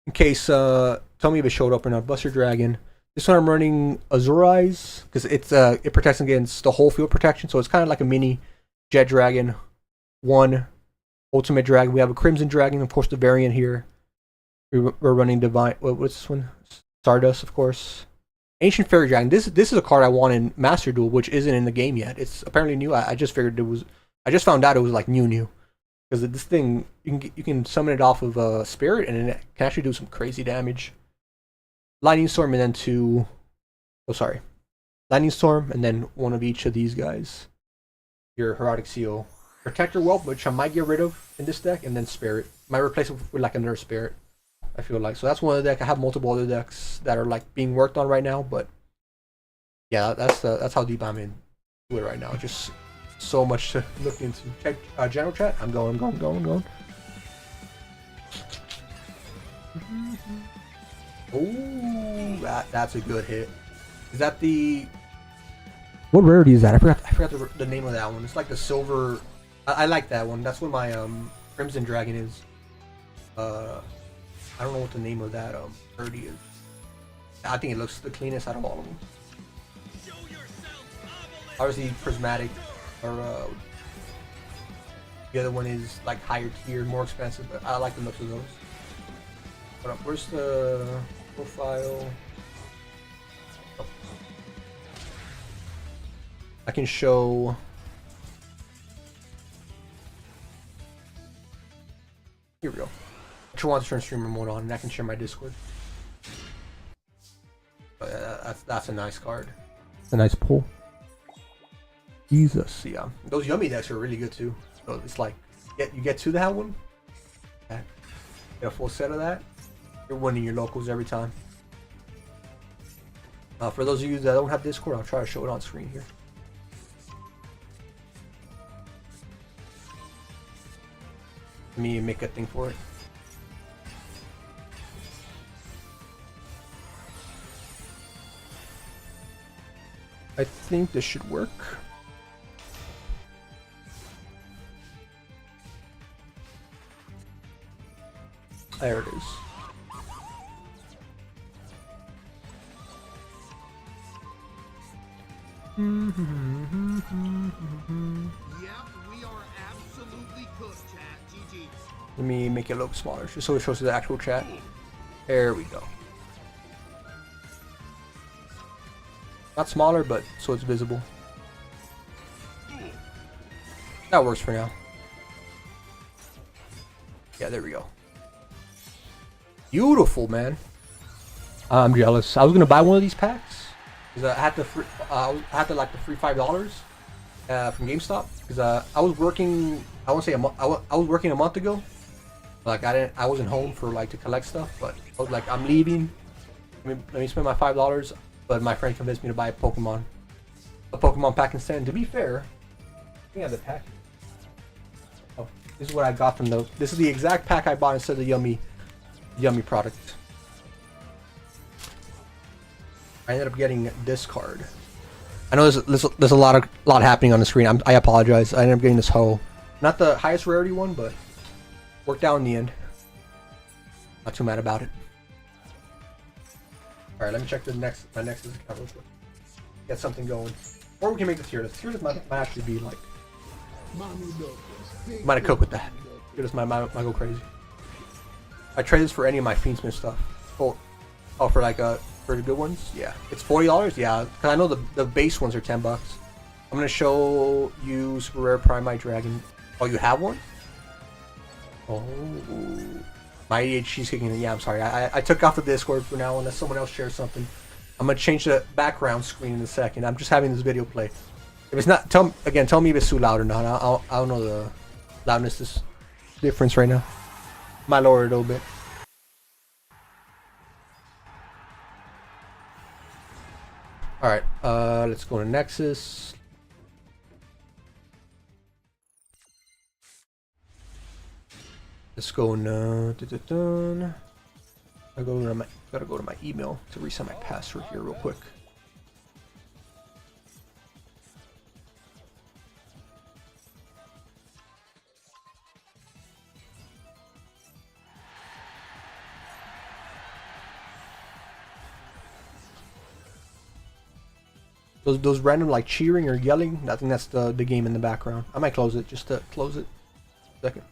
in case tell me if it showed up or not. Buster Dragon. This one I'm running Azure Eyes because it protects against the whole field protection, so it's kind of like a mini Jet Dragon. One Ultimate Dragon. We have a Crimson Dragon, of course, the variant here. We're running Divine. What's this one? Stardust, of course. Ancient Fairy Dragon. This is a card I want in Master Duel, which isn't in the game yet. It's apparently new. I just figured it was. I just found out it was like new. Because this thing, you can summon it off of Spirit, and it can actually do some crazy damage. Lightning Storm, and then two. Oh, sorry. Lightning Storm, and then one of each of these guys. Your Herodic Seal. Protector Whelp, which I might get rid of in this deck, and then Spirit. Might replace it with like another Spirit, I feel like. So that's one of the decks. I have multiple other decks that are like being worked on right now, but yeah, that's how deep I'm into it right now. Just so much to look into. Check general chat. I'm going. Oh, that's a good hit. Is that the what rarity is that? I forgot the name of that one. It's like the silver. I like that one. That's what my Crimson Dragon is. I don't know what the name of that rarity is. I think it looks the cleanest out of all of them. Obviously, Prismatic, or the other one is like higher tier, more expensive, but I like the looks of those. But where's the profile? Oh. I can show. Here we go. I just want to turn streamer mode on, and I can share my Discord. But that's a nice card. It's a nice pull. Jesus, yeah. Those Yummy decks are really good too. So it's like, you get to that one, get a full set of that, you're winning your locals every time. For those of you that don't have Discord, I'll try to show it on screen here. Let me make a thing for it. I think this should work. There it is. Yep, we are absolutely cooked, chat. GG. Let me make it a little smaller just so it shows the actual chat. There we go. Not smaller, but so it's visible. That works for now. Yeah, there we go. Beautiful, man. I'm jealous. I was gonna buy one of these packs because I had the free, like the free $5 from GameStop because I was working. I won't say a month. I was working a month ago. Like I wasn't home for like to collect stuff, but I was like, I'm leaving. Let me spend my $5. But my friend convinced me to buy a Pokemon pack instead. And to be fair, I think I have the pack. Oh, this is what I got from those. This is the exact pack I bought instead of the Yummy product. I ended up getting this card. I know there's a lot happening on the screen. I apologize. I ended up getting this Ho. Not the highest rarity one, but worked out in the end. Not too mad about it. All right, let me check my Nexus account real quick. Get something going, or we can make the tier list. Tier list might actually be like, might cope with that. Tier list might go crazy. I trade this for any of my Fiendsmith stuff. Oh, for like for the good ones, yeah. It's $40, yeah. Cause I know the base ones are $10. I'm gonna show you Super Rare Primite Dragon. Oh, you have one? Oh. My ADHD's kicking in. Yeah, I'm sorry. I took off the Discord for now unless someone else shares something. I'm gonna change the background screen in a second. I'm just having this video play. If it's not, tell me if it's too loud or not. I don't know the loudness is difference right now. Might lower it a little bit. All right. Let's go to Nexus. Let's go now. Gotta go to my email to reset my password here real quick. Those random like cheering or yelling, I think that's the game in the background. I might close it just to close it. Second.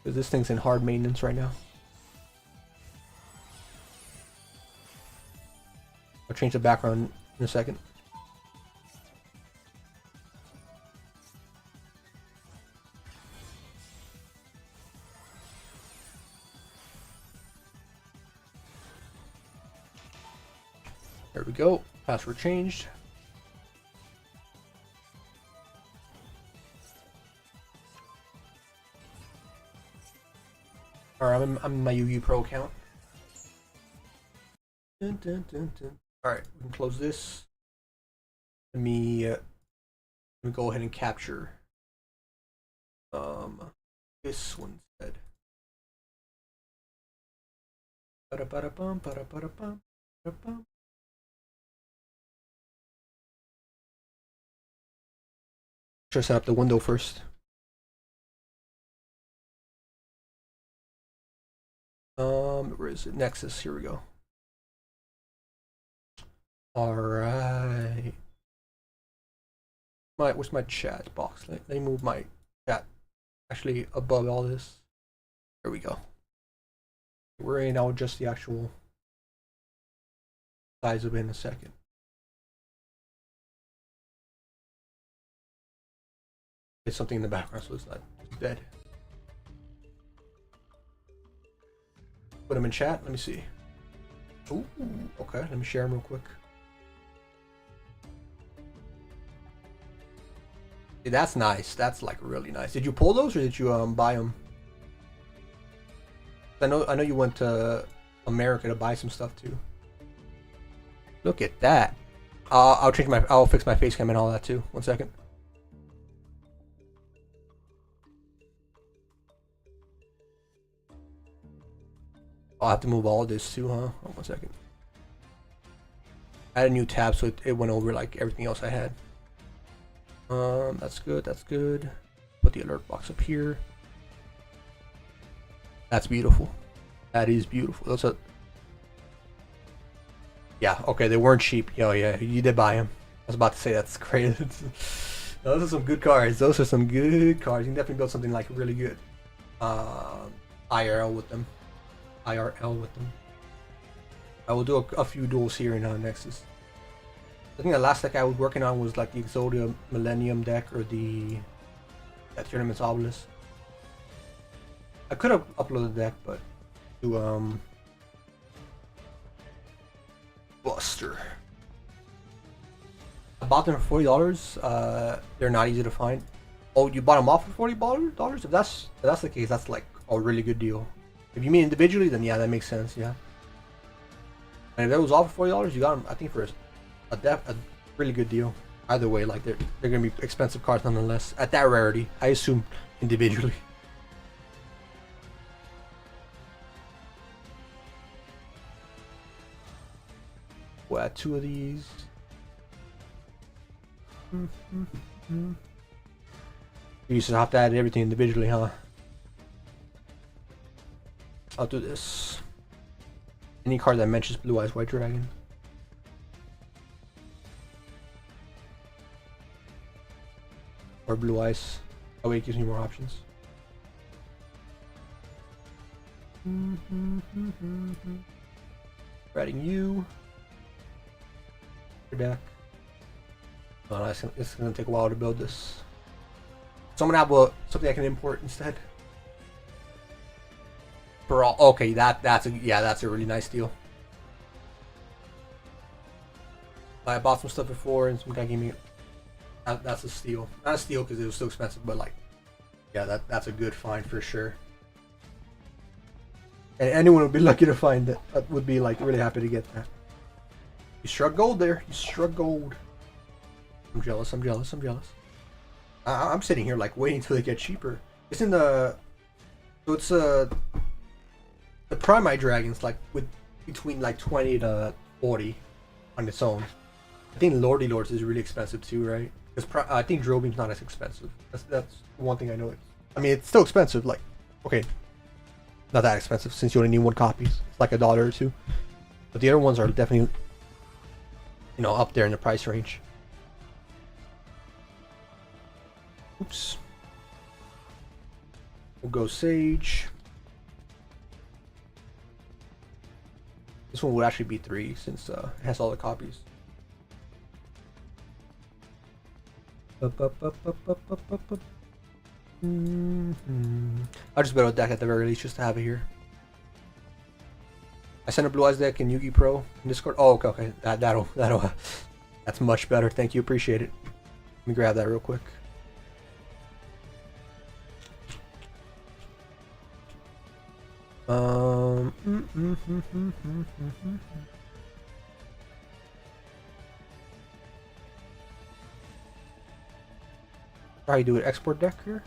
Because this thing's in hard maintenance right now. I'll change the background in a second. There we go. Password changed. Alright, I'm in my UU Pro account. Dun, dun, dun, dun. Alright, we can close this. Let me go ahead and capture this one instead. Ba-da-ba-da-bum, ba-da-ba-da-bum, ba-da-bum. Should set up the window first. Where is it? Nexus. Here we go. All right. Where's my chat box? Let me move my chat actually above all this. There we go. We're in. I'll adjust the actual size of it in a second. It's something in the background, so it's not dead. Put them in chat. Let me see. Ooh, okay. Let me share them real quick. Dude, that's nice. That's like really nice. Did you pull those or did you buy them? I know you went to America to buy some stuff too. Look at that. I'll fix my face cam and all that too. 1 second. I'll have to move all of this too, huh? Oh, 1 second. I had a new tab, so it went over like everything else I had. That's good. That's good. Put the alert box up here. That's beautiful. That is beautiful. Those are. Yeah. Okay. They weren't cheap. Oh yeah, you did buy them. I was about to say that's great. Those are some good cards. Those are some good cards. You can definitely build something like really good. IRL with them. IRL with them. I will do a few duels here in Nexus. I think the last deck I was working on was like the Exodia Millennium deck or the Tournament's Obelisk. I could have uploaded the deck, but to Buster. I bought them for $40. They're not easy to find. Oh, you bought them off for $40? If that's the case, that's like a really good deal. If you mean individually, then yeah, that makes sense. Yeah. And if that was off for $40, you got them. I think for a really good deal. Either way, like they're gonna be expensive cards nonetheless. At that rarity, I assume individually. We'll add 2 of these. You used to have to add everything individually, huh? I'll do this. Any card that mentions Blue Eyes White Dragon. Or Blue Eyes. That way it gives me more options. Adding you. Your deck. Oh, no, it's gonna take a while to build this. So I'm gonna have something I can import instead. For all, okay, that's a really nice deal. I bought some stuff before, and some guy gave me. That's a steal. Not a steal because it was so expensive, but like, yeah, that's a good find for sure. And anyone would be lucky to find that. That would be like really happy to get that. You struck gold there. You struck gold. I'm jealous. I'm jealous. I'm jealous. I'm sitting here like waiting until they get cheaper. Isn't the So it's the Primite Dragon's like with between like 20 to 40 on its own. I think Lordy Lords is really expensive too, right? Because I think Drill Beam's not as expensive. That's one thing I know. I mean, it's still expensive. Like, okay, not that expensive since you only need one copy. It's like $1 or $2. But the other ones are definitely, you know, up there in the price range. Oops. We'll go Sage. This one would actually be 3 since it has all the copies. I'll just build a deck at the very least just to have it here. I sent a Blue Eyes deck in Yugi Pro in Discord. Oh, okay. That'll that's much better. Thank you, appreciate it. Let me grab that real quick. Probably do an export deck here.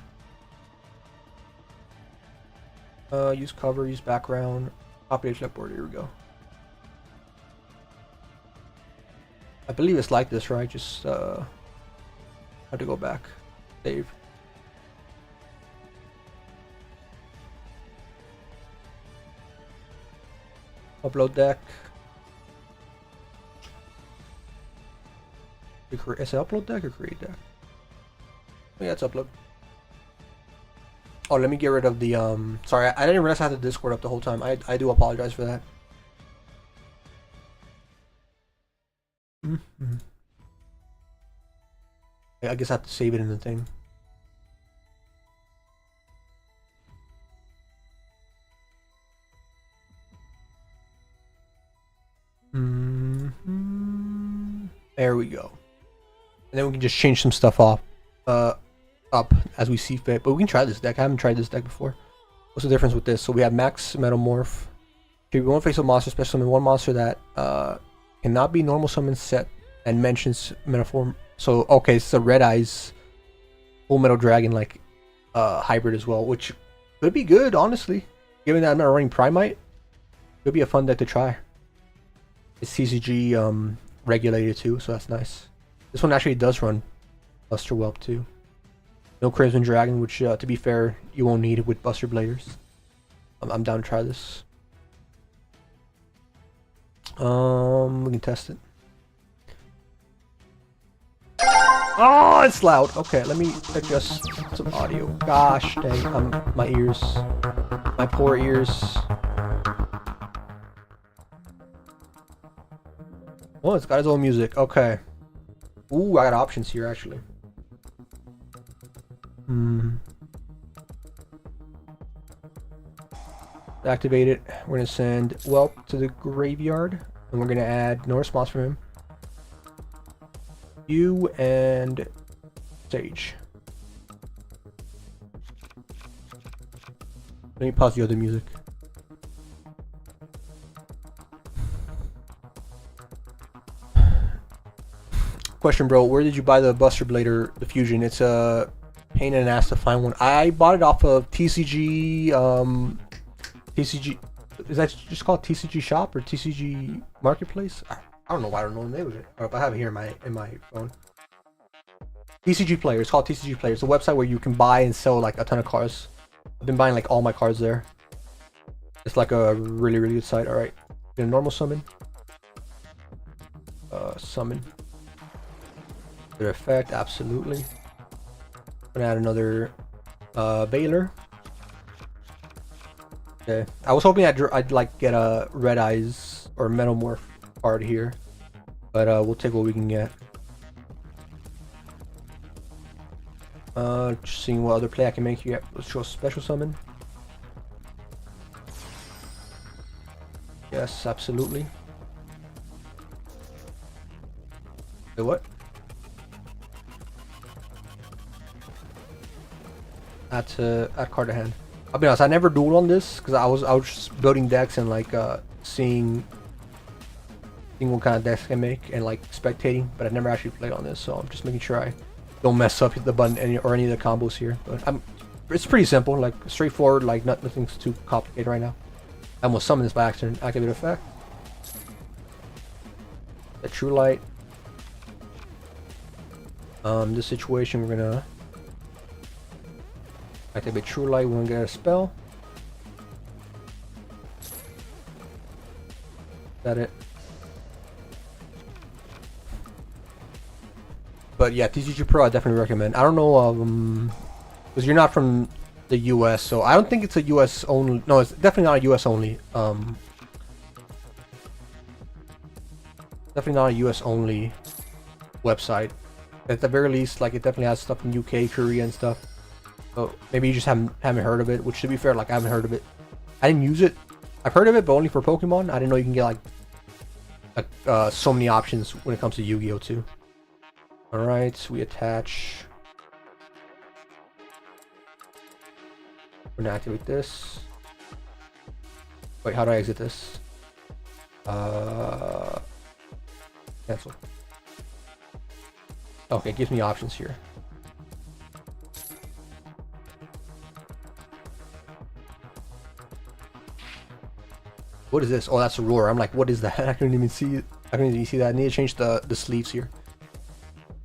Use cover, use background, copy clipboard. Here we go. I believe it's like this, right? Just have to go back, save. Upload deck. Is it upload deck or create deck? Oh, yeah, it's upload. Oh, let me get rid of the sorry, I didn't realize I had the Discord up the whole time. I do apologize for that. I guess I have to save it in the thing. There we go. And then we can just change some stuff off, up as we see fit. But we can try this deck. I haven't tried this deck before. What's the difference with this? So we have Max Metamorph. Okay, we want to face a monster, special summon one monster that cannot be normal summon set and mentions Metaform. So okay, it's a Red Eyes Full Metal Dragon like hybrid as well, which could be good, honestly. Given that I'm not running Primite, could be a fun deck to try. It's TCG regulated too, so that's nice. This one actually does run Buster Whelp too. No Crimson Dragon, which to be fair, you won't need it with Buster Bladers. I'm down to try this. We can test it. Oh, it's loud. Okay, let me adjust some audio. Gosh dang, my ears, my poor ears. Oh, it's got its own music. Okay. Ooh, I got options here actually. Activate it. We're gonna send Whelp to the graveyard, and we're gonna add no response from him. You and Sage. Let me pause the other music. Question, bro, where did you buy the Buster Blader, the Fusion? It's a pain in the ass to find one. I bought it off of TCG, TCG, is that just called TCG Shop or TCG Marketplace? I don't know why I don't know the name of it. I have it here in my phone. TCG Player, it's called TCG Player. It's a website where you can buy and sell like a ton of cards. I've been buying like all my cards there. It's like a really, really good site. Alright, get a normal summon. Summon. Good effect, absolutely. Gonna add another Baylor. Okay, I was hoping I'd like get a Red Eyes or Metamorph card here, but we'll take what we can get. Just seeing what other play I can make here. Let's show special summon. Yes, absolutely. Wait, what? Add card to hand. I'll be honest, I never dueled on this because I was just building decks and like seeing what kind of decks I can make and like spectating, but I never actually played on this, so I'm just making sure I don't mess up the button or any of the combos here. But it's pretty simple, like straightforward, like nothing's too complicated right now. I almost summoned this by accident. Activate effect. The true light. This situation we're gonna activate true light. We're gonna get a spell. Is that it? But yeah, TCG Pro I definitely recommend. I don't know, because you're not from the US, so I don't think it's a US only. No, it's definitely not a US only. Definitely not a US only website. At the very least, like it definitely has stuff in UK, Korea, and stuff. So maybe you just haven't heard of it. Which, to be fair, like I haven't heard of it. I didn't use it. I've heard of it, but only for Pokemon. I didn't know you can get like so many options when it comes to Yu-Gi-Oh too. All right, we attach. We're gonna activate this. Wait, how do I exit this? Cancel. Okay, it gives me options here. What is this? Oh, that's a roar. I'm like, what is that? I couldn't even see it. I couldn't even see that. I need to change the sleeves here.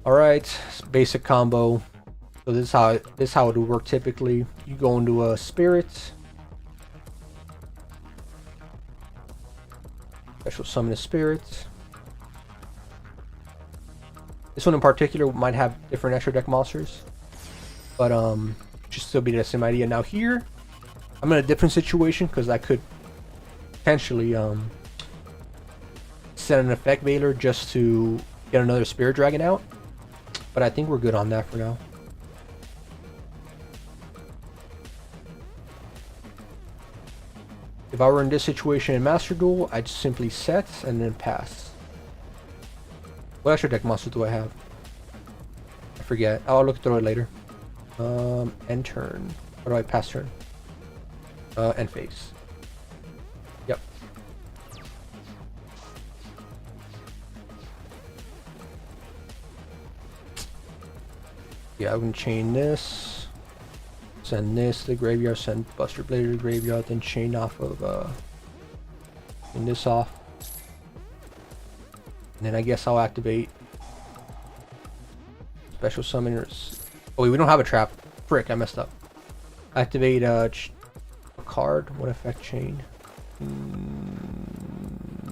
All right, basic combo. So this is how it would work typically. You go into a spirit. Special summon a spirit. This one in particular might have different extra deck monsters, but should still be the same idea. Now here, I'm in a different situation because I could potentially set an effect veiler just to get another spirit dragon out, but I think we're good on that for now. If I were in this situation in Master Duel, I'd simply set and then pass. What extra deck monster do I have? I forget. I'll look through it later. End turn. What do I pass turn? End phase. Yep. Yeah, I'm gonna chain this. Send this to the graveyard, send Buster Blade to the graveyard, then chain off of chain this off. And then I guess I'll activate special summoners. Oh wait, we don't have a trap. Frick, I messed up. Activate a card. What effect chain?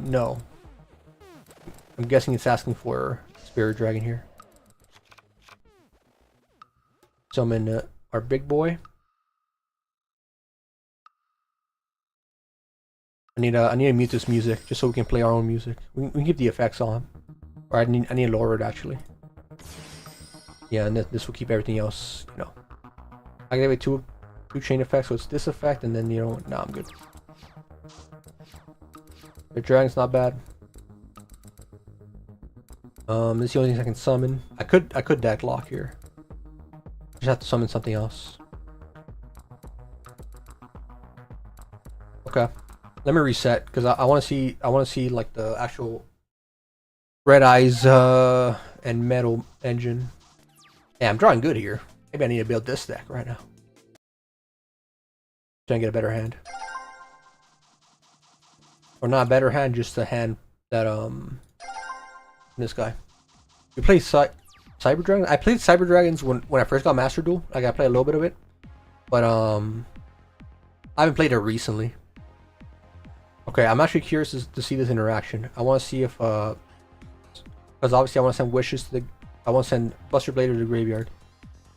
No. I'm guessing it's asking for Spirit Dragon here. Summon our big boy. I need to mute this music just so we can play our own music. We can keep the effects on, or I need to lower it actually. Yeah, and this will keep everything else. You know, I activate two chain effects, so it's this effect, and then nah, I'm good. The dragon's not bad. This is the only thing I can summon. I could deck lock here. Just have to summon something else. Okay, let me reset because I want to see like the actual Red Eyes and Metal engine. Yeah, I'm drawing good here. Maybe I need to build this deck right now. Try and get a better hand, or not a better hand, just a hand that this guy. We play Cyber Dragon. I played Cyber Dragons when I first got Master Duel. Like I played a little bit of it, but I haven't played it recently. Okay, I'm actually curious to see this interaction. I want to see if because obviously I want to send wishes to the. I want to send Buster Blade to the graveyard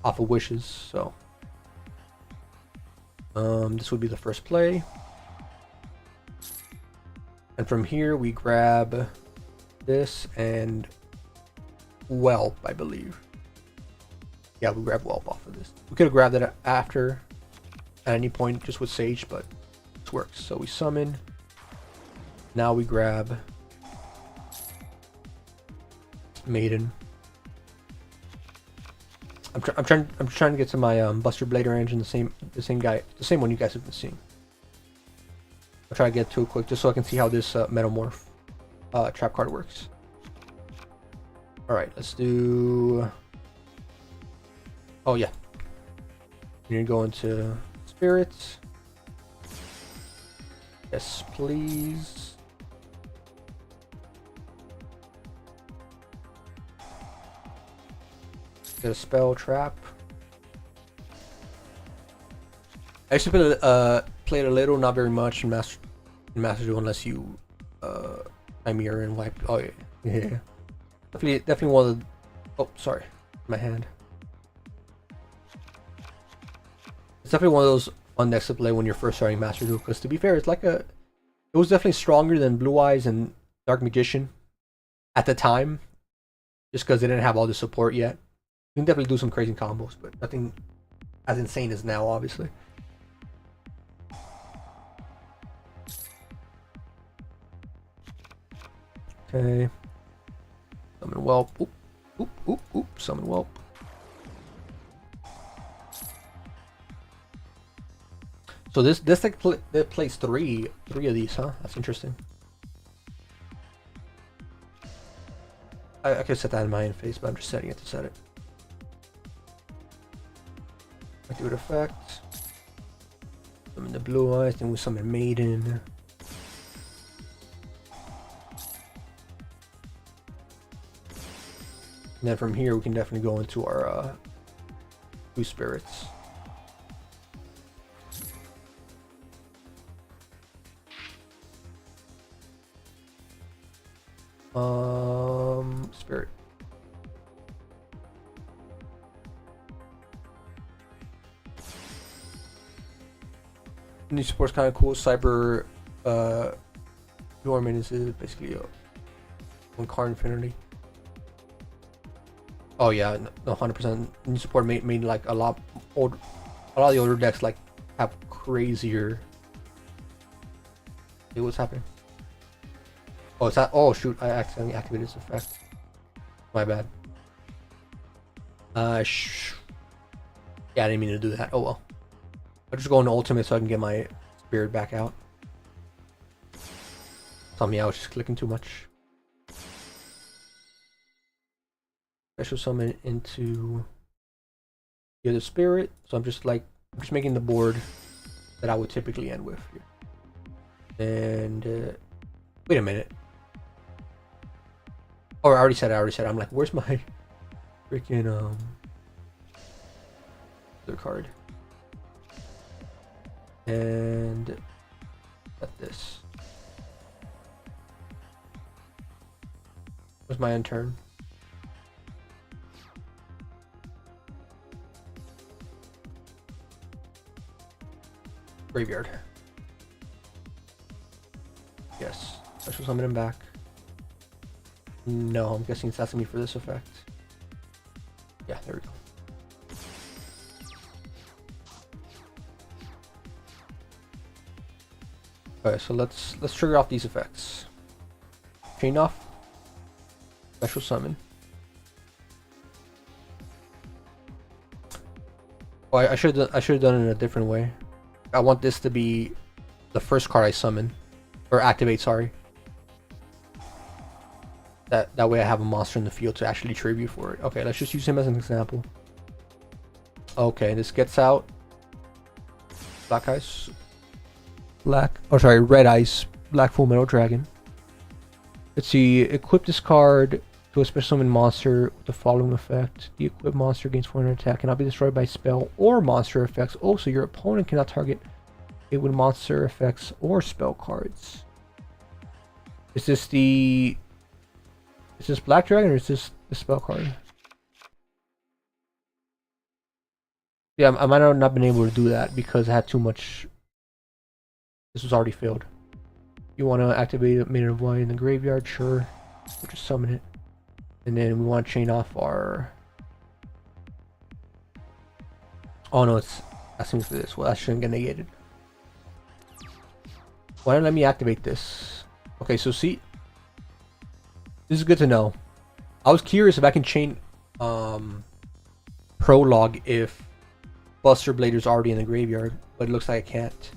off of wishes. So this would be the first play, and from here we grab this and Whelp, I believe. Yeah, we grab Whelp off of this. We could have grabbed it after at any point just with Sage, but this works. So we summon. Now we grab Maiden. I'm trying to get to my Buster Blader engine, the same one you guys have been seeing. I'll try to get to it quick just so I can see how this Metamorph trap card works. All right, let's do. Oh yeah. You're gonna go into spirits. Yes, please. Get a spell trap. I used to play it a little, not very much in Master Duel unless you Chimera and wipe. Oh yeah, yeah. Definitely one of the. Oh, sorry, my hand. It's definitely one of those fun decks to play when you're first starting Master Duel. Because to be fair, it's like a. It was definitely stronger than Blue Eyes and Dark Magician at the time, just because they didn't have all the support yet. You can definitely do some crazy combos, but nothing as insane as now, obviously. Okay. Summon Whelp. Oop, oop, oop, oop. Summon Whelp. So this deck plays three of these, huh? That's interesting. I could set that in my interface, but I'm just setting it to set it. I do it effect. Summon the Blue Eyes, then we summon Maiden. And then from here we can definitely go into our two spirits. Spirit. New support's kind of cool. Cyber Dormant is basically a one card infinity. Oh yeah, no, 100%. New support made like a lot of the older decks like have crazier. Hey, what's happening? Oh, it's that. Oh shoot! I accidentally activated this effect. My bad. Yeah, I didn't mean to do that. Oh well. I'll just go into ultimate so I can get my spirit back out. Tell me I was just clicking too much. Special summon into the other spirit. So I'm just making the board that I would typically end with here. And wait a minute. Oh, I already said it. I'm like, where's my freaking other card? And at this. Where's my end turn? Graveyard. Yes. Special summon him back. No, I'm guessing it's asking me for this effect. Yeah, there we go. Okay, so let's trigger off these effects. Chain off. Special summon. Oh, I should have done it in a different way. I want this to be the first card I summon or activate. Sorry. That way I have a monster in the field to actually tribute for it. Okay, let's just use him as an example. Okay, this gets out. Black Ice. Red Ice. Black Full Metal Dragon. Let's see. Equip this card to a special summon monster with the following effect. The equipped monster gains 400 attack, cannot be destroyed by spell or monster effects. Also, your opponent cannot target it with monster effects or spell cards. Is this Black Dragon or is this the spell card? Yeah, I might have not been able to do that because I had too much. This was already filled. You want to activate it, Maiden of Light in the graveyard? Sure. We'll just summon it. And then we want to chain off our. Oh no, it's asking for this. Well, that shouldn't get negated. Why don't let me activate this? Okay, so see. This is good to know. I was curious if I can chain Prologue if Buster Blader's already in the graveyard, but it looks like I can't.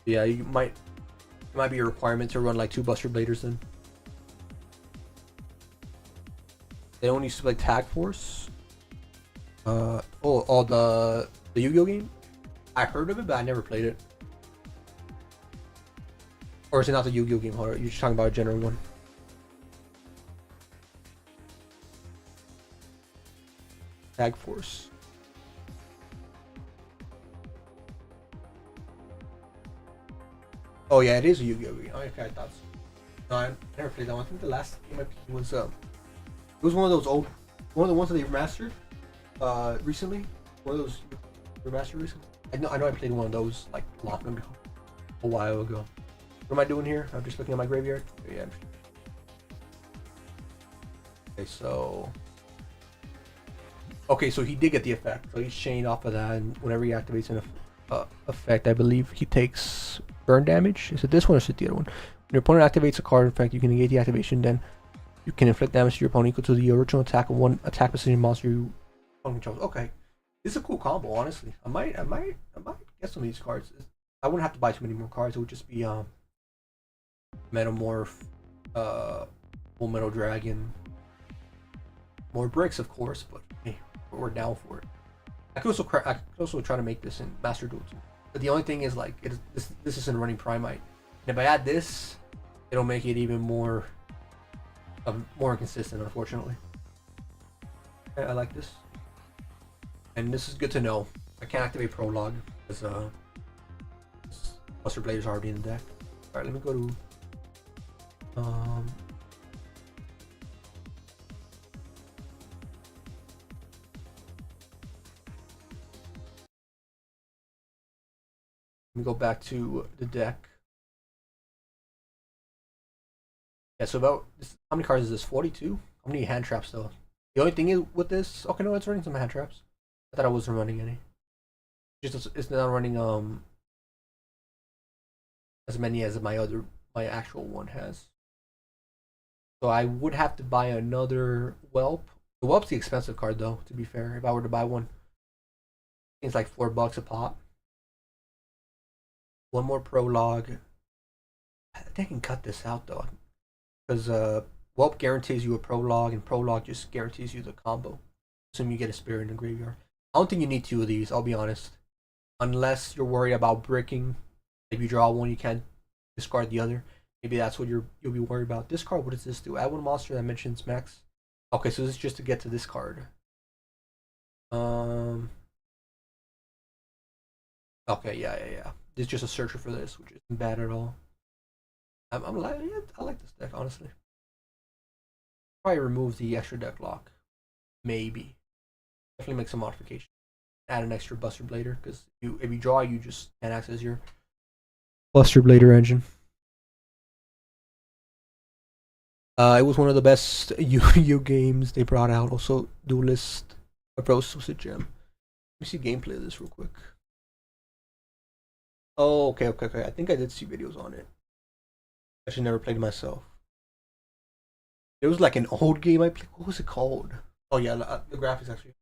Yeah, it might be a requirement to run like 2 Buster Bladers then. They don't use to like Tag Force. The Yu-Gi-Oh game. I heard of it, but I never played it. Or is it not the Yu-Gi-Oh game? Or you're just talking about a general one? Tag Force. Oh yeah, it is a Yu-Gi-Oh game. Oh, okay, I thought so. No, I never played that one. I think the last game I played was it was one of those old, one of the ones that they remastered recently. One of those remastered recently. I know I played one of those like long ago, a while ago. What am I doing here? I'm just looking at my graveyard. Yeah. Okay, so. Okay, so he did get the effect. So he's chained off of that, and whenever he activates an effect, I believe he takes burn damage. Is it this one or is it the other one? When your opponent activates a card effect, you can negate the activation. Then you can inflict damage to your opponent equal to the original attack of one attack precision monster you control. Okay, this is a cool combo. Honestly, I might get some of these cards. I wouldn't have to buy too many more cards. It would just be Metamorph, Full Metal Dragon, more bricks, of course, but hey, we're down for it. I could also try to make this in Master Duel too. But the only thing is like this isn't running Primite. And if I add this, it'll make it even more more consistent, unfortunately. Okay, I like this. And this is good to know. I can't activate Prologue because Buster Blade is already in the deck. Alright, let me go to let me go back to the deck. Yeah, so about this, how many cards is this? 42? How many hand traps though? The only thing is with this, okay, no, it's running some hand traps. I thought I wasn't running any. Just it's not running as many as my actual one has. So I would have to buy another Whelp. The Whelp's the expensive card though, to be fair. If I were to buy one, it's like $4 a pop. One more Prologue. I think I can cut this out though, because Whelp guarantees you a Prologue, and Prologue just guarantees you the combo. Assuming you get a Spirit in the graveyard. I don't think you need two of these. I'll be honest, unless you're worried about bricking. If you draw one, you can't discard the other. Maybe that's what you'll be worried about. This card, what does this do? Add one monster that mentions max. Okay, so this is just to get to this card. Okay, yeah. There's just a searcher for this, which isn't bad at all. I'm like, yeah, I like this deck honestly. Probably remove the extra deck lock. Maybe. Definitely make some modification. Add an extra Buster Blader, because if you draw, you just can't access your Buster Blader engine. It was one of the best Yu games they brought out. Also, Duelist Approach was a gem. Let me see gameplay of this real quick. Oh, okay. I think I did see videos on it. I actually never played it myself. It was like an old game I played. What was it called? Oh yeah, the graphics actually.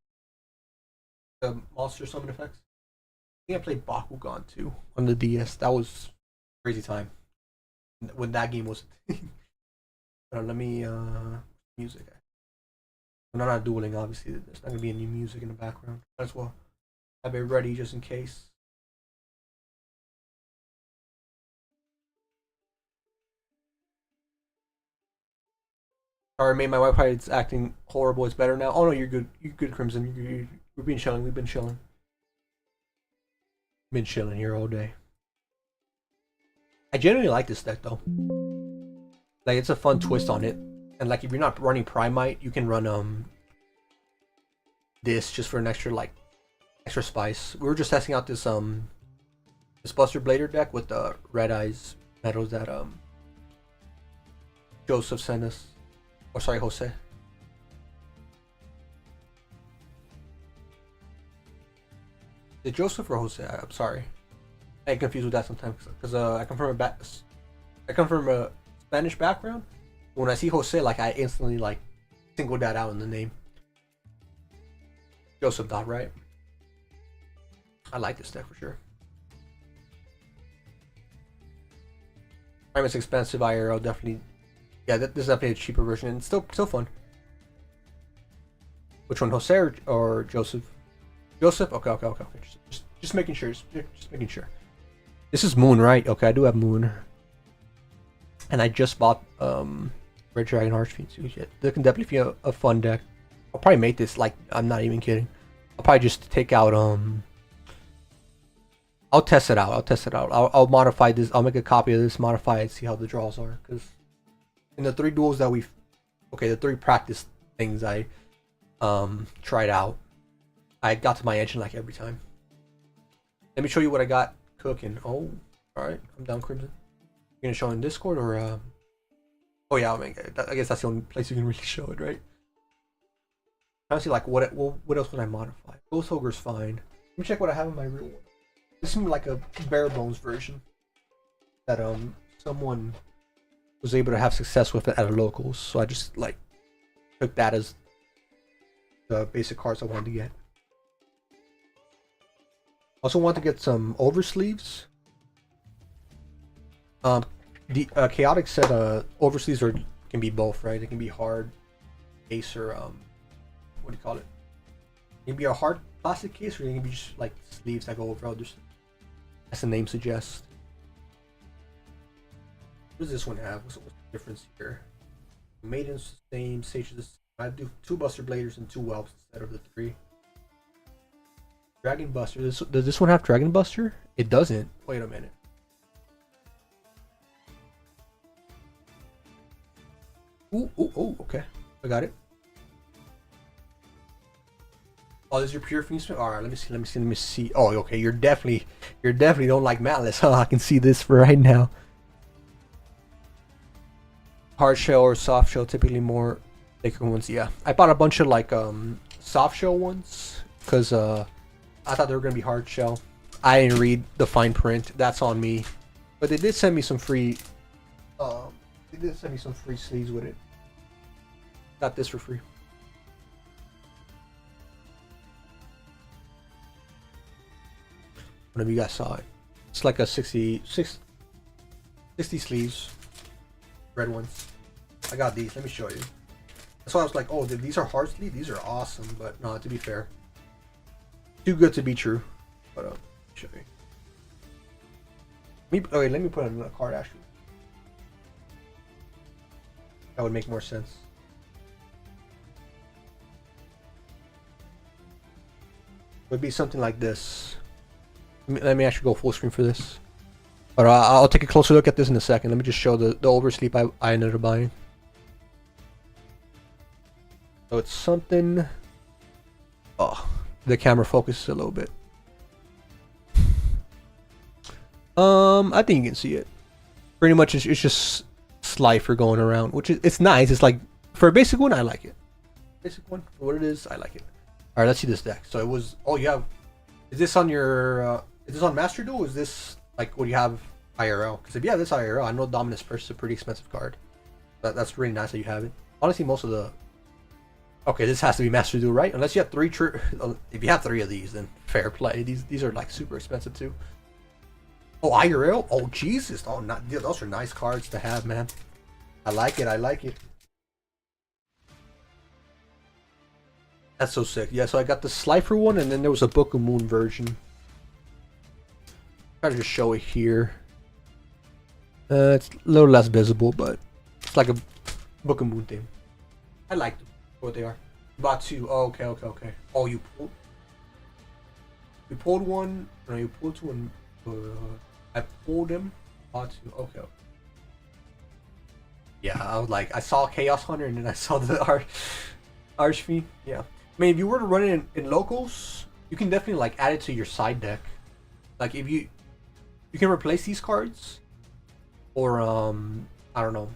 The monster summon effects. I think I played Bakugan too on the DS. That was crazy time when that game was a thing. Let me music. When I'm not dueling, obviously there's not gonna be any music in the background. Might as well have it ready just in case. Sorry, mate, my Wi-Fi is acting horrible. It's better now. Oh no, you're good. You're good, Crimson. We've been chilling. We've been chilling. Been chilling here all day. I genuinely like this deck though. Like it's a fun twist on it, and like if you're not running Primite, you can run this just for an extra extra spice. We were just testing out this Buster Blader deck with the Red Eyes medals that Joseph sent us. Or sorry, Jose. Is it Joseph or Jose? I'm sorry. I get confused with that sometimes because I come from a Spanish background. When I see Jose, like I instantly like single that out in the name. Joseph Dot, right? I like this deck for sure. Primate's expensive IRL definitely. Yeah, this is definitely a cheaper version and still fun. Which one, Jose or Joseph? Joseph? Okay, okay, okay, okay. Just making sure. Just making sure. This is Moon, right? Okay, I do have Moon. And I just bought Red Dragon Archfiend too. Yeah, that can definitely be a fun deck. I'll probably make this, like, I'm not even kidding. I'll probably just take out I'll test it out. I'll modify this. I'll make a copy of this, modify it, see how the draws are. Because in the 3 duels that the 3 practice things I tried out, I got to my engine like every time. Let me show you what I got cooking. Oh, all right. I'm down, Crimson. You're gonna show in Discord or oh yeah, I guess that's the only place you can really show it, right? Honestly, like what else would I modify? Ghost Ogre's fine. Let me check what I have in my real one. This is like a bare bones version that someone was able to have success with it at a locals. So I just like took that as the basic cards I wanted to get. Also want to get some oversleeves. The Chaotic said oversleeves can be both, right? It can be hard case or what do you call it? It can be a hard plastic case, or it can be just like sleeves that go over others. As the name suggests. What does this one have? What's the difference here? Maiden's the same, Sage is the same. I do 2 Buster Bladers and 2 Whelps instead of the 3. Dragon Buster. Does this one have Dragon Buster? It doesn't. Wait a minute. Ooh, okay. I got it. Oh, this is your pure Fiend Smith? Alright, let me see. Oh, okay, you're definitely don't like Malice, huh? I can see this for right now. Hard shell or soft shell, typically more thicker ones, yeah. I bought a bunch of like soft shell ones, because I thought they were gonna be hard shell. I didn't read the fine print, that's on me. But they did send me some free sleeves with it. Got this for free. Whenever you guys saw it. It's like a 60 sleeves. Red ones. I got these. Let me show you. That's why I was like, oh, these are hard sleeve. These are awesome. But no, to be fair. Too good to be true. But let me show you. Okay, let me put another card actually. That would make more sense. It would be something like this. Let me actually go full screen for this. But I'll take a closer look at this in a second. Let me just show the oversleep I ended up buying. So it's something... Oh, the camera focuses a little bit. I think you can see it. Pretty much it's just Slifer going around, which is it's nice. It's like, for a basic one, I like it. Basic one, for what it is, I like it. Alright, let's see this deck. So it was... Oh, you have... Is this on your... is this on Master Duel? Or is this like what you have IRL? Because if you have this IRL, I know Dominus Purse is a pretty expensive card. That's really nice that you have it. Honestly, most of the... Okay, this has to be Master Duel, right? Unless you have 3 if you have 3 of these, then fair play. These are like super expensive too. Oh, IRL? Oh, Jesus. Oh, those are nice cards to have, man. I like it. I like it. That's so sick. Yeah, so I got the Slifer one, and then there was a Book of Moon version. Try to just show it here. It's a little less visible, but it's like a Book of Moon thing. I like them for what they are. Bought 2. Oh, okay. Oh, you pulled one. No, you pulled 2 and I pulled them. Bought 2. Okay. Yeah, I was like, I saw Chaos Hunter and then I saw the Archfiend. Yeah. I mean, if you were to run it in locals, you can definitely like add it to your side deck. Like if you can replace these cards, or I don't know.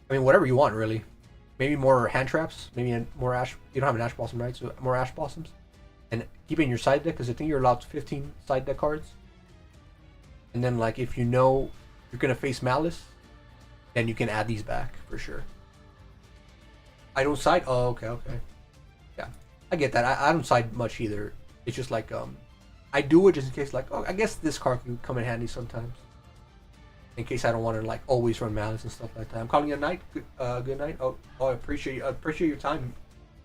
I mean, whatever you want, really. Maybe more hand traps. Maybe more ash. You don't have an ash blossom, right? So more ash blossoms, and keep it in your side deck because I think you're allowed 15 side deck cards. And then like if you know you're gonna face Malice, then you can add these back for sure. I don't side. Oh, okay. Yeah, I get that. I don't side much either. It's just like I do it just in case. Like, oh, I guess this card can come in handy sometimes. In case I don't want to like always run Malice and stuff like that. I'm calling it a night. Good night. Oh, I appreciate your time.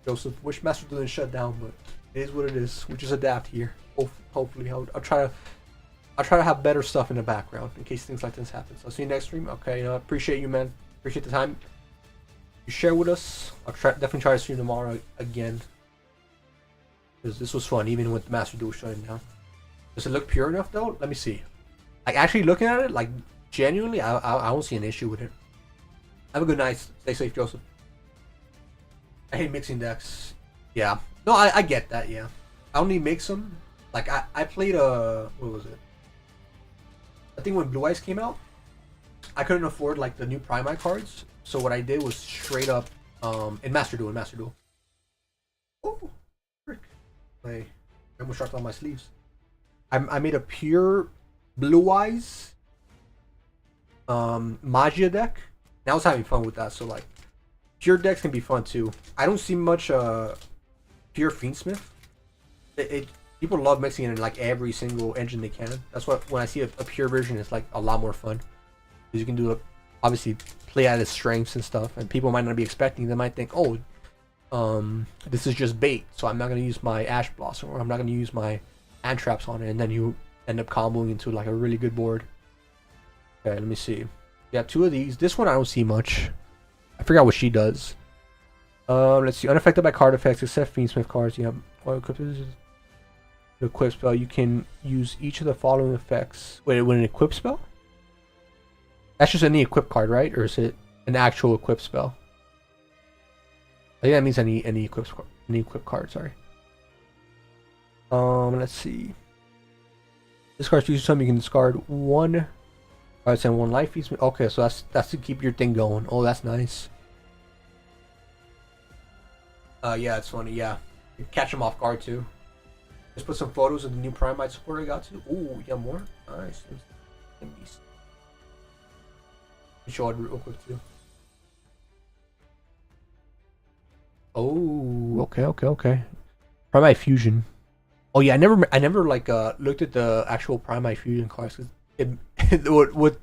Joseph. Wishmaster didn't shut down, but it is what it is. We just adapt here. Hopefully, I'll try to have better stuff in the background in case things like this happen. So I'll see you next stream. Okay, you know, I appreciate you, man. Appreciate the time you share with us. I'll definitely try to stream tomorrow again, because this was fun, even with the Master Duel shutting down. Does it look pure enough though? Let me see. Like actually looking at it, like genuinely, I don't see an issue with it. Have a good night. Stay safe, Joseph. I hate mixing decks. Yeah. No, I get that. Yeah. I only mix them. Like I played what was it? I think when Blue Eyes came out, I couldn't afford like the new Prime cards. So what I did was straight up in Master Duel. Oh, frick! I almost dropped on my sleeves. I made a pure Blue Eyes Magia deck. And I was having fun with that. So like pure decks can be fun too. I don't see much pure Fiendsmith. People love mixing it in like every single engine they can. That's what when I see a pure version, it's like a lot more fun because you can do obviously play at its strengths and stuff, and people might not be expecting. They might think, oh, this is just bait, so I'm not gonna use my Ash Blossom or I'm not gonna use my Ant Traps on it, and then you end up comboing into like a really good board. Okay, let me see. Yeah, two of these. This one I don't see much. I forgot what she does. Let's see. Unaffected by card effects except Fiendsmith cards. Yeah. The equip spell, you can use each of the following effects. Wait, when an equip spell? That's just any equip card, right? Or is it an actual equip spell? I think that means any equip card. Sorry. Let's see. Discard uses something you can discard one. Alright, and one life piece. Okay, so that's to keep your thing going. Oh, that's nice. Yeah, it's funny. Yeah, you catch them off guard too. Just put some photos of the new Primite support I got too. Ooh, yeah, more. Nice. Show it real quick too. Oh, okay. Primite Fusion. Oh yeah, I never like looked at the actual Primite Fusion cards. What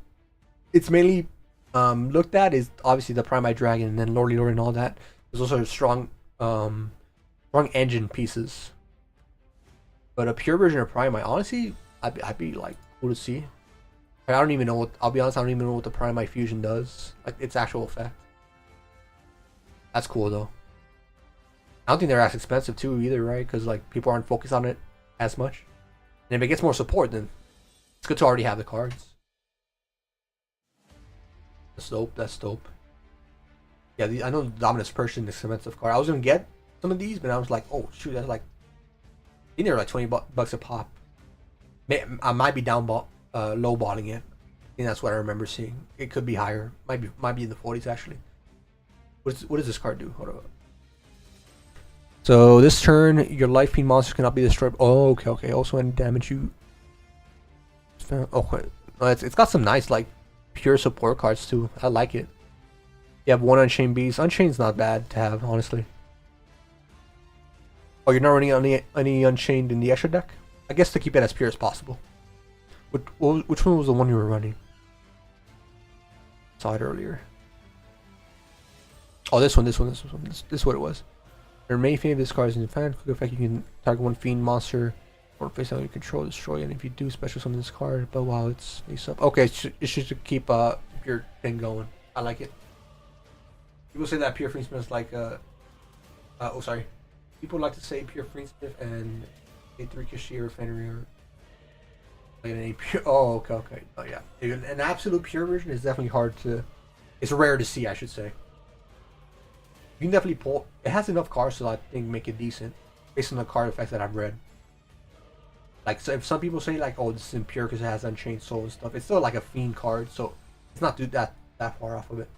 it's mainly looked at is obviously the Primite Dragon and then Lord and all that. There's also strong engine pieces. But a pure version of Primite, honestly, I'd be like cool to see. I don't even know what. I'll be honest, I don't even know what the Primite Fusion does, like its actual effect. That's cool though. I don't think they're as expensive too either, right? Because like people aren't focused on it as much. And if it gets more support, then it's good to already have the cards. That's dope. Yeah, I know Dominus Persian is an expensive card. I was gonna get some of these, but I was like, oh shoot, that's like. I think they're like 20 bucks a pop. I might be lowballing it. I think that's what I remember seeing. It could be higher. Might be in the 40s actually. What does this card do? Hold on. So this turn, your life fiend monsters cannot be destroyed. Oh, okay. Also, any damage you. Okay, it's got some nice like pure support cards too. I like it. You have one Unchained Beast. Unchained's not bad to have, honestly. Oh, you're not running any Unchained in the extra deck? I guess to keep it as pure as possible. Which one was the one you were running? Saw it earlier. Oh, this one. This is what it was. Your main fiend of this card is in the fan. Quick effect, you can target one fiend monster or face out you control, destroy, and if you do, special summon this card, but while it's face up. Okay, it's just to keep your thing going. I like it. People say that pure Fiendsmith is like oh sorry. People like to say pure Fiendsmith and A3 Kashir Fenrir. Like an pure. Oh, okay. Oh yeah, an absolute pure version is definitely hard to. It's rare to see, I should say. You can definitely pull. It has enough cards to I think make it decent, based on the card effects that I've read. Like, so if some people say like, oh, this is impure because it has Unchained Soul and stuff, it's still like a fiend card, so it's not that far off of it.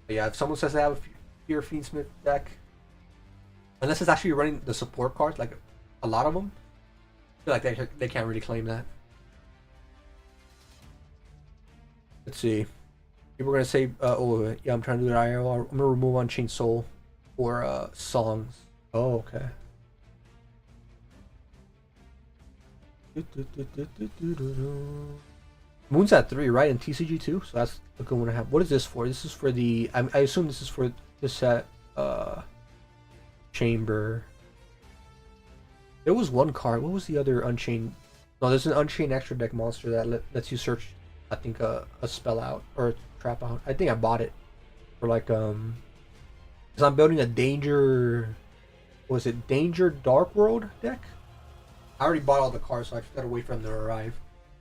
But yeah, if someone says they have a pure Fiendsmith deck, unless it's actually running the support cards, like a lot of them, I feel like they can't really claim that. Let's see. People are gonna say, oh yeah, I'm trying to do it IRL. I'm gonna remove Unchained Soul for songs. Oh, okay. Moon's at 3, right? And TCG 2, so that's a good one to have. What is this for? This is for the. I assume this is for the set. chamber. There was one card. What was the other unchained? No, there's an unchained extra deck monster that lets you search. I think a spell out or a trap out. I think I bought it for like because I'm building a danger. Was it Danger Dark World deck? I already bought all the cards, so I just gotta wait for them to arrive.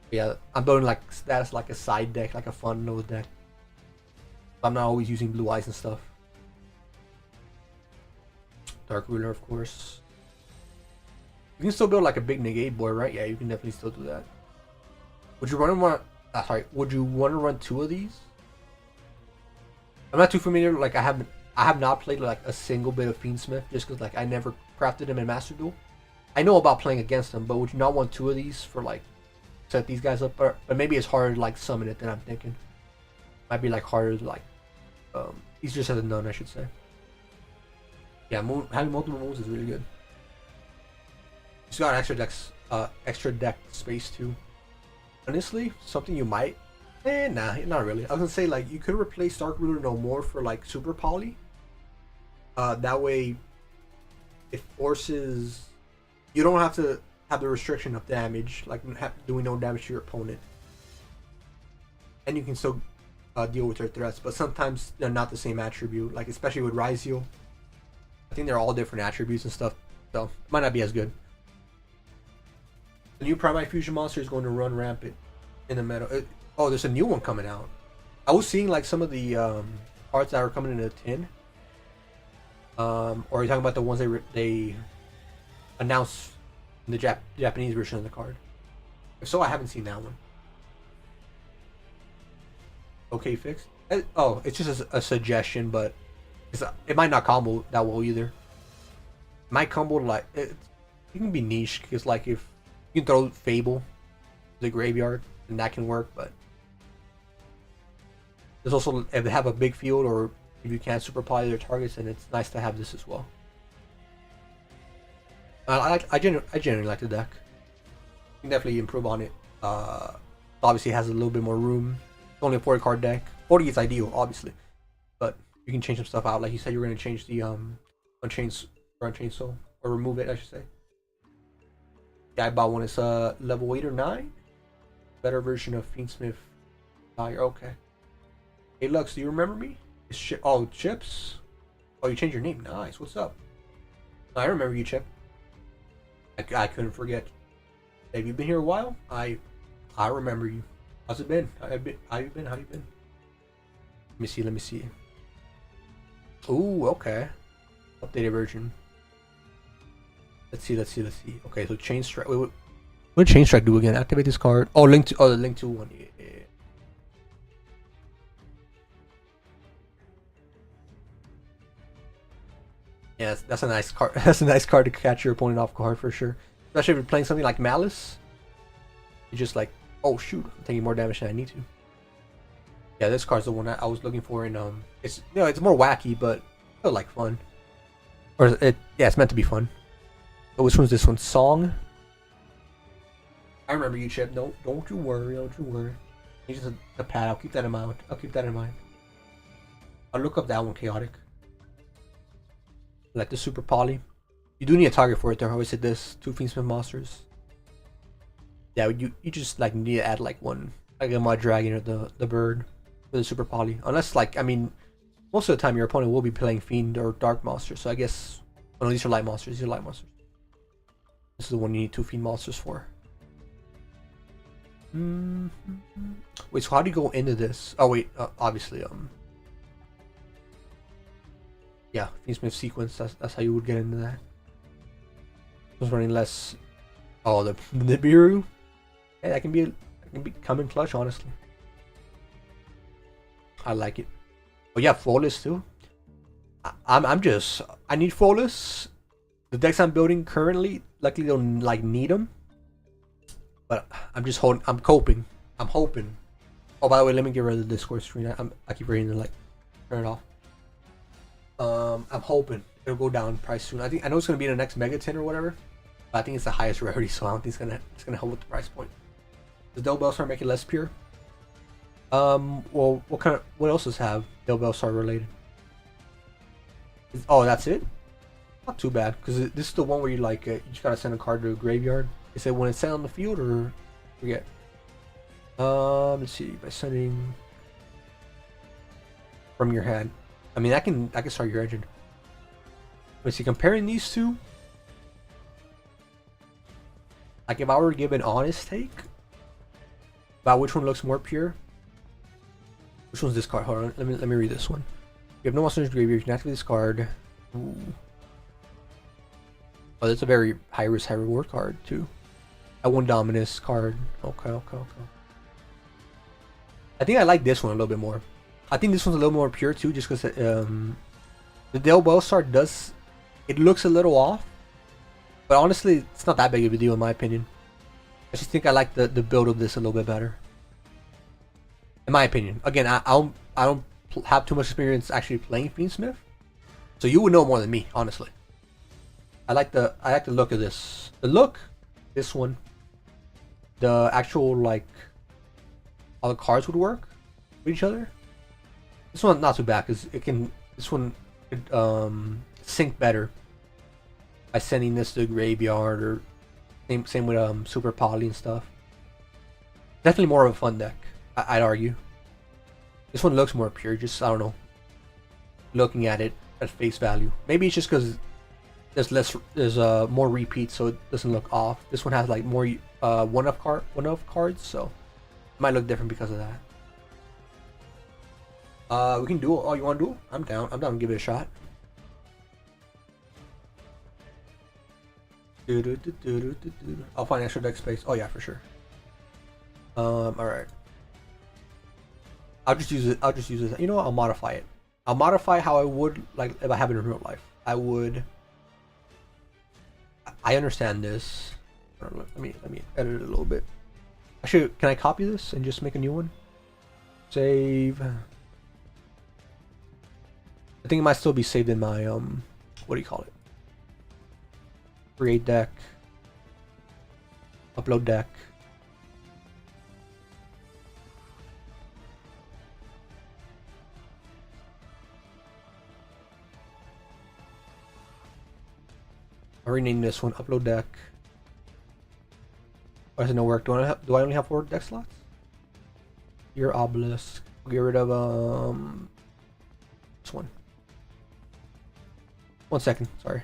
But yeah, I'm building like that as like a side deck, like a fun nose deck. I'm not always using blue eyes and stuff. Dark Ruler, of course. You can still build like a big negate board, right? Yeah, you can definitely still do that. Would you want? Would you want to run 2 of these? I'm not too familiar. Like I have not played like a single bit of Fiendsmith just because like I never crafted him in Master Duel. I know about playing against them, but would you not want 2 of these for like set these guys up? But maybe it's harder to like summon it than I'm thinking. Might be like harder to like easier said than done, I should say. Yeah, having multiple moves is really good. It's got extra deck space too. Honestly, something you might, nah, not really. I was gonna say like you could replace Dark Ruler no more for like Super Poly. That way, it forces you don't have to have the restriction of damage, like doing no damage to your opponent, and you can still deal with their threats. But sometimes they're not the same attribute, like especially with Raizio. I think they're all different attributes and stuff, so it might not be as good. The new Primite Fusion monster is going to run rampant in the meta. Oh, there's a new one coming out. I was seeing like some of the parts that are coming in a tin. Or are you talking about the ones they announced in the Japanese version of the card? If so, I haven't seen that one. Okay, fixed. Oh, it's just a suggestion, but it might not combo that well either. It might combo like it can be niche because like if you can throw Fable to the graveyard and that can work, but there's also if they have a big field or if you can't super poly their targets, then it's nice to have this as well. I genuinely like the deck. You can definitely improve on it. Obviously it has a little bit more room. It's only a 40 card deck. 40 is ideal, obviously, but you can change some stuff out. Like you said, you were going to change the Unchained Soul, or remove it, I should say. Yeah, I bought one. It's level 8 or 9. Better version of Fiendsmith. Okay. Hey Lux, do you remember me? It's Chips. Oh, you changed your name. Nice. What's up? I remember you, Chip. I couldn't forget. Have you been here a while? I remember you. How's it been? How you been? Let me see. Ooh, okay. Updated version. Let's see. Okay, so Chain Strike. Wait, what did Chain Strike do again? Activate this card. Oh, the link to one. Yeah. Yeah, that's a nice card. That's a nice card to catch your opponent off guard for sure. Especially if you're playing something like Malice. You're just like, oh shoot, I'm taking more damage than I need to. Yeah, this card's the one I was looking for, and it's it's more wacky, but still like fun. Or it's meant to be fun. So which one's this one? Song. I remember you, Chip. No, don't you worry. It's just a pad. I'll keep that in mind. I'll look up that one, Chaotic. Like the Super Poly. You do need a target for it there. I always said this. 2 Fiendsmith monsters. Yeah, you just like need to add like one, like a Mud Dragon or the bird for the Super Poly. Unless like, I mean, most of the time your opponent will be playing Fiend or Dark monsters. So I guess, oh no, these are light monsters. This is the one you need 2 Fiend monsters for. Wait, so how do you go into this? Oh wait, obviously, yeah, Fiendsmith sequence. That's how you would get into that. I was running less. Oh, the Nibiru. Yeah, that can be coming clutch, honestly. I like it. Oh yeah, flawless too. I need flawless. The decks I'm building currently, luckily don't like need them. But I'm just holding. I'm coping. I'm hoping. Oh, by the way, let me get rid of the Discord screen. I keep reading to like turn it off. I'm hoping it'll go down in price soon. I know it's gonna be in the next Mega 10 or whatever. But I think it's the highest rarity, so I don't think it's gonna help with the price point. Does Del Bellstar make it less pure? Well, what else does have Del Bellstar related? Oh, that's it? Not too bad, because this is the one where you like you just gotta send a card to a graveyard. Is it when it's sent on the field or forget? Let's see, by sending from your hand. I mean, I can start your engine. Let's see, comparing these two. Like if I were to give an honest take about which one looks more pure. Which one's this card? Hold on, let me read this one. You have no monsters in your graveyard, you can activate this card. Ooh. Oh, that's a very high risk, high reward card too. I won Dominus card. Okay. I think I like this one a little bit more. I think this one's a little more pure too, just because the Duel start does, it looks a little off, but honestly, it's not that big of a deal in my opinion. I just think I like the build of this a little bit better, in my opinion. Again, I don't have too much experience actually playing Fiendsmith, so you would know more than me, honestly. I like the look of this. The look, this one, the actual like, how the cards would work with each other. This one not too bad because it can. This one could sync better by sending this to the graveyard, or same with Super Poly and stuff. Definitely more of a fun deck, I'd argue. This one looks more pure. Just I don't know. Looking at it at face value, maybe it's just because there's more repeats, so it doesn't look off. This one has like more one-off cards, so it might look different because of that. We can duel. Oh, you want to duel? I'm down. I'm down to give it a shot. I'll find extra deck space. Oh yeah, for sure. Alright. I'll just use it. You know what? I'll modify it. I'll modify how I would like if I have it in real life. I understand this. Let me edit it a little bit. Actually, can I copy this and just make a new one? Save. I think it might still be saved in my what do you call it? Create deck. Upload deck. I'll rename this one upload deck. Why does it not work? Do I only have 4 deck slots? Your obelisk. Get rid of this one. 1 second, sorry.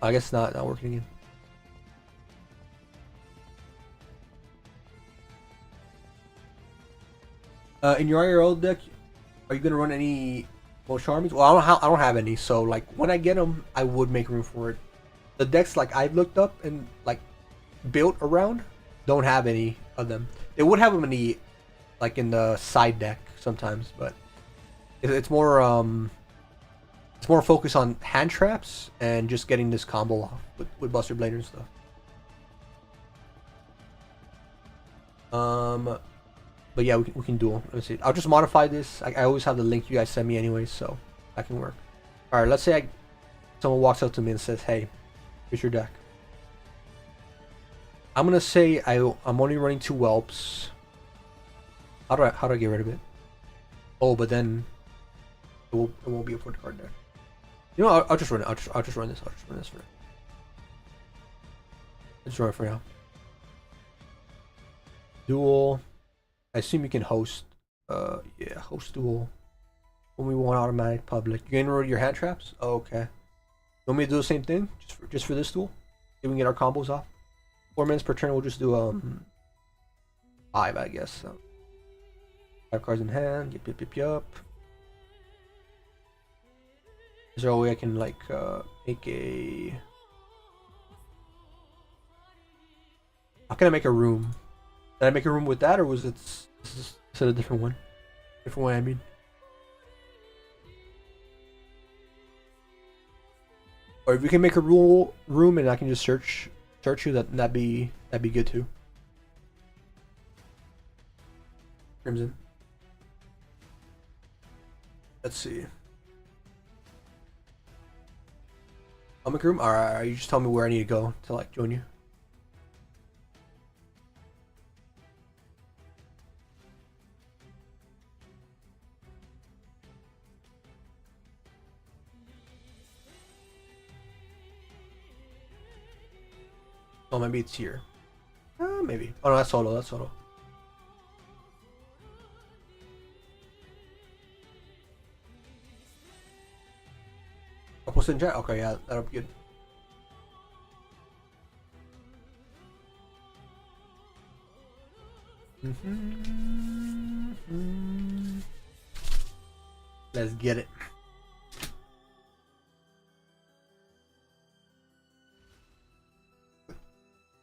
I guess it's not working again. In your IRL deck, are you gonna run any most armies? Well, I don't have any. So like when I get them, I would make room for it. The decks like I've looked up and like built around don't have any of them. They would have them in the like in the side deck sometimes, but it's more focused on hand traps and just getting this combo off with Buster Blader and stuff. But yeah, we can duel. Let's see. I'll just modify this. I always have the link you guys send me anyway, so that can work. All right, let's say someone walks up to me and says, "Hey, here's your deck." I'm gonna say I'm only running 2 whelps. How do I get rid of it? Oh, but then it won't be a 4 card deck. You know, I'll just run it. I'll just run this. I'll just run this for it. Let's run it for now. Duel. I assume you can host. Yeah, host duel. When we want automatic public. You gonna enroll your hand traps? Oh, okay. You want me to do the same thing? Just for this duel? See if we can get our combos off. 4 minutes per turn. We'll just do 5, I guess. So. 5 cards in hand. Yup. Is there a way I can like make a? How can I make a room? Did I make a room with that, or was it is it a different one? Different way, I mean. Or if we can make a room and I can just search you, that'd be good too. Crimson. Let's see. I'll make a room? Alright, you just tell me where I need to go to like join you. Oh, maybe it's here. Maybe. Oh no, that's solo. That's solo. Opposite jet. Okay, yeah, that'll be good. Let's get it.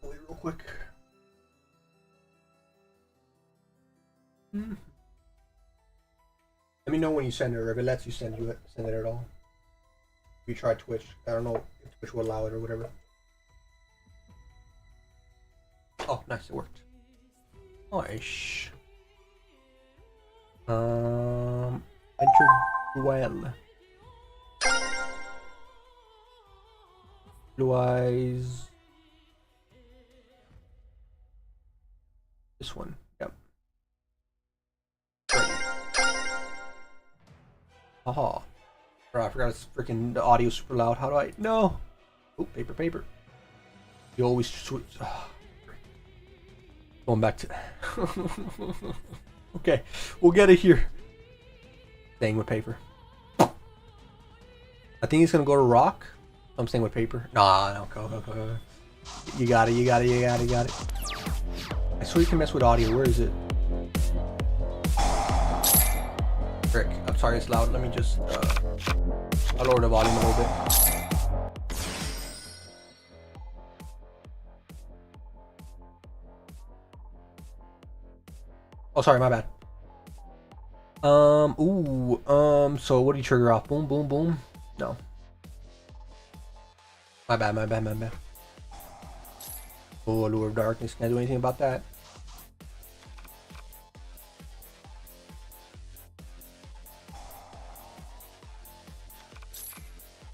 Wait, real quick. Let me know when you send it, or if it lets you send it at all. If you try Twitch, I don't know if Twitch will allow it or whatever. Oh, nice, it worked. Nice. Enter Duel. Blue eyes. This one. Yep. Ready. Aha. Oh, I forgot it's freaking the audio super loud. How do I? No. Oh, paper. You always switch. Oh. Going back to. Okay, we'll get it here. Staying with paper. I think he's gonna go to rock. I'm staying with paper. Nah, no, go. You got it. I swear you can mess with audio. Where is it? Frick. I'm sorry it's loud. Let me just I'll lower the volume a little bit. Oh, sorry, my bad. So what do you trigger off? Boom, boom, boom. No. My bad. Oh, Allure of Darkness. Can I do anything about that?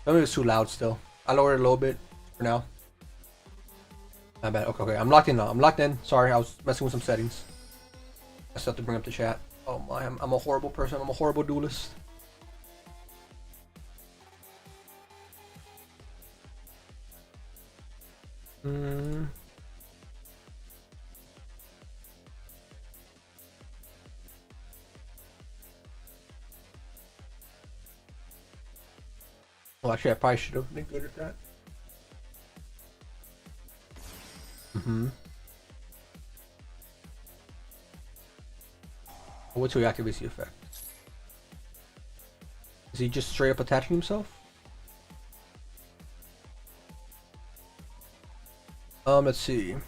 Maybe it's too loud still. I'll lower it a little bit for now. My bad. Okay. I'm locked in now. I'm locked in. Sorry, I was messing with some settings. I still have to bring up the chat. Oh my, I'm a horrible person. I'm a horrible duelist. Well, actually, I probably should have been good at that. Wait till he activates the effect. Is he just straight up attaching himself? Let's see. You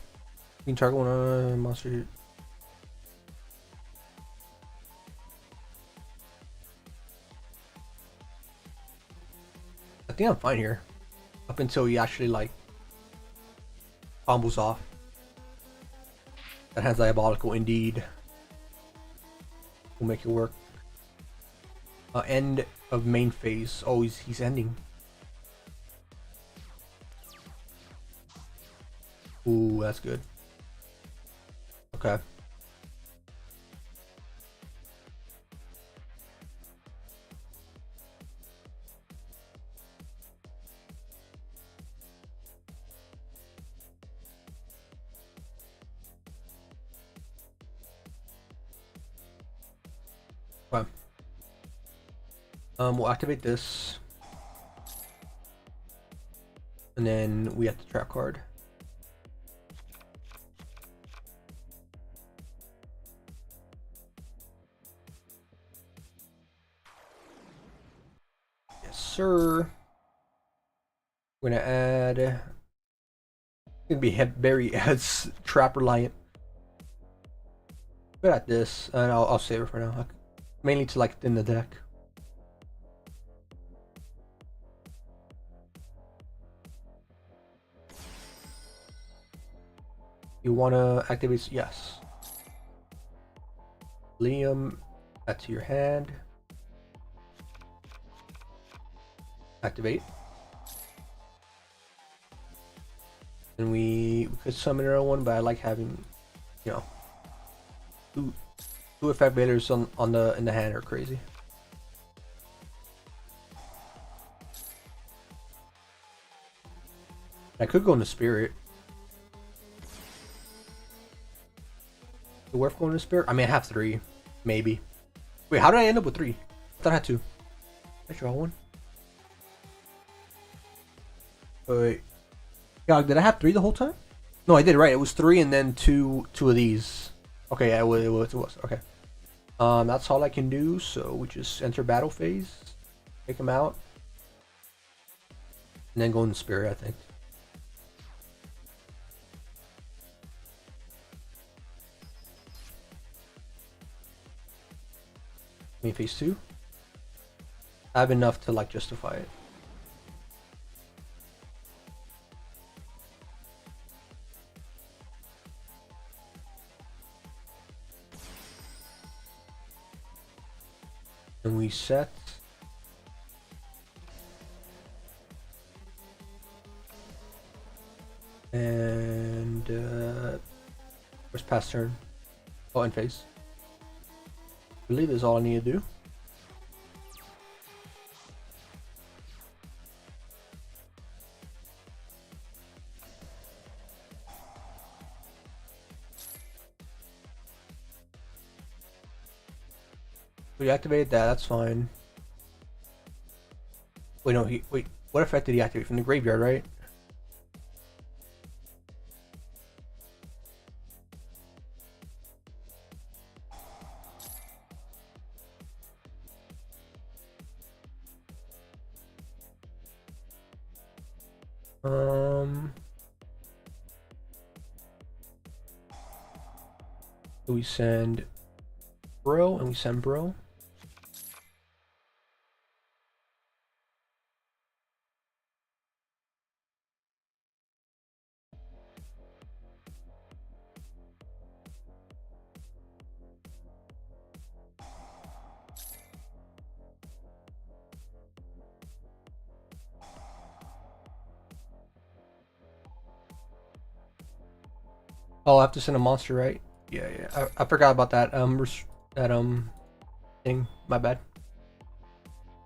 can target one monster. I think I'm fine here. Up until he actually like combos off. That hand's diabolical indeed. We'll make it work. End of main phase. Oh, he's ending. Ooh, that's good. Okay. Okay. We'll activate this. And then we have the trap card. Yes, sir. We're gonna add. It's gonna be Berry as trap reliant. Good at this, and I'll save it for now. Mainly to like thin the deck. You wanna activate? Yes. Liam, add to your hand. Activate. And we could summon another one, but I like having, you know, two effect bailers on the in the hand are crazy. I could go into spirit. worth going to Spirit? I mean, I have 3, maybe. Wait, how did I end up with 3? I thought I had 2. Did I draw 1? Wait. God, did I have 3 the whole time? No, I did, right. It was 3 and then two of these. Okay, yeah, it was. Okay. That's all I can do, so we just enter battle phase. Take him out. And then go in the Spirit, I think. Main phase 2. I have enough to like justify it. And we set. And where's pass turn? Oh, in phase. I believe that's all I need to do. We activated that, that's fine. Wait, no, wait, what effect did he activate? From the graveyard, right? We send Bro, and we send Bro. Oh, I have to send a monster, right? Yeah, yeah. I forgot about that. Thing. My bad.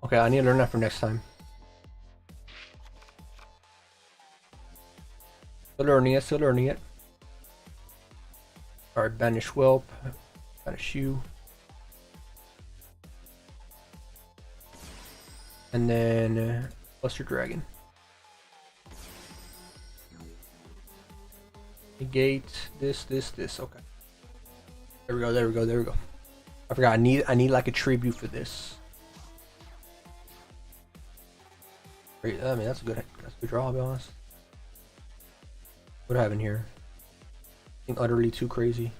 Okay, I need to learn that for next time. Still learning it. Still learning it. All right, banish Whelp. Banish you. And then Buster Dragon. Negate this. Okay. There we go. I forgot. I need like a tribute for this. Great. I mean, that's a good draw. I'll be honest. What do I have in here? Nothing utterly too crazy.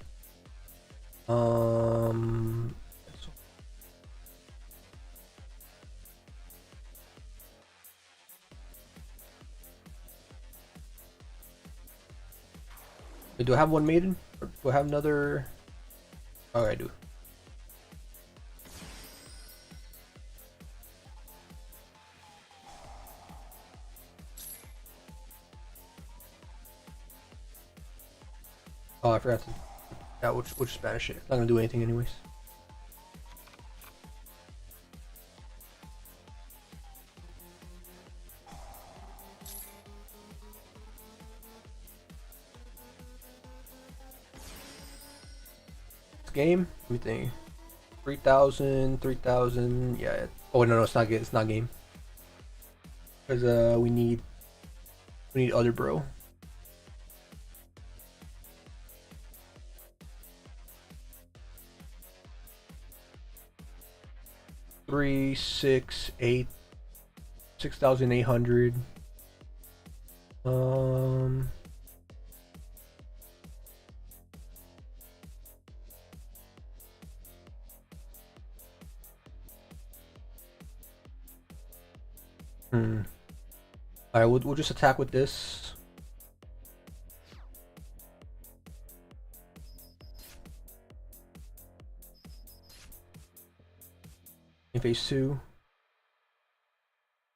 Wait, do I have one maiden? Or do I have another? Oh, I do. Oh, I forgot to. Yeah, we'll just banish it. Not gonna do anything anyways. Game? Let me think. 3,000. Yeah. Oh no, it's not good. It's not game. Because we need other bro. Three, 6, 8, 6,800. Alright, we'll just attack with this. In phase 2.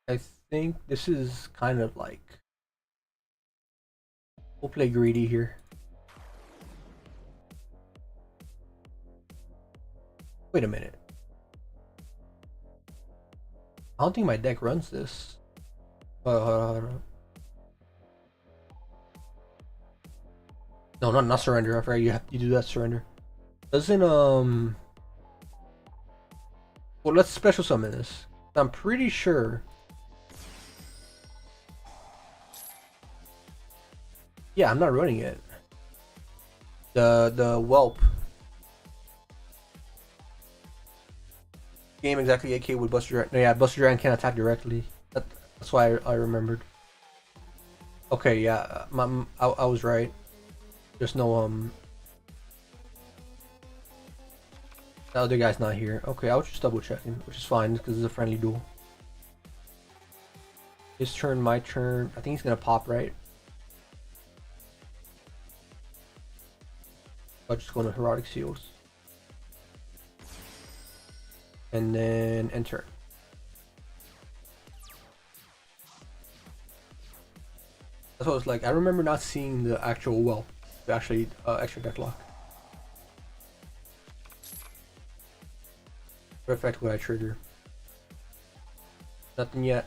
I think this is kind of like... We'll play greedy here. Wait a minute. I don't think my deck runs this. Hold on. No, not surrender. I forgot you do that surrender. Doesn't well, let's special summon this. I'm pretty sure. Yeah, I'm not running it. The whelp game exactly AK with Buster Duran. No, yeah, Buster Duran can't attack directly. That's why I remembered. Okay, yeah, I was right. There's no the other guy's not here. Okay, I was just double checking, which is fine because it's a friendly duel. His turn, my turn. I think he's gonna pop, right? I'll just go to Heroic Seals. And then enter. That's what I was like. I remember not seeing the actual the actually extra deck lock. What effect would I trigger? Nothing yet.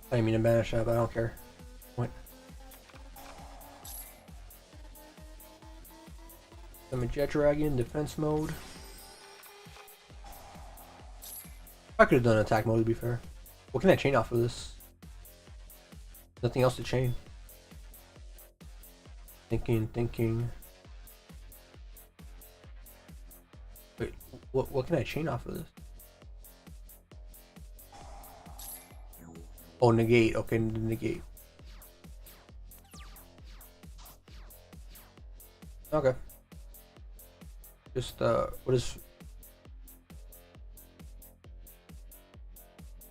I didn't mean to banish that, but I don't care. What? I'm a Jet Dragon, defense mode. I could have done attack mode to be fair. What can I chain off of this? Nothing else to chain. Thinking. Wait, what can I chain off of this? Oh, negate. Okay, negate. Okay. Just what is?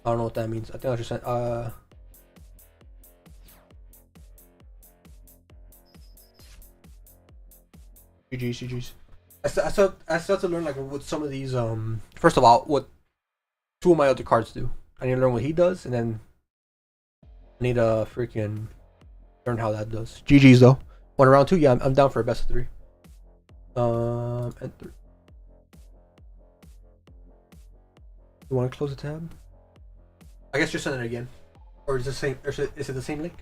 I don't know what that means. I think I just sent GG's. I still have to learn like what some of these first of all what two of my other cards do. I need to learn what he does, and then I need to freaking learn how that does. GG's though. One round two, yeah, I'm down for a best of three. Enter. You want to close the tab? I guess just send it again, or is it the same? Or is it the same link?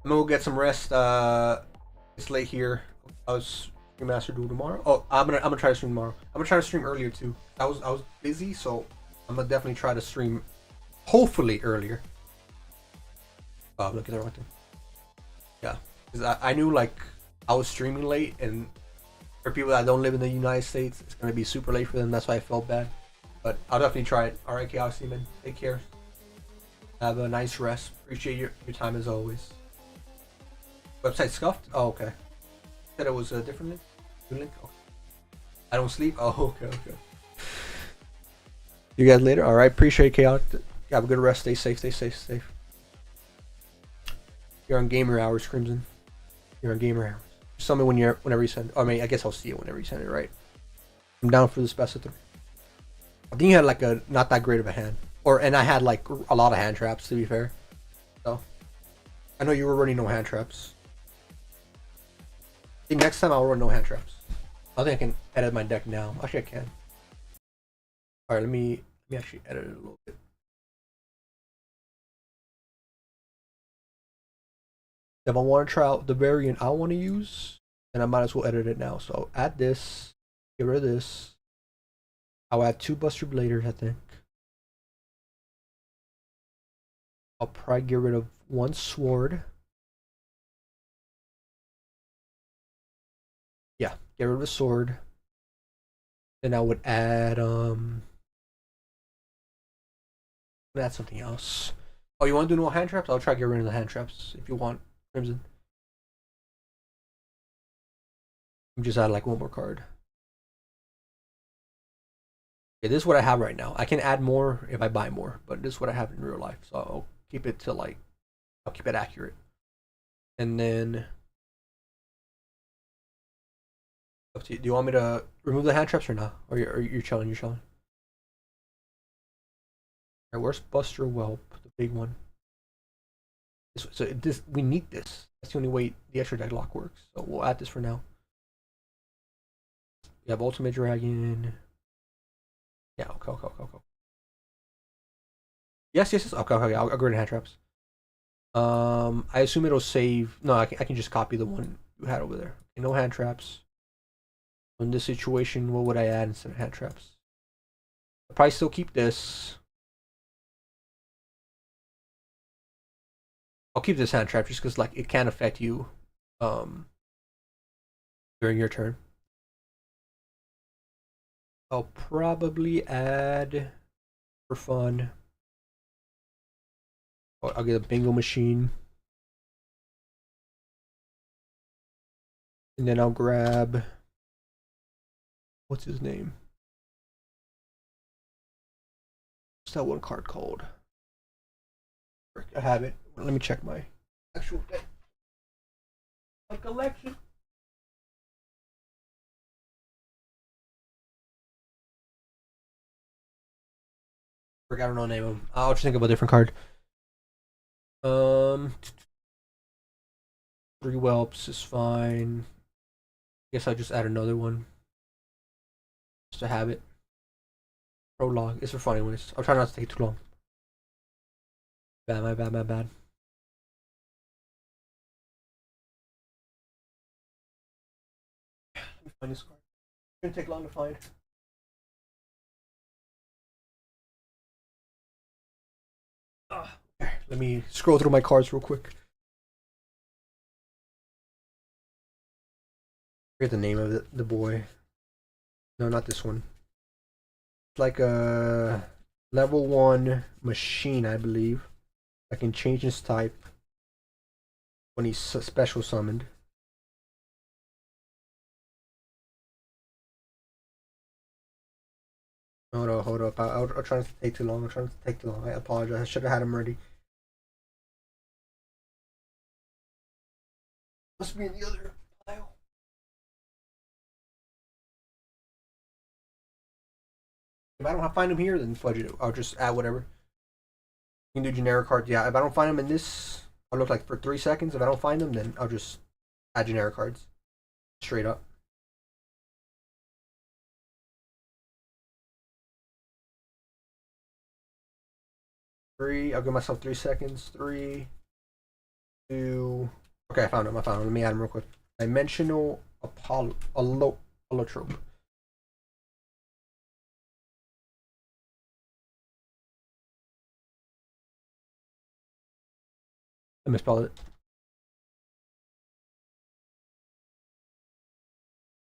I'm gonna go get some rest. It's late here. I was Master Duel tomorrow. Oh, I'm gonna try to stream tomorrow. I'm gonna try to stream earlier too. I was busy, so I'm gonna definitely try to stream, hopefully earlier. Oh, look at the right thing. Yeah, because I knew like I was streaming late, and for people that don't live in the United States, it's gonna be super late for them. That's why I felt bad. But I'll definitely try it. All right, Chaos Demon. Take care. Have a nice rest. Appreciate your time as always. Website scuffed? Oh, okay. Said it was a different link? New link? Oh. I don't sleep? Oh, okay. You guys later? Alright, appreciate it, Chaotic. Have a good rest. Stay safe. You're on gamer hours, Crimson. You're on gamer hours. Just tell me whenever you send. I mean, I guess I'll see it whenever you send it, right? I'm down for this best of three. I think you had like a not that great of a hand. And I had like a lot of hand traps, to be fair. So I know you were running no hand traps. I think next time I'll run no hand traps. I think I can edit my deck now. Actually, I can. Alright, let me actually edit it a little bit. If I want to try out the variant I want to use, then I might as well edit it now. So I'll add this, get rid of this. I'll add 2 Buster Bladers, I think. I'll probably get rid of 1 sword. Yeah, get rid of a sword. Then I would add something else. Oh, you want to do no hand traps? I'll try to get rid of the hand traps if you want, Crimson. Just add like 1 more card. Okay, this is what I have right now. I can add more if I buy more, but this is what I have in real life. So I'll keep it to like, I'll keep it accurate. And then, do you want me to remove the hand traps or not? Or you're chilling? You're chilling. Alright, where's Buster Whelp, the big one? So this we need this. That's the only way the extra deadlock works. So we'll add this for now. We have Ultimate Dragon. Yeah, okay. Yes. Okay. I'll go to hand traps. I assume it'll save. No, I can just copy the one you had over there. Okay, no hand traps. In this situation, what would I add instead of hand traps? I'll probably still keep this. I'll keep this hand trap just because like it can affect you during your turn. I'll probably add for fun. I'll get a bingo machine. And then I'll grab what's his name? What's that one card called? I have it. Let me check my actual deck. My collection. I don't know the name of him. I'll just think of a different card. Three whelps is fine. I guess I'll just add another one. Just to have it. Prologue. It's for funny ones. I'll try not to take too long. My bad. Let me find this card. It's gonna take long to find. Okay, let me scroll through my cards real quick. Forget the name of it, the boy. No, not this one. It's like a level 1 machine, I believe. I can change his type when he's special summoned. Hold up. I'll try not to take too long. I apologize. I should have had him ready. Must be in the other pile. If I don't find him here, then fudge it. I'll just add whatever. You can do generic cards. Yeah, if I don't find them in this, I'll look like for 3 seconds. If I don't find them, then I'll just add generic cards. Straight up. Three. I'll give myself 3 seconds. 3, 2. Okay, I found him. Let me add him real quick. Dimensional Allotrope. I misspelled it.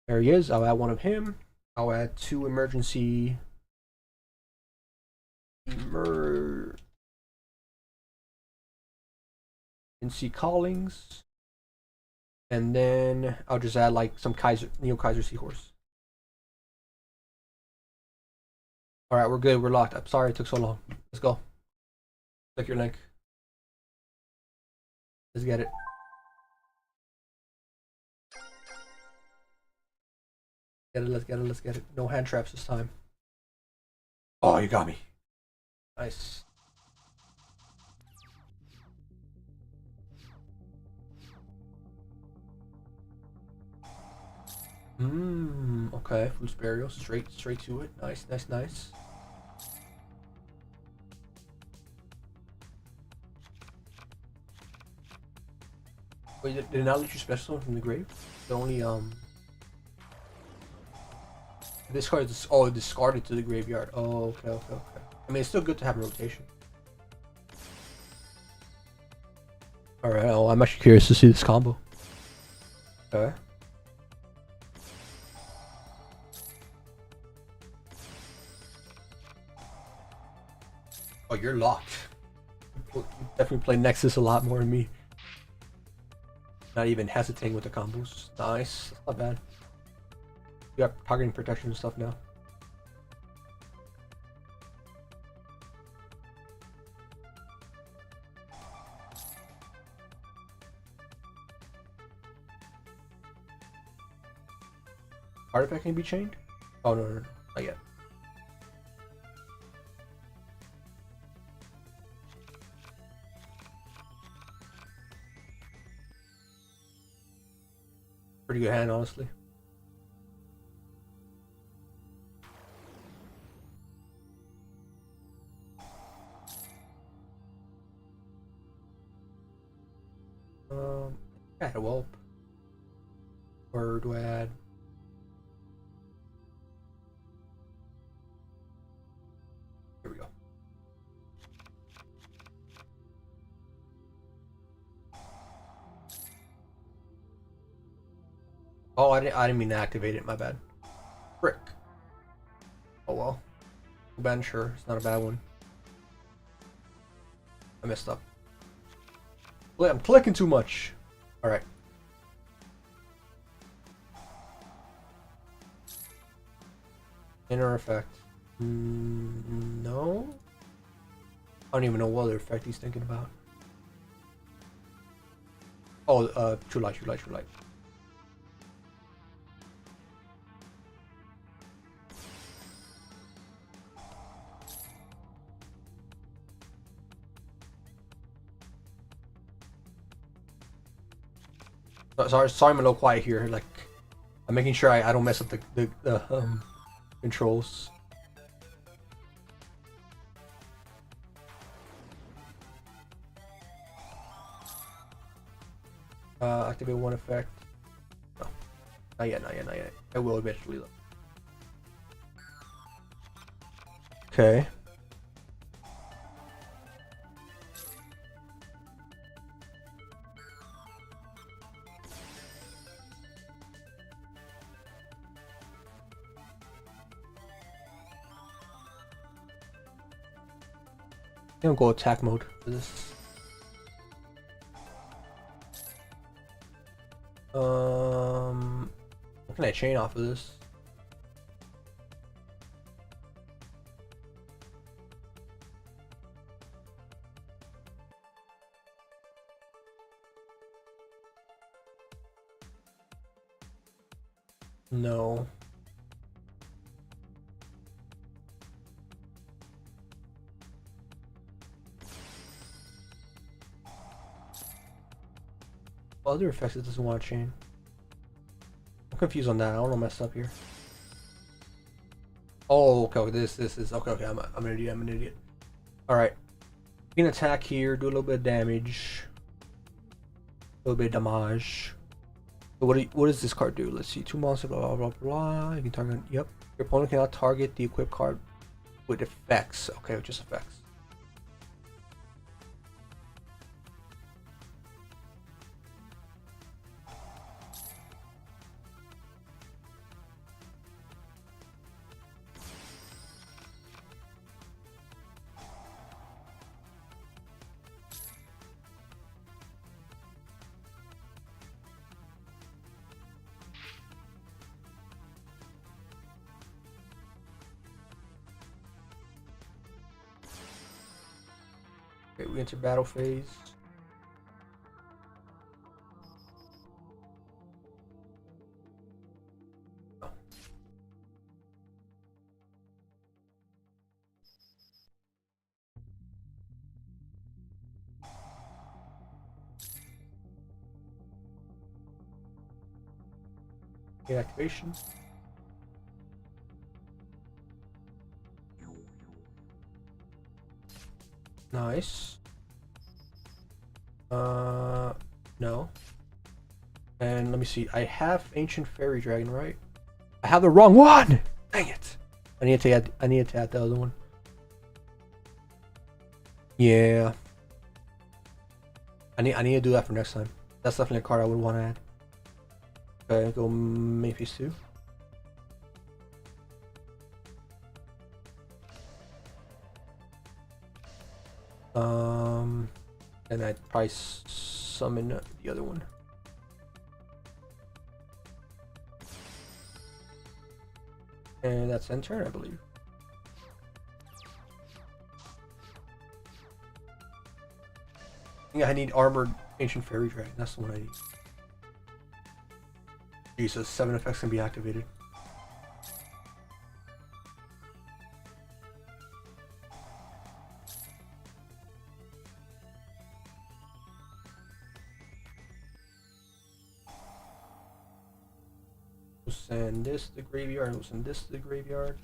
There he is. I'll add one of him. I'll add 2 emergency callings. And then I'll just add like some Neo Kaiser Seahorse. Alright, we're good. We're locked. I'm sorry it took so long. Let's go. Click your link. Let's get it. Let's get it. No hand traps this time. Oh, you got me. Nice. Okay. Food's burial. Straight to it. Nice. Wait, did it not let you special summon from the grave? The only this card is discarded to the graveyard. Oh, okay. I mean, it's still good to have a rotation. All right. Oh, I'm actually curious to see this combo. Okay. Oh, you're locked. You definitely play Nexus a lot more than me. Not even hesitating with the combos. Nice. That's not bad. You got targeting protection and stuff now. Artifact can be chained? Oh, no. Not yet. Pretty good hand, honestly. Add a whelp. Or do I add? Here we go. Oh, I didn't mean to activate it. My bad. Frick. Oh well. Ben, sure, it's not a bad one. I messed up. I'm clicking too much. All right. Inner effect. No. I don't even know what other effect he's thinking about. Oh, true light, true light, true light. Sorry, I'm a little quiet here. Like, I'm making sure I don't mess up the controls. Activate one effect. No, not yet, not yet, not yet. I will eventually though. Okay. I'm gonna go attack mode for this. What can I chain off of this? No. Other effects it doesn't want to chain. I'm confused on that. I don't want to mess up here. Oh, okay. This is okay. I'm an idiot. I'm an idiot. All right. You can attack here. Do a little bit of damage. A little bit of damage. So what does this card do? Let's see. 2 monsters. Blah blah blah blah. You can target. Yep. Your opponent cannot target the equipped card with effects. Okay, just effects. Okay, we enter battle phase. Oh. Okay, activation. Nice. No. And let me see. I have Ancient Fairy Dragon, right? I have the wrong one. Dang it! I need to add the other one. Yeah. I need to do that for next time. That's definitely a card I would want to add. Okay, go Maphis 2. And I'd probably summon the other one. And that's end turn, I believe. Yeah, I need Armored Ancient Fairy Dragon. That's the one I need. Jesus, 7 effects can be activated. send this to the graveyard. We'll send this to the graveyard.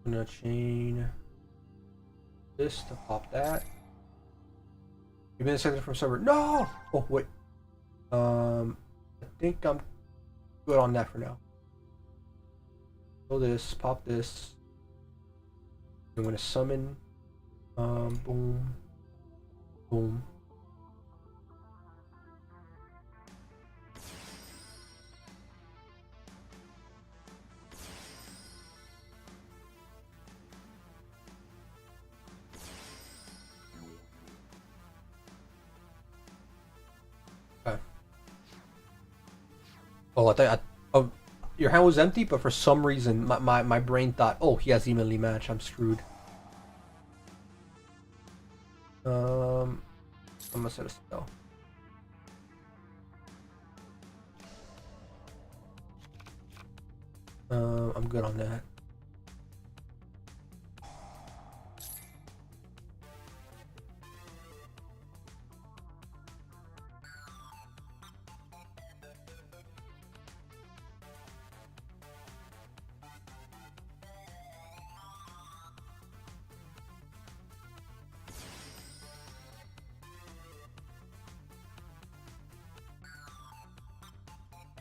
I'm gonna chain this to pop that. You've been accepted from server. No! Oh, wait. I think I'm good on that for now. Pull this, pop this. I'm gonna summon. Boom. Boom. Okay. Oh, I thought your hand was empty, but for some reason my brain thought, oh, he has evenly matched. I'm screwed. I'm gonna set a spell. I'm good on that.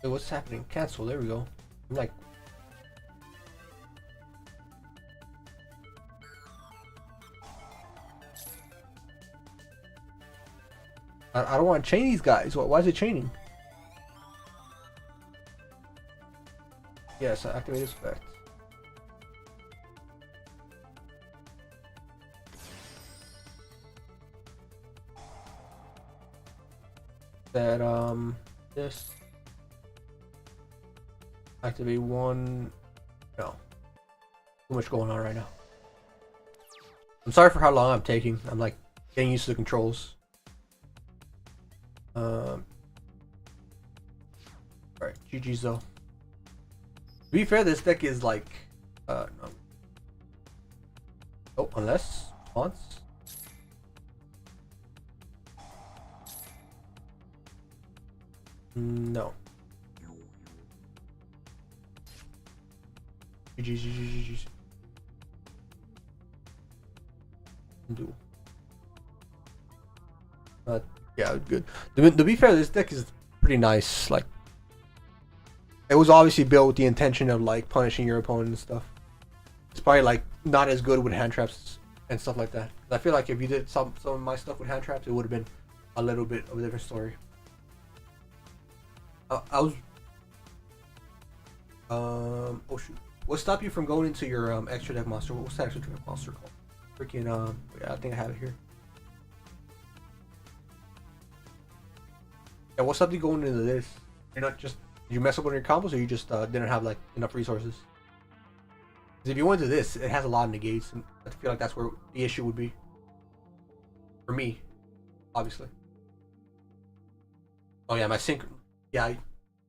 Wait, what's happening? Cancel. There we go. I'm like, I don't want to chain these guys. Why is it chaining? Yes, I activate this effect. That this activate one. No, too much going on right now. I'm sorry for how long I'm taking. I'm like getting used to the controls. Alright, GG's though. To be fair, this deck is like no. Oh, unless response. No. GG's. Duel. Yeah, good. To be fair, this deck is pretty nice. Like, it was obviously built with the intention of like punishing your opponent and stuff. It's probably like not as good with hand traps and stuff like that. I feel like if you did some of my stuff with hand traps, it would have been a little bit of a different story. I was oh shoot. What stopped you from going into your extra deck monster? What's that extra deck monster called? Freaking yeah, I think I have it here. Yeah, what stopped you going into this? You're not just, did you mess up on your combos, or you just didn't have like enough resources? Because if you went to this, it has a lot of negates, and I feel like that's where the issue would be. For me, obviously. Oh yeah, my sync. Yeah,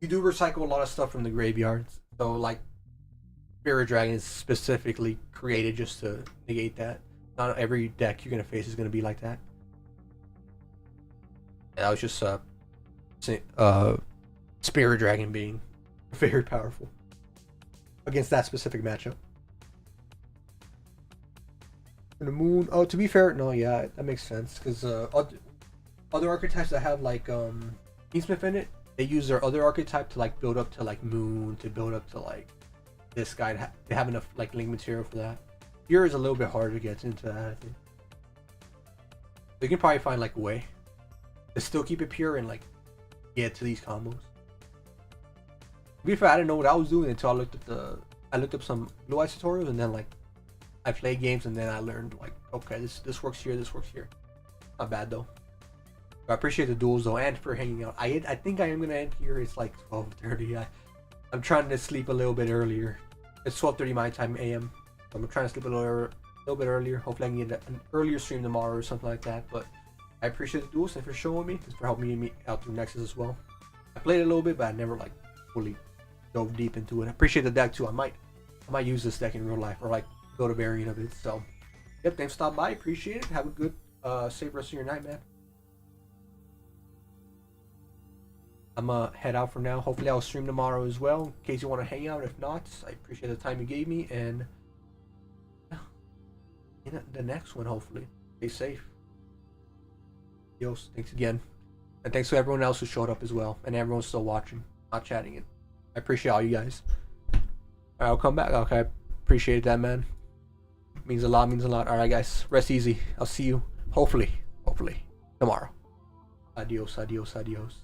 you do recycle a lot of stuff from the graveyards. So like, Spirit Dragon is specifically created just to negate that. Not every deck you're gonna face is gonna be like that. Yeah, that was just Spirit Dragon being very powerful against that specific matchup. And the moon. Oh, to be fair, no, yeah, that makes sense because other archetypes that have like Keysmith in it, they use their other archetype to like build up to like moon, to build up to like this guy. They have enough like link material for that. Here is a little bit harder to get into that, I think. You can probably find like a way to still keep it pure and like get to these combos. To be fair, I didn't know what I was doing until I looked up some Blue Eyes tutorials, and then like I played games, and then I learned like, okay, this works here, this works here. Not bad though. I appreciate the duels though, and for hanging out. I think I am gonna end here. It's like 12:30. I'm trying to sleep a little bit earlier. It's 12:30 my time AM. I'm trying to sleep a little bit earlier. Hopefully I can get an earlier stream tomorrow or something like that. But I appreciate the duels and for showing me, and for helping me out through Nexus as well. I played it a little bit, but I never like fully dove deep into it. I appreciate the deck too. I might use this deck in real life, or like go to variant of it. So, yep, thanks for stopping by. Appreciate it. Have a good, safe rest of your night, man. I'm gonna head out for now. Hopefully I'll stream tomorrow as well, in case you want to hang out. If not, I appreciate the time you gave me, and in the next one, hopefully. Stay safe. Adios. Thanks again. And thanks to everyone else who showed up as well, and everyone's still watching, not chatting it. I appreciate all you guys. Alright, I'll come back. Okay, I appreciate that, man. Means a lot, means a lot. Alright, guys, rest easy. I'll see you, hopefully, tomorrow. Adios, adios, adios.